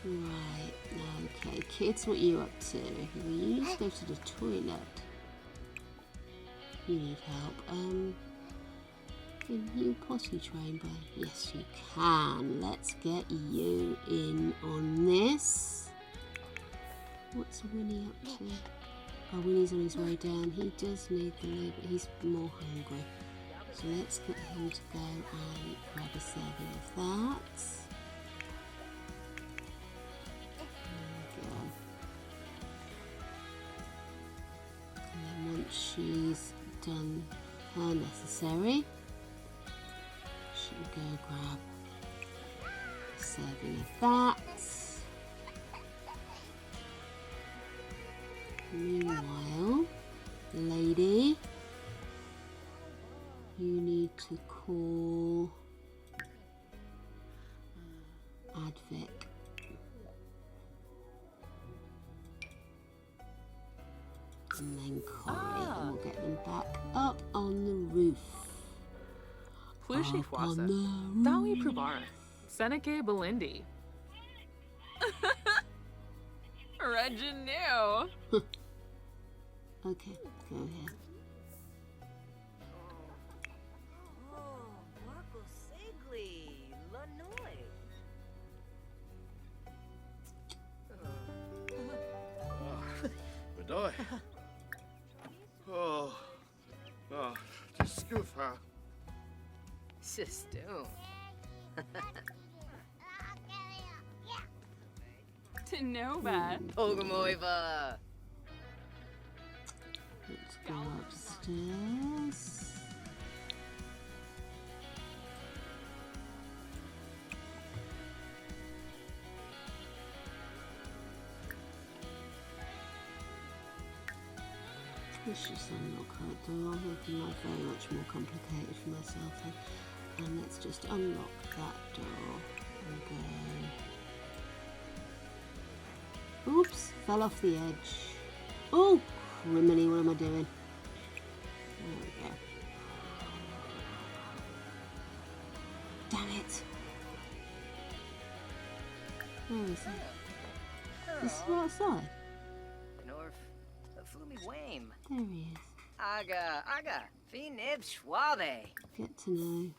Right, okay, kids, what are you up to? You need to go to the toilet. You need help. Can you potty train, boy? Yes, you can. Let's get you in on this. What's Winnie up to? Oh, Winnie's on his way down. He does need the loo, but he's more hungry. So let's get him to go and grab a serving of that. There we go. And then once she's done her necessary, she'll go grab a serving of that. Meanwhile, lady, you need to call Advic. And then Corey, and we'll get them back up on the roof. Plushi Up on Fwasa. the Dawi roof. Prabara. Seneca Belindi. Reginu. Okay, go ahead. Oh, Marco Segli, Lanoi. Bedoy. Oh, just scoof, huh? Sistoon. To know that. Pogamoiva. Let's go upstairs. Let's just unlock that door, making life very much more complicated for myself then. And let's just unlock that door and go. Oops, fell off the edge. Oh, criminy, what am I doing? There we go. Damn it. Where is it? Is he outside? Norf. Flumi Wame. There he is. Aga. Finib Schwabe. Get to know.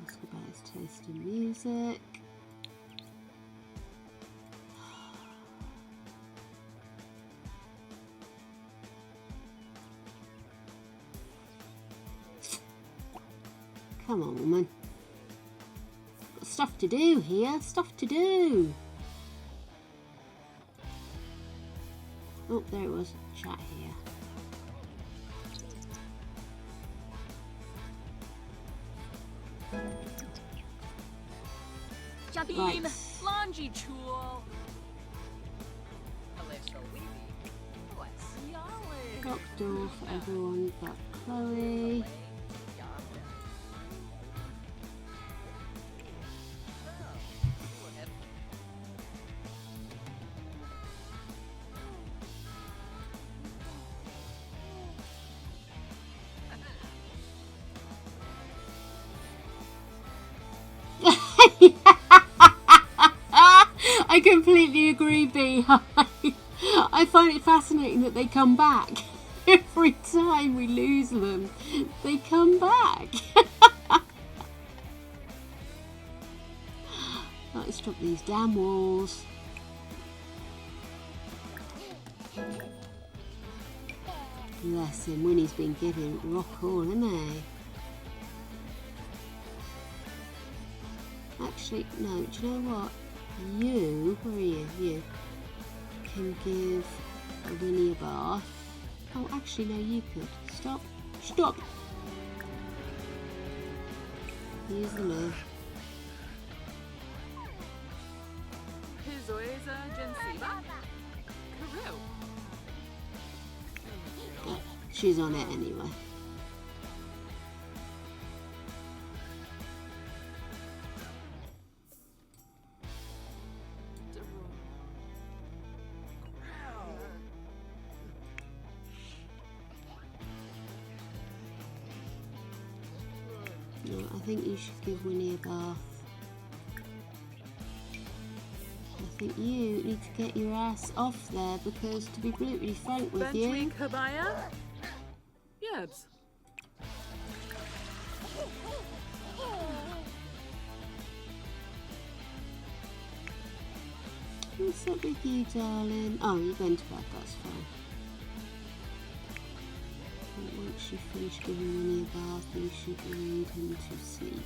Ask about his taste in music. Come on, woman. Got stuff to do here. Stuff to do. Oh, there it was. Chat here. Jabin. Right. Laundry tool. Alessio Weavy. What's Yale. Locked door for everyone but Chloe. I completely agree, Beehive. I find it fascinating that they come back. Every time we lose them, they come back. Let's drop these damn walls. Bless him, Winnie's been giving rock all, hasn't he? Actually, no, do you know what? You, where are you? You can give a Winnie a bath. Oh, actually, no, you could. Stop. Stop! Use the loo. Pizoiza Gensiba. Carew. Yeah, she's on it anyway. No, I think you should give Winnie a bath. I think you need to get your ass off there because, to be brutally frank with you, Bentley Kabaya. Yebs. what's up with you, darling? Oh, you're going to bed, that's fine. Once you finish giving Winnie a bath, you should read him to sleep.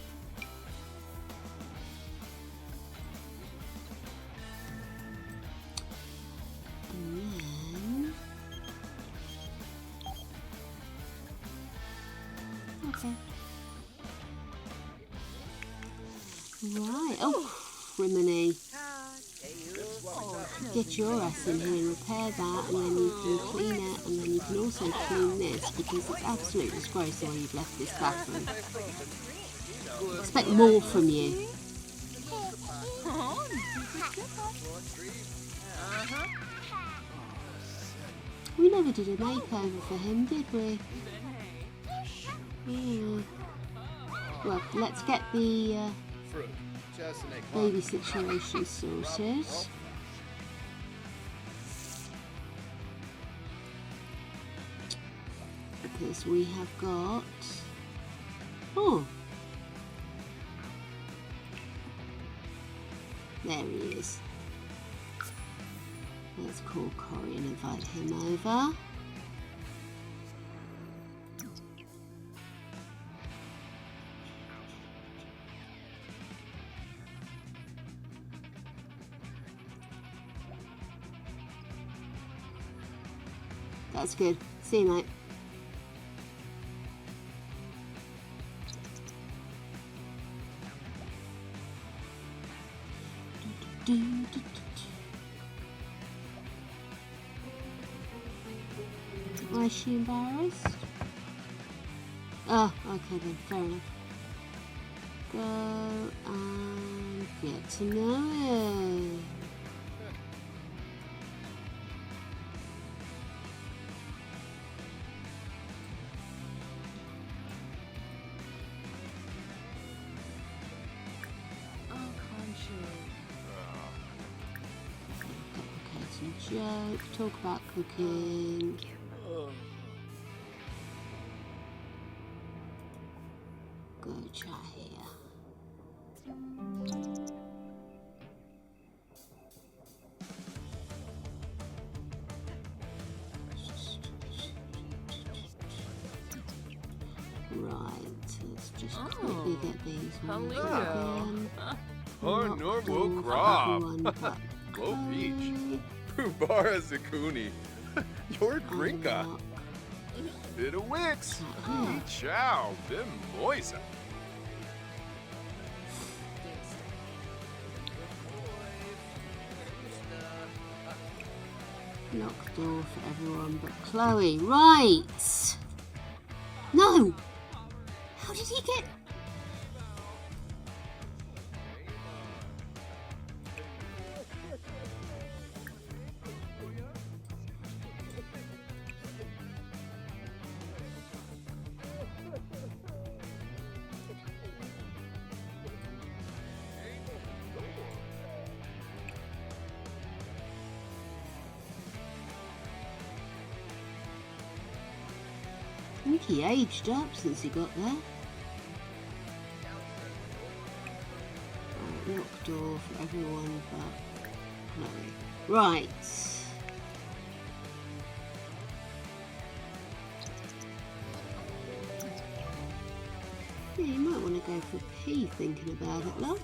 And then... Okay. Right. Oh, criminy. Get your ass in here and repair that, and then you can clean it, and then you can also clean this, because it's absolute disgrace the way you've left this bathroom. Expect more from you. We never did a makeover for him, did we? Yeah. Well, let's get the Fruit. Just an egg. baby situation sorted. Because we have got... Oh! There he is. Let's call Corey and invite him over. That's good. See you, mate. Why is she embarrassed? Oh, okay then, fair enough. Go and get to know it. Joke, talk about cooking. Go chat here. Right, let's just quickly get these ones again. Normal crop. Low peach. Rubara Zakuni. Your grinka. Bit of wicks. Chow. Bim moisa. Locked door for everyone but Chloe. Right! No! How did he get... I think he aged up since he got there. Right, locked door for everyone but Chloe. Right. Yeah, you might want to go for a pee thinking about it, love.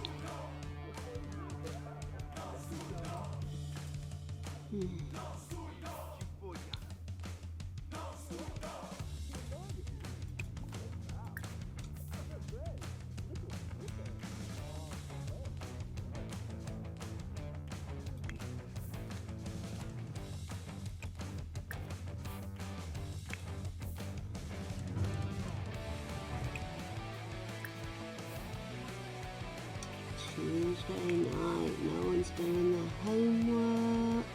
Tuesday night, no one's doing their homework.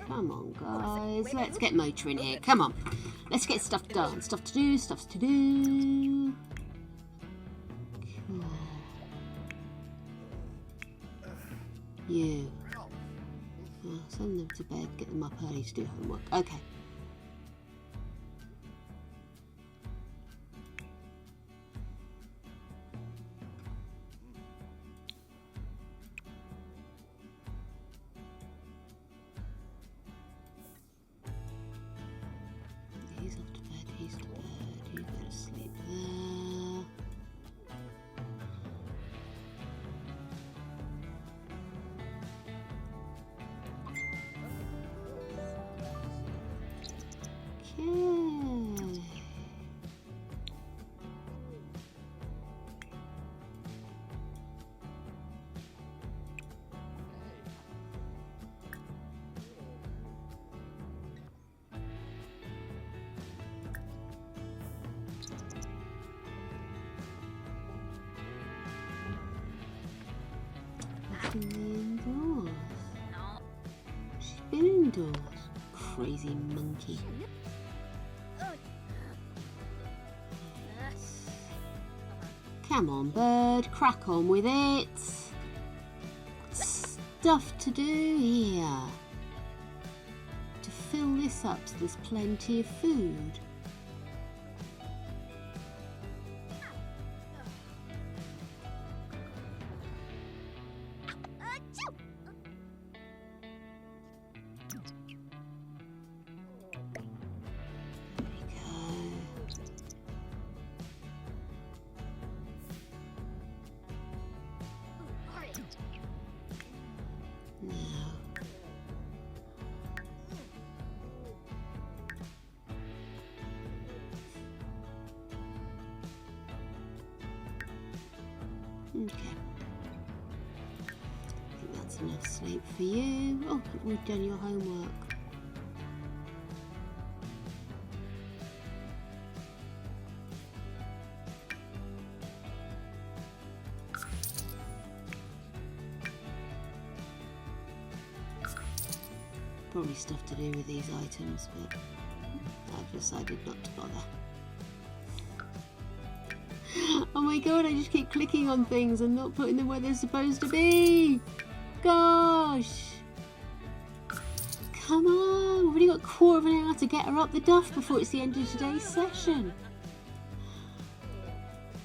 Come on, guys. Let's get motoring here. Come on. Let's get stuff done. Stuff to do, stuff to do. Cool. You. Oh, send them to bed, get them up early to do homework. Okay. He's off to bed, he's to bed, you go to sleep there. Okay. Nothing indoors. She's been indoors. Crazy monkey. Come on, bird, crack on with it. Stuff to do here. To fill this up so there's plenty of food. There we go. Now, okay. I think that's enough sleep for you. Oh, you've done your homework. Probably stuff to do with these items, but I've decided not to bother. Oh my god, I just keep clicking on things and not putting them where they're supposed to be! Gosh! Come on, we've only got a quarter of an hour to get her up the duff before it's the end of today's session.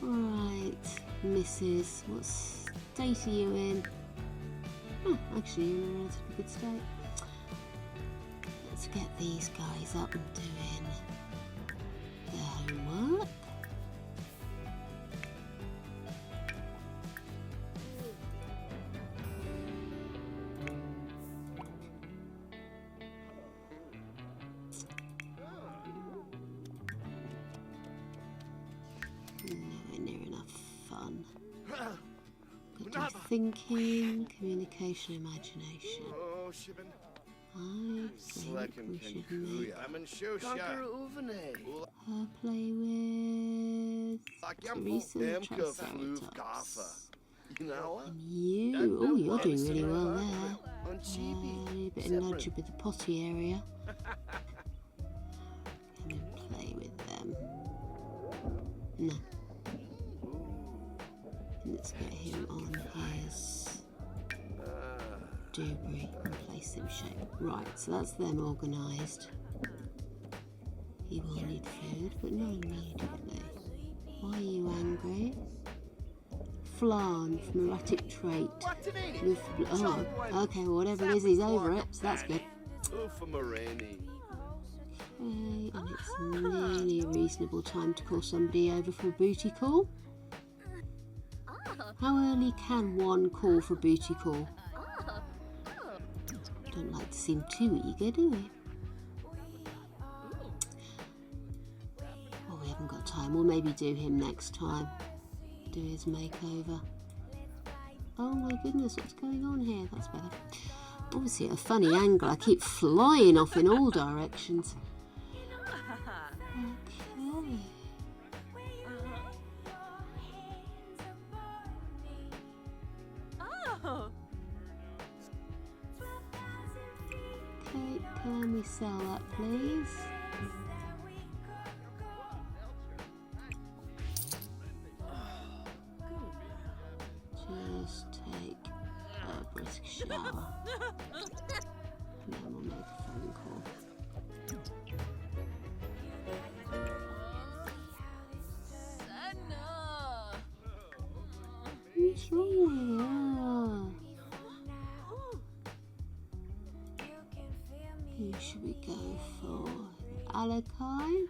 Right, Mrs. What state are you in? Oh, actually you're in a relatively good state. Let's get these guys up and doing their homework. Nowhere near enough fun. Got to do thinking, communication, imagination. Oh, Shibbin. I think we should make her play with research Triceratops. And you, oh, you're doing really well there. A bit of nudge with the potty area. Come and play with them. No. Let's get him on his debris and place him shape. Right, so that's them organised. He will need food, but not immediately. Why are you angry? Flan from erratic trait. Oh, okay, well, whatever it is, he's over it, so that's good. Okay, and it's nearly a reasonable time to call somebody over for a booty call. How early can one call for a booty call? Don't like to seem too eager, do we? Well, we haven't got time. We'll maybe do him next time. Do his makeover. Oh my goodness, what's going on here? That's better. Obviously at a funny angle. I keep flying off in all directions. Okay. Okay, can we sell that, please? desk shower. Then we'll make a phone call. Senna. What's wrong with her? Who should we go for? Alakai?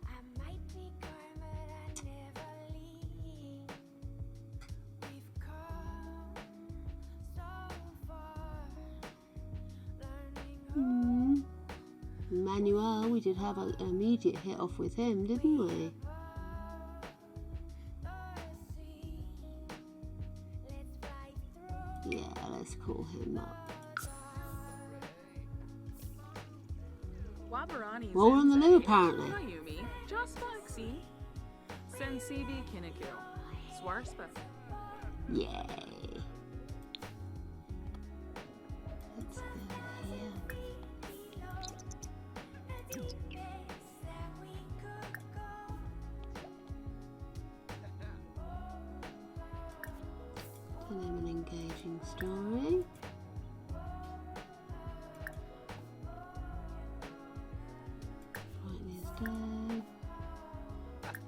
Manuel, we did have an immediate hit off with him, didn't we? Yeah, let's call him up. Wabarani. Well, we're on the loo apparently. Mayumi. Just Foxy. Sensibi Kinekil. Swarspa. Yay. Let's go here. Tell him an engaging story. Brighten his day.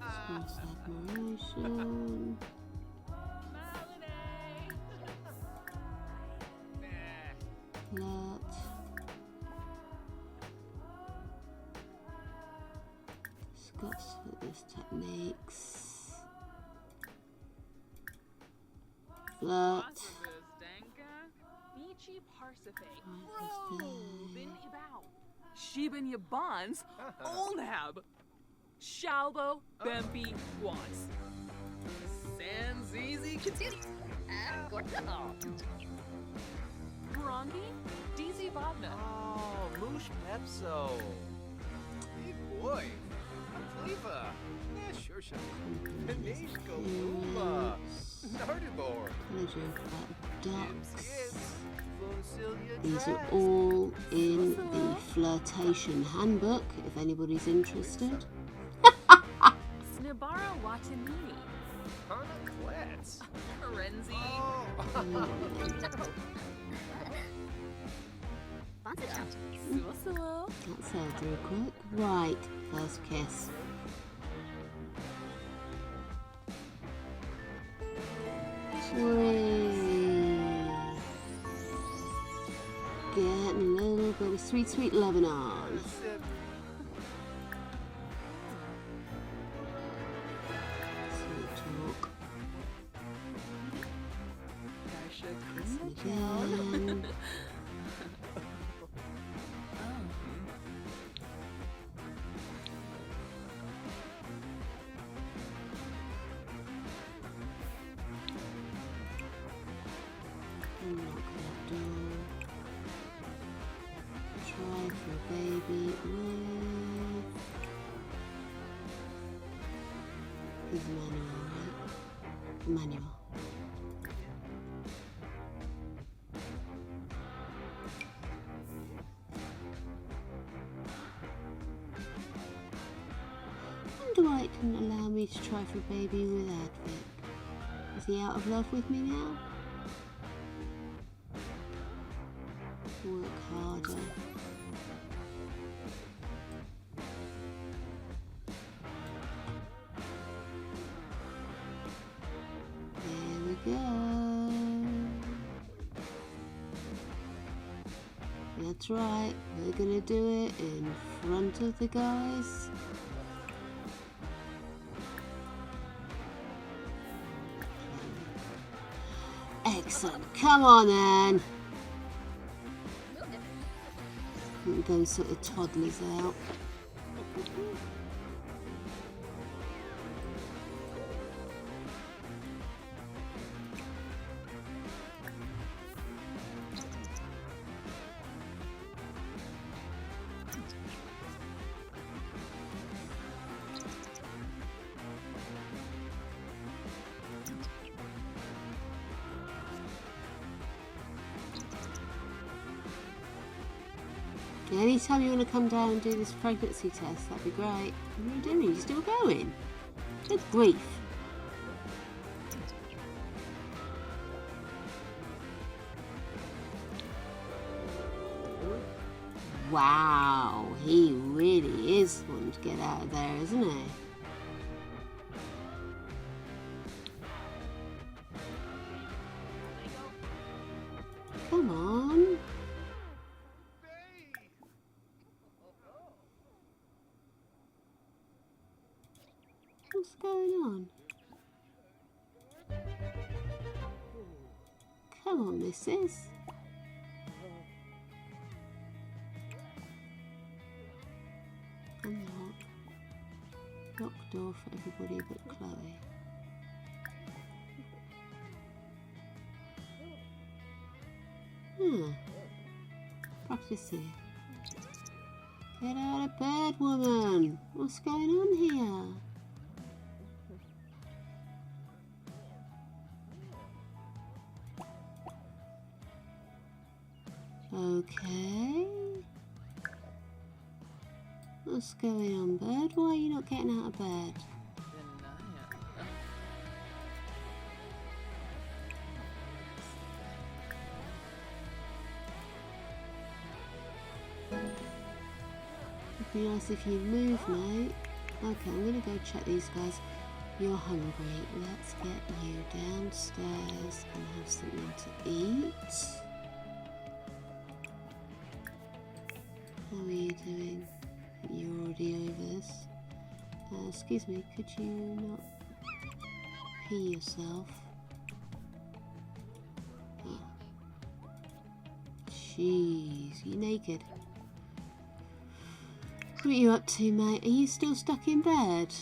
Express admiration. Alert. Discuss fitness techniques. Flirt. Michi Parsife. Right, Bin Ibao. Shiban Yabans. Olnab. Shalbo Bempi Wants. Sanzizi Katini. Brongi. DZ Vodna. Oh, Moosh Pepso. Hey boy. Khalifa. Yeah, sure. Kanishka Luma. Nardibor. Tell a joke about ducks. Skids. These are all in the flirtation handbook, if anybody's interested. Snibara Watanini. Hana Klets. Renzi. Suo. That served real quick. Right, first kiss. Whee. Getting a little bit of sweet, sweet Lebanon. Sweet talk. Kiss again. Unlock that door. Try for a baby with... He's Manuel, right? Manuel. Wonder why it didn't allow me to try for a baby with Advic. Is he out of love with me now? Work harder. There we go. That's right, we're gonna do it in front of the guys. Excellent, come on then. Those sort of toddlers out. Anytime you want to come down and do this pregnancy test, that'd be great. What are you doing? You're still going? Good grief. Wow, he really is wanting to get out of there, isn't he? Come on. What's going on? Come on, missus. Unlock. Lock door for everybody but Chloe. Practice here. Get out of bed, woman. What's going on here? Okay. What's going on, bird? Why are you not getting out of bed? It'd be nice if you'd move, mate. Okay, I'm gonna go check these guys. You're hungry. Let's get you downstairs and have something to eat. How are you doing? You're already over this. Excuse me, could you not pee yourself? Oh. Jeez, you naked. What are you up to, mate? Are you still stuck in bed?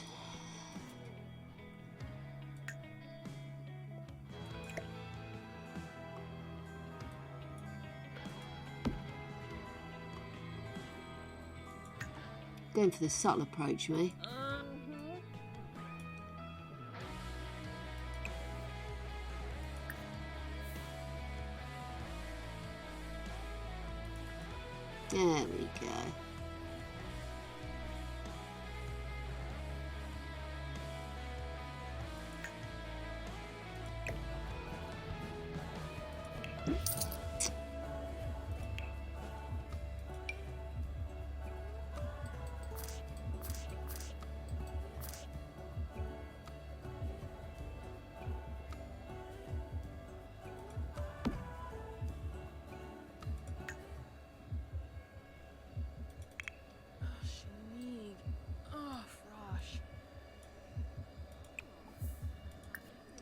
Going for the subtle approach, me. There we go.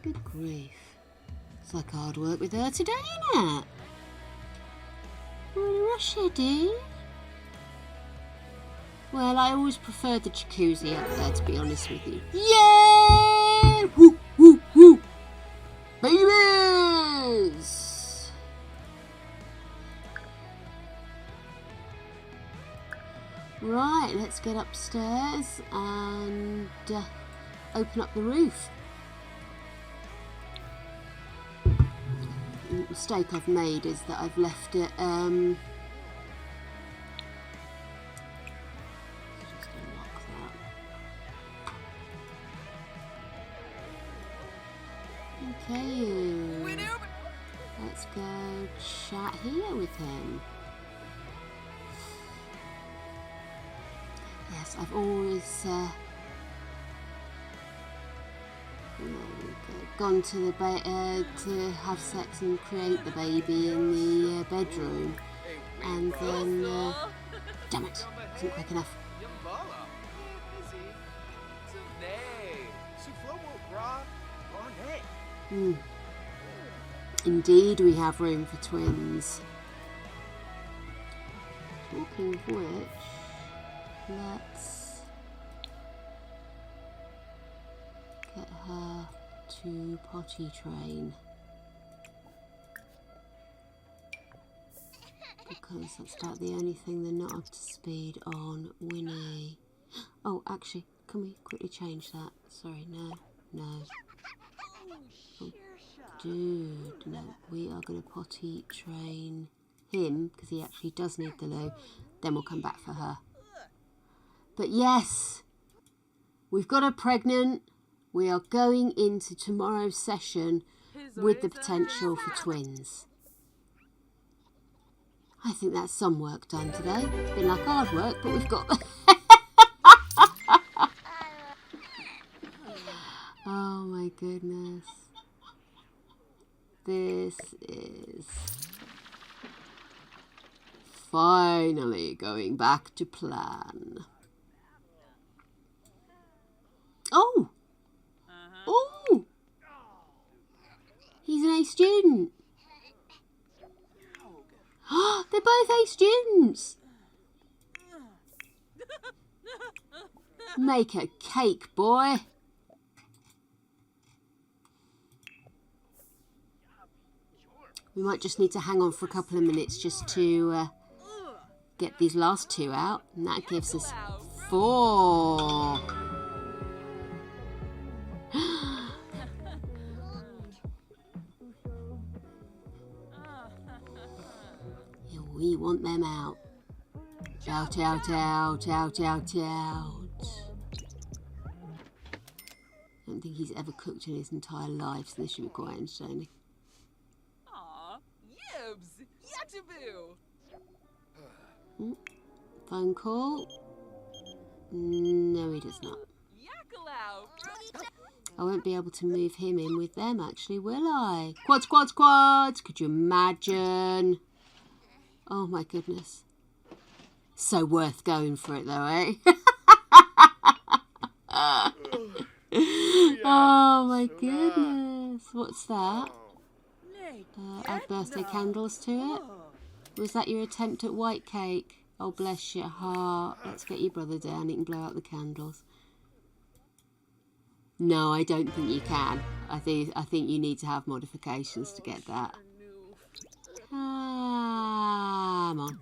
Good grief. It's like hard work with her today, isn't it? We're in a rush here, dear. Well, I always preferred the jacuzzi up there, to be honest with you. Yeah! Woo, woo, woo! Babies! Right, let's get upstairs and open up the roof. The mistake I've made is that I've left it just unlock that. Okay, let's go chat here with him. Yes, I've always gone to the to have sex and create the baby in the bedroom, and then damn it, wasn't quick enough. Indeed, we have room for twins. Talking of which, let's get her to potty train, because that's about the only thing they're not up to speed on. Winnie. Oh, actually, can we quickly change that? Sorry, no. Oh, dude, no. We are going to potty train him, because he actually does need the loo. Then we'll come back for her. But yes, we've got her pregnant. We are going into tomorrow's session with the potential for twins. I think that's some work done today. It's been like hard work, but we've got... Oh my goodness. This is finally going back to plan. Oh! Oh! He's an A student. They're both A students. Make a cake, boy. We might just need to hang on for a couple of minutes just to get these last two out. And that gives us 4. Yeah, we want them out. Out, out, out, out, out, out. I don't think he's ever cooked in his entire life, so this should be quite entertaining. Aw, yibs! Yataboo! Phone call? No, he does not. Yakalau! I won't be able to move him in with them, actually, will I? Quads, quads, quads! Could you imagine? Oh, my goodness. So worth going for it, though, eh? Oh, my goodness. What's that? Add birthday candles to it? Was that your attempt at white cake? Oh, bless your heart. Let's get your brother down. He can blow out the candles. No, I don't think you can. I think you need to have modifications to get that. Come on.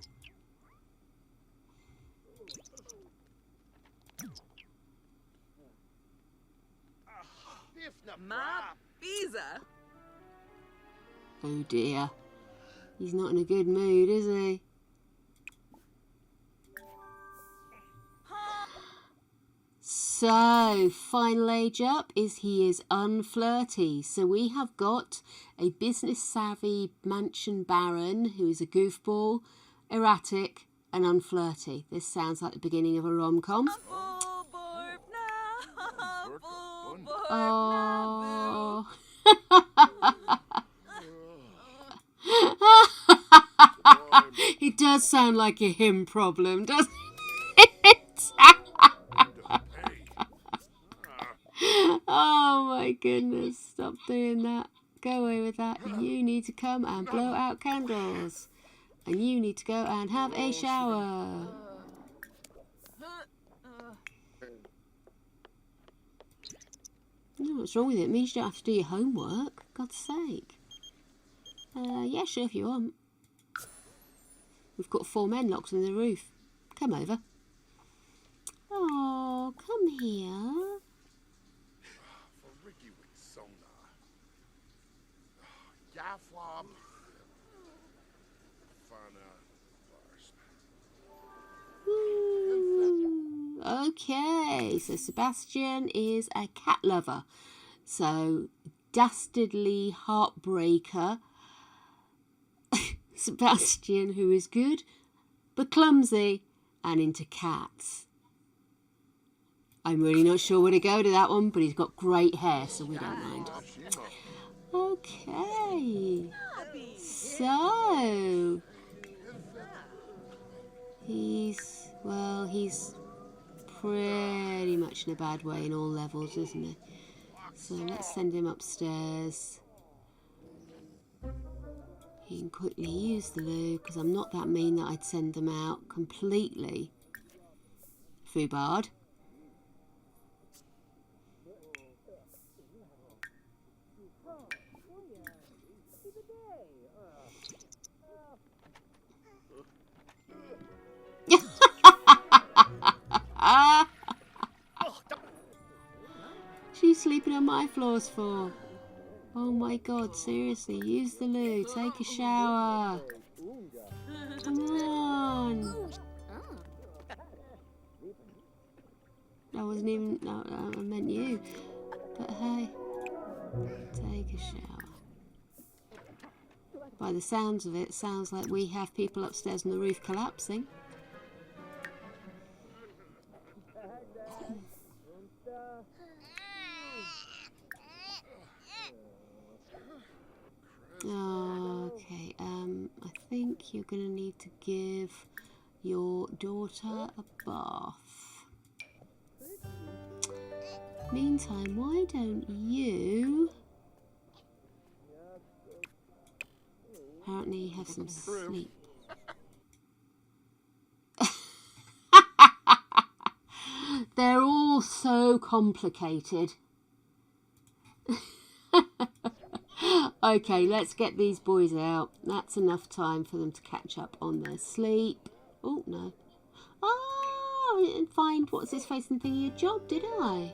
Ma pizza! Oh dear. He's not in a good mood, is he? So, final age up is he is unflirty. So we have got a business-savvy mansion baron who is a goofball, erratic and unflirty. This sounds like the beginning of a rom-com. Oh. It does sound like a him problem, doesn't it? Oh my goodness, stop doing that. Go away with that. You need to come and blow out candles. And you need to go and have a shower. What's wrong with it? It means you don't have to do your homework. God's sake. Yeah, sure, if you want. We've got 4 men locked on the roof. Come over. Oh, come here. Okay, so Sebastian is a cat lover. So, dastardly heartbreaker. Sebastian, who is good, but clumsy and into cats. I'm really not sure where to go to that one, but he's got great hair, so we don't mind. Okay, so he's pretty much in a bad way in all levels, isn't he? So let's send him upstairs. He can quickly use the loo, because I'm not that mean that I'd send them out completely. Fubard. She's sleeping on my floors for? Oh my god, seriously, use the loo, take a shower. Come on. I wasn't even, no, I meant you. But hey, take a shower. By the sounds of it, sounds like we have people upstairs on the roof collapsing. Okay, I think you're going to need to give your daughter a bath. Meantime, why don't you apparently have some sleep? They're all so complicated. Okay, let's get these boys out. That's enough time for them to catch up on their sleep. Oh, no. Oh, I didn't find what's his face and thingy a job, did I?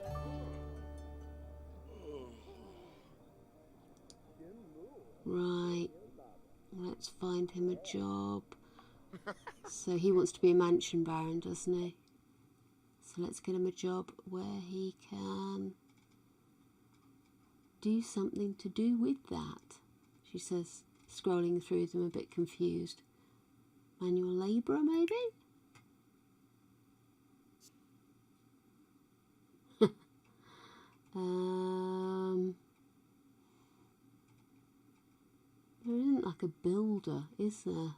Right. Let's find him a job. So he wants to be a mansion baron, doesn't he? So let's get him a job where he can do something to do with that, she says, scrolling through them a bit confused. Manual labourer, maybe? There isn't like a builder, is there?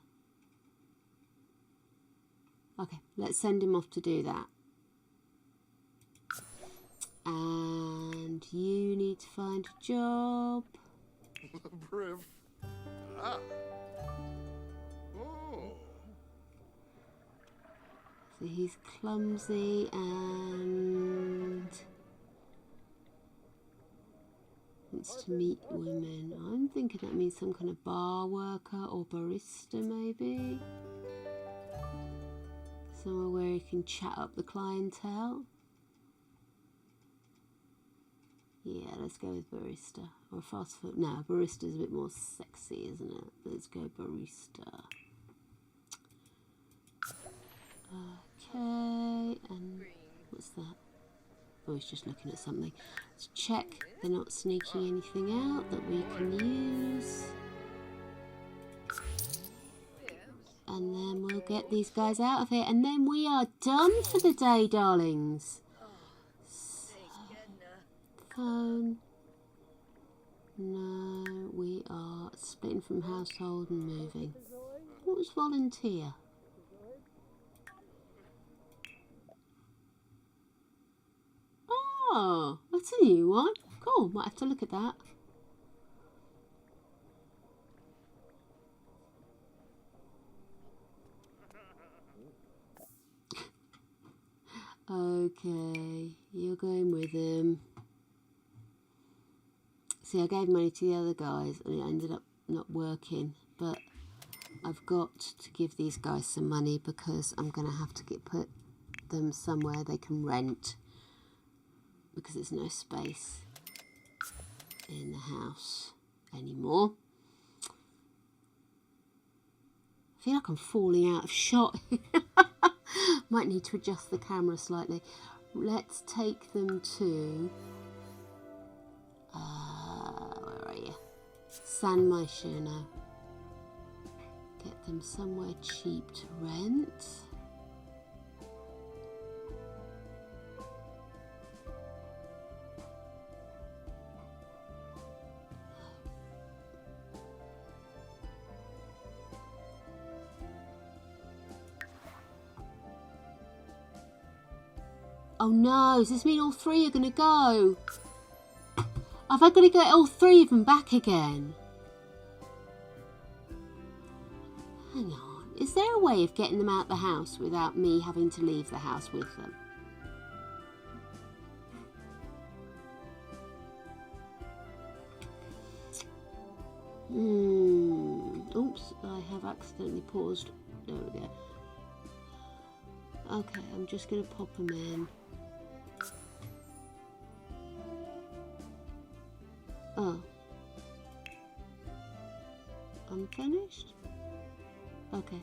Okay, let's send him off to do that. And you need to find a job. Briv. Ah. Oh. So he's clumsy and wants to meet women. I'm thinking that means some kind of bar worker or barista, maybe. Somewhere where he can chat up the clientele. Yeah, let's go with barista. Or fast food. No, barista's a bit more sexy, isn't it? Let's go barista. Okay, and what's that? Oh, he's just looking at something. Let's check they're not sneaking anything out that we can use. And then we'll get these guys out of here. And then we are done for the day, darlings. Phone. No, we are splitting from household and moving. What was volunteer? Oh, that's a new one. Cool, might have to look at that. Okay, you're going with him. See, I gave money to the other guys and it ended up not working, but I've got to give these guys some money because I'm going to have to put them somewhere they can rent because there's no space in the house anymore. I feel like I'm falling out of shot. Might need to adjust the camera slightly. Let's take them to where are you? San Myshuno. Get them somewhere cheap to rent. Oh no, does this mean all three are going to go? Have I got to get all three of them back again? Hang on, is there a way of getting them out of the house without me having to leave the house with them? Oops, I have accidentally paused. There we go. Okay, I'm just going to pop them in. Oh. Unfinished? Okay.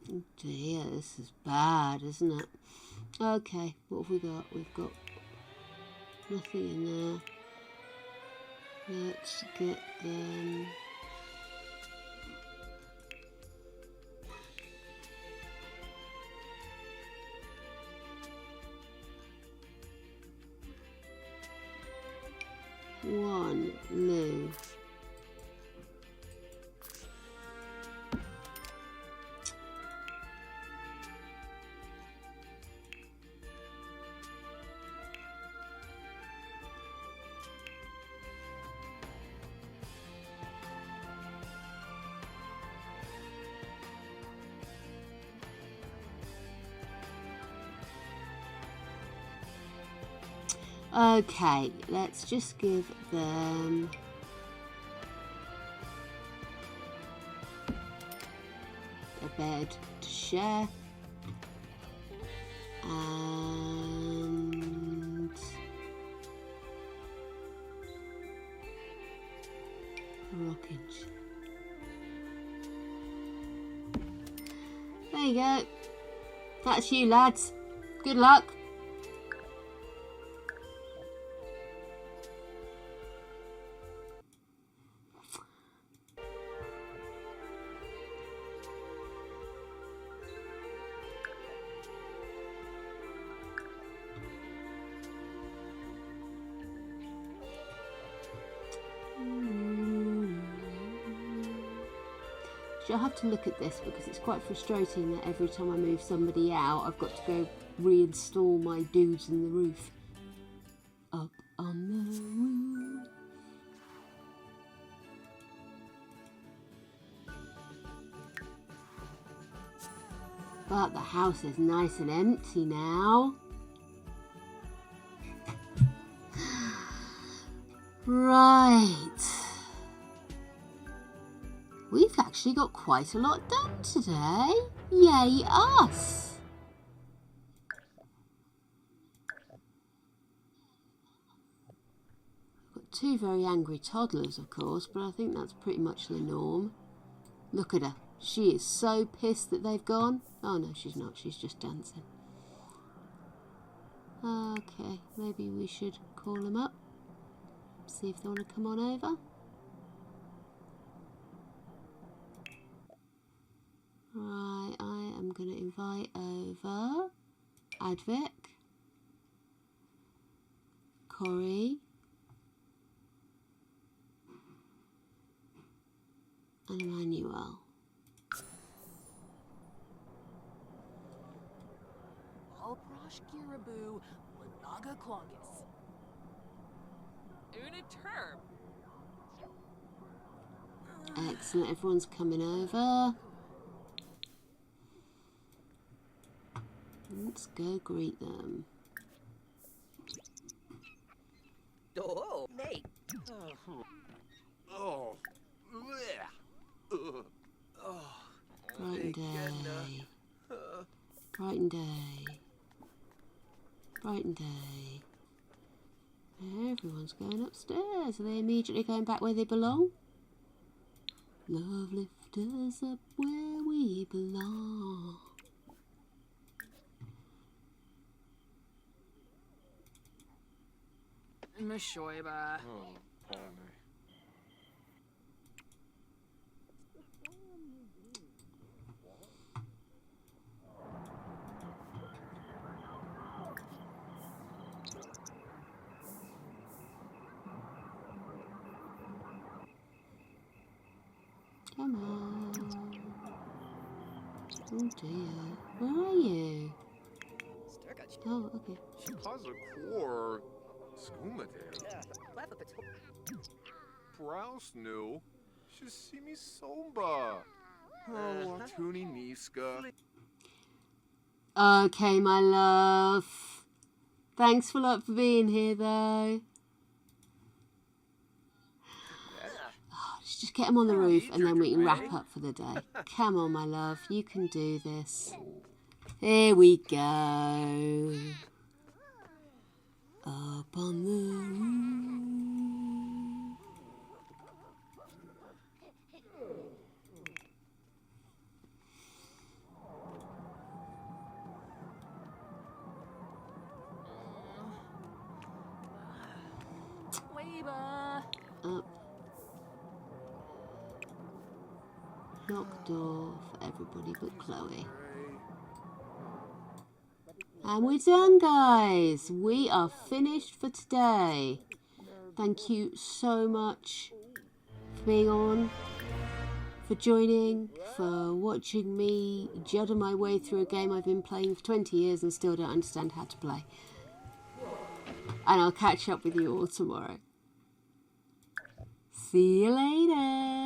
Oh dear, this is bad, isn't it? Okay, what have we got? We've got nothing in there. Let's get them. One loo. Okay, let's just give them a bed to share and a rocking chair. There you go. That's you, lads. Good luck. I'll have to look at this because it's quite frustrating that every time I move somebody out, I've got to go reinstall my dudes in the roof. Up on the roof. But the house is nice and empty now. Right. We've actually got quite a lot done today. Yay us! Got two very angry toddlers, of course, but I think that's pretty much the norm. Look at her. She is so pissed that they've gone. Oh no, she's not. She's just dancing. Okay, maybe we should call them up. See if they want to come on over. Right, I am going to invite over Advik, Corey, and Emmanuel. Alprosh Kirabu, Lanaga Klongus. Una term. Excellent, everyone's coming over. Let's go greet them. Oh, Nate. Oh. Bright and day. Bright and day. Bright and day. Everyone's going upstairs. Are they immediately going back where they belong? Love lift us up where we belong. Mashoiba. Oh, pardon me. Come on. Oh dear. Where are you? Oh, okay. She caused a core Skumadale. Browse new. Shishimi Somba. Oh, Tuni Niska. Okay, my love. Thanks a lot for being here, though. Let's just get him on the roof and then we can wrap up for the day. Come on, my love. You can do this. Here we go. Up on the roof. Sheba. Up. Locked door for everybody but Chloe. And we're done, guys. We are finished for today. Thank you so much for being on, for joining, for watching me judder my way through a game I've been playing for 20 years and still don't understand how to play. And I'll catch up with you all tomorrow. See you later.